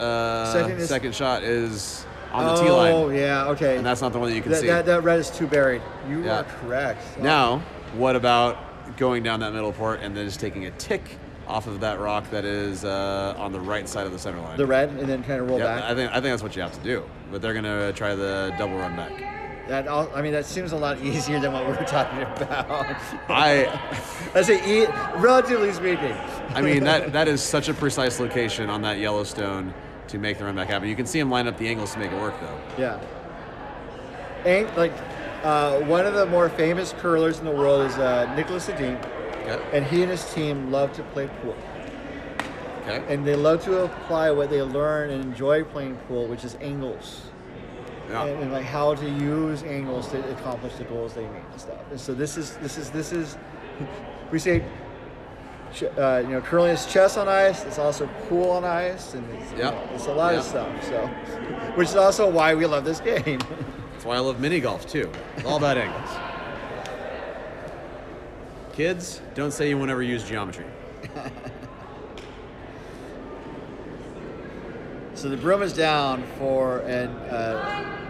second shot is on the T line. Oh, yeah, okay. And that's not the one that you can see. That red is too buried. You are correct. Now, what about going down that middle port and then just taking a tick off of that rock that is on the right side of the center line? The red, and then kind of roll back? I think that's what you have to do. But they're going to try the double run back. That seems a lot easier than what we were talking about. I say, relatively speaking. I mean, that is such a precise location on that Yellowstone to make the run back happen. You can see him line up the angles to make it work, though. Yeah. One of the more famous curlers in the world is Nicholas Sedin. Okay. And he and his team love to play pool. Okay. And they love to apply what they learn and enjoy playing pool, which is angles. Yeah. And like how to use angles to accomplish the goals they need and stuff. And so this is we say curling is chess on ice. It's also pool on ice, and it's a lot of stuff. So, which is also why we love this game. That's why I love mini golf too. It's all about angles. Kids, don't say you won't ever use geometry. So the broom is down for an.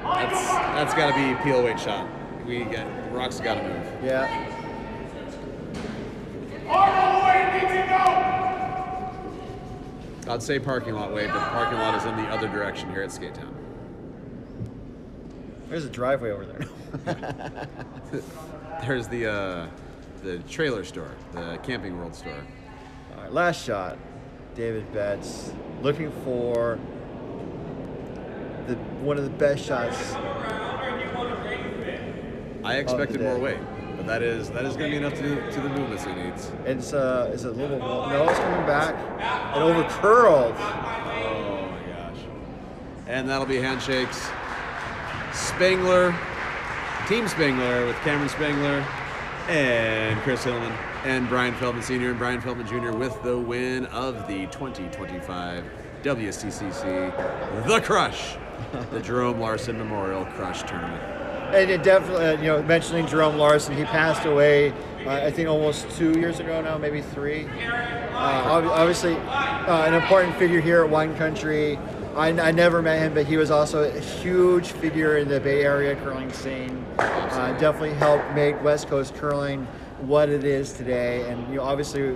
That's got to be peel weight shot Rock's got to move. Yeah. I'd say parking lot way, but the parking lot is in the other direction here at Skate Town. There's a driveway over there. There's the trailer store, the Camping World store. All right, last shot. David Betts looking for one of the best shots. I expected more weight, but that is going to be enough to the movements he needs. It's a little no, it's coming back and over curled. Oh my gosh! And that'll be handshakes. Spangler, Team Spangler with Cameron Spangler and Chris Hillman and Brian Feldman Sr. and Brian Feldman Jr. with the win of the 2025 WCCC The Crush, the Jerome Larson Memorial Crush Tournament. And it definitely, mentioning Jerome Larson, he passed away, I think almost 2 years ago now, maybe 3. Obviously, an important figure here at Wine Country. I never met him, but he was also a huge figure in the Bay Area curling scene. Definitely helped make West Coast curling what it is today. And obviously,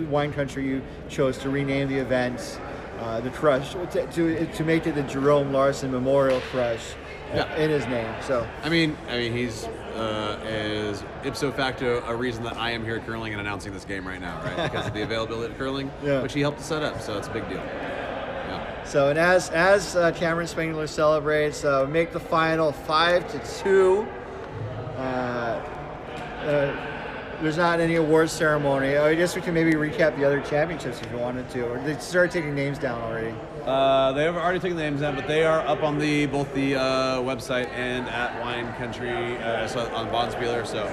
Wine Country, you chose to rename the event, the Crush, to make it the Jerome Larson Memorial Crush. Yeah. In his name. So I mean, he's is ipso facto a reason that I am here curling and announcing this game right now, right? Because of the availability of curling, which he helped to set up. So it's a big deal. Yeah. So and as Cameron Spangler celebrates, make the final 5-2. There's not any awards ceremony. I guess we can maybe recap the other championships if you wanted to. Or they started taking names down already. They have already taken the names down, but they are up on both the website and at Wine Country, so on Bonspieler. So,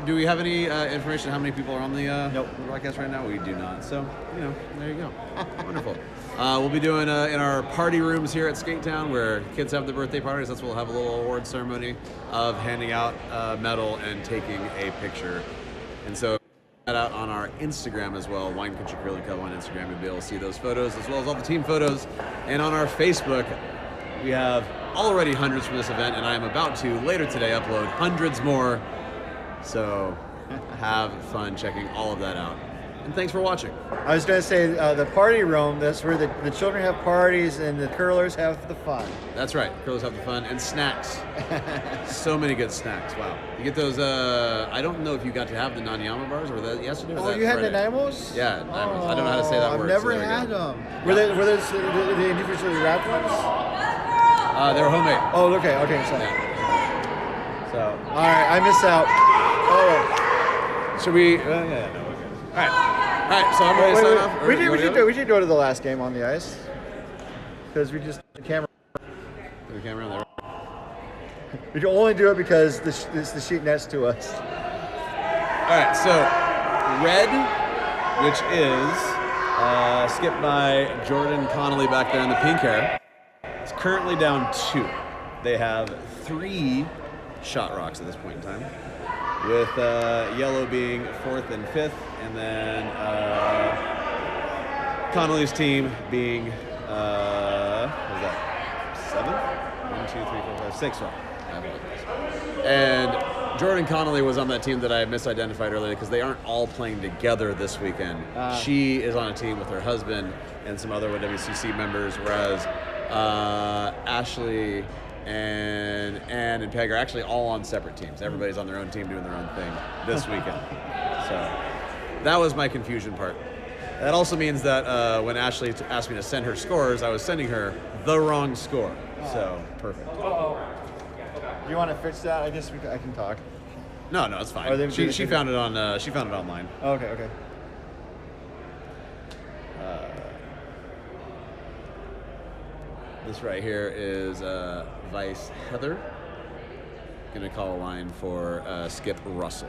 do we have any information how many people are on the broadcast right now? We do not. So, there you go. Wonderful. We'll be doing in our party rooms here at Skate Town, where kids have their birthday parties. That's where we'll have a little award ceremony of handing out a medal and taking a picture. And so that out on our Instagram as well, Wine Country Curling Club on Instagram. You'll be able to see those photos as well as all the team photos. And on our Facebook, we have already hundreds from this event, and I am about to later today upload hundreds more. So have fun checking all of that out. And thanks for watching. I was going to say the party room, that's where the children have parties and the curlers have the fun. That's right. Curlers have the fun and snacks. So many good snacks. Wow. You get those, I don't know if you got to have the Nanyama bars. Were that yesterday? Or You had Friday? the Nymos? Yeah, Nymos. I don't know how to say that I've word. never had them. Were they the individually wrapped ones? They were homemade. Oh, okay. Yeah. So. All right, I missed out. Oh. Should we? Yeah, no, we're good. All right. So I'm ready to sign off. We should go to the last game on the ice because the camera. The camera on there. We can only do it because the sheet next to us. All right. So red, which is skipped by Jordan Connolly back there in the pink hair. It's currently down 2. They have 3 shot rocks at this point in time, with yellow being 4th and 5th, and then Connolly's team being, what was that, 7th? 1, 2, 3, 4, 5, 6. And Jordan Connolly was on that team that I misidentified earlier because they aren't all playing together this weekend. She is on a team with her husband and some other WCC members, whereas Ashley and Ann and Peg are actually all on separate teams. Everybody's on their own team doing their own thing this weekend. So that was my confusion part. That also means that when Ashley asked me to send her scores, I was sending her the wrong score. So perfect. You want to fix that? I guess I can talk. No, it's fine. She found it on. She found it online. Okay. This right here is Vice Heather. Gonna call a line for Skip Russell.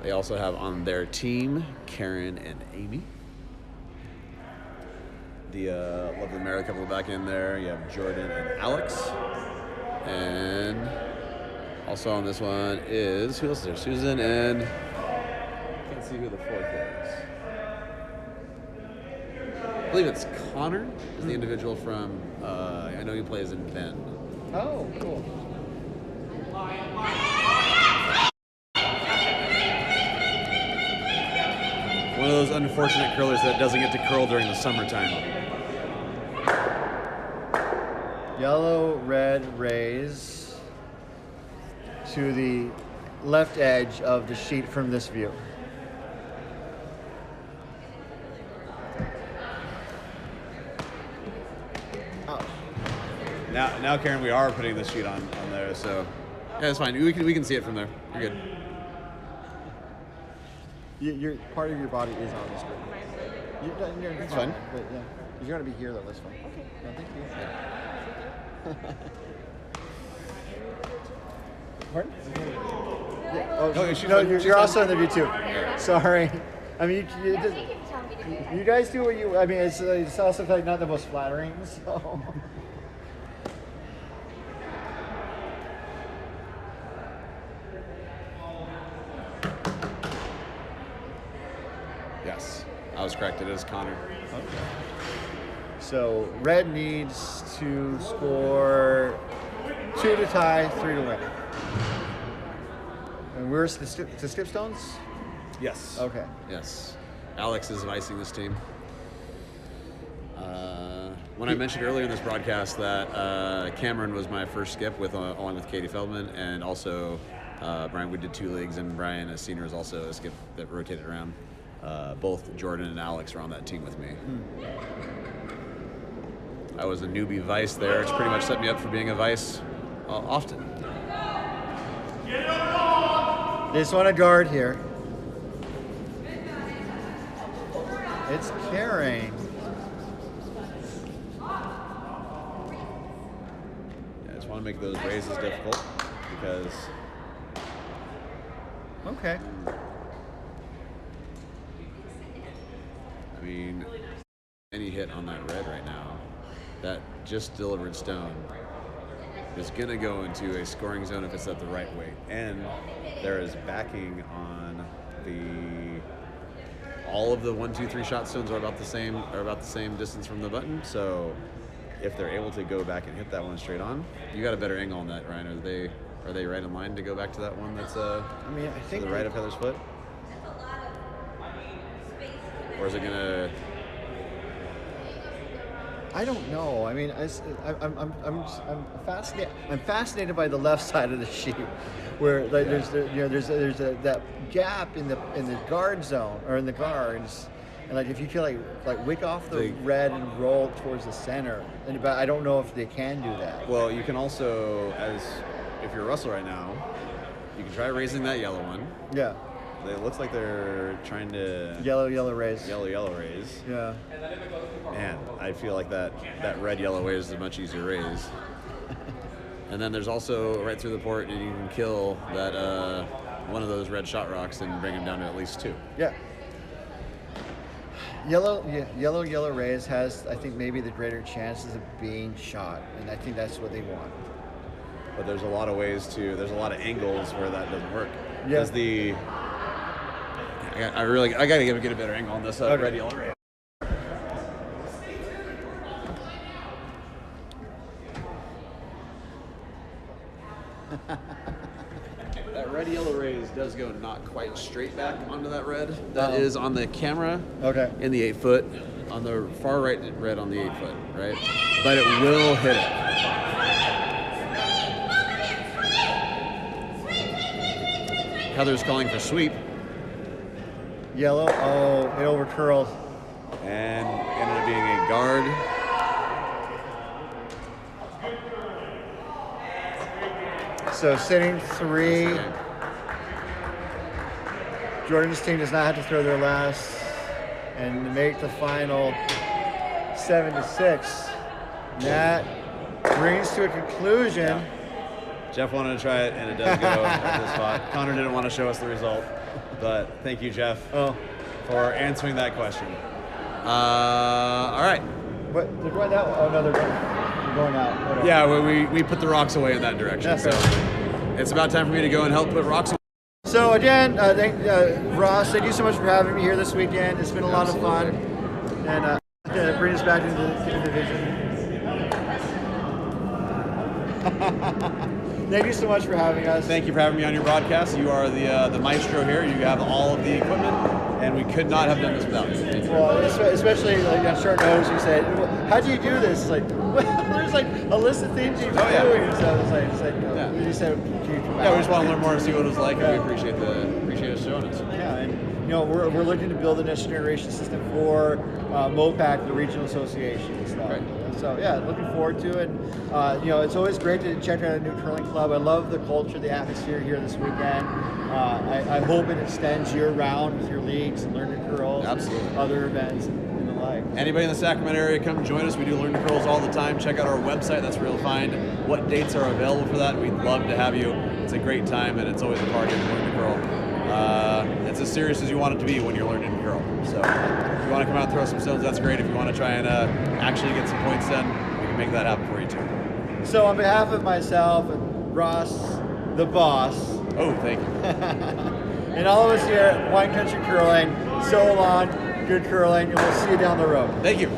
They also have on their team Karen and Amy. The lovely married couple back in there. You have Jordan and Alex. And also on this one is, who else is there? Susan and, can't see who the 4th is. I believe it's Connor, is the individual from, I know he plays in Bend. Oh, cool. One of those unfortunate curlers that doesn't get to curl during the summertime. Yellow, red rays to the left edge of the sheet from this view. Oh. Now, Karen, we are putting the sheet on there, so yeah, it's fine. We can see it from there. You're good. Your part of your body is on the screen. It's fine. But yeah, you're gonna be here though. That's fine. Okay. No, thank you. Pardon? Yeah. Oh, no, you're also in the view too. Sorry. I mean, you guys do what you. I mean, it's also like not the most flattering. So. Yes, I was correct. It is Connor. Okay. So red needs to score 2 to tie, 3 to win. And where's the skip stones? Yes. Okay. Yes. Alex is icing this team. When I mentioned earlier in this broadcast that Cameron was my first skip along with Katie Feldman, and also Brian, we did 2 leagues, and Brian, as senior, is also a skip that rotated around. Both Jordan and Alex were on that team with me. I was a newbie vice there, which pretty much set me up for being a vice often. They just want to guard here. It's carrying. Yeah, I just want to make those raises difficult because. Okay. I mean, any hit on that red right now, that just delivered stone, is going to go into a scoring zone if it's at the right weight. And there is backing on all of the 1, 2, 3 shot stones are about the same distance from the button. So if they're able to go back and hit that one straight on, you got a better angle on that, Ryan. Are they right in line to go back to that one that's I think to the right of Heather's foot? Or is it gonna? I don't know. I mean, I'm fascinated. I'm fascinated by the left side of the sheet, where like, there's that gap in the guard zone or in the guards, and like if you feel like wick off the red and roll towards the center, but I don't know if they can do that. Well, you can also, if you're Russell right now, you can try raising that yellow one. Yeah. It looks like they're trying to yellow raise. Yellow raise. Yeah. Man, I feel like that red yellow raise is a much easier raise. And then there's also right through the port, and you can kill that one of those red shot rocks and bring them down to at least 2. Yeah. Yellow raise has, I think, maybe the greater chances of being shot, and I think that's what they want. But there's a lot of angles where that doesn't work. Yeah. Because I gotta get a better angle on this red yellow raise. That red yellow raise does go not quite straight back onto that red. That is on the camera. Okay. In the 8 foot, on the far right red on the 8 foot, right? But it will hit it. Heather's calling for sweep. Yellow. Oh, it overcurled. And ended up being a guard. So sitting 3. Jordan's team does not have to throw their last and make the final 7 to 6. And that brings to a conclusion. Yeah. Jeff wanted to try it, and it does go at this spot. Connor didn't want to show us the result, but thank you, Jeff, for answering that question. All right. What? They're going that way? Oh, no, they're going out. Whatever. Yeah, we put the rocks away in that direction, so it's about time for me to go and help put rocks away. So again, Ross, thank you so much for having me here this weekend. It's been a lot of fun, and bring us back into the division. Thank you so much for having us. Thank you for having me on your broadcast. You are the maestro here. You have all of the equipment, and we could not have done this without you. Thank you. Well, especially like on short notice, you said, well, "How do you do this?" It's like, well, there's like a list of things you can do. And so it's like, you said, "Can you come out?" Yeah, we just want to learn more and see what it was like, and we appreciate us showing us. Yeah, and we're looking to build the next generation system for MOPAC, the regional association and stuff. Right. So yeah, looking forward to it. It's always great to check out a new curling club. I love the culture, the atmosphere here this weekend. I hope it extends year round with your leagues and Learn to Curls, Absolutely. and other events and the like. Anybody in the Sacramento area, come join us. We do Learn to Curls all the time. Check out our website. That's where you'll find what dates are available for that. We'd love to have you. It's a great time, and it's always a party to Learn to Curl. It's as serious as you want it to be when you're learning to curl. So if you want to come out and throw some stones, that's great. If you want to try and actually get some points done, we can make that happen for you too. So on behalf of myself and Ross, the boss, Oh, thank you. and all of us here at Wine Country Curling, so long, good curling, and we'll see you down the road. Thank you.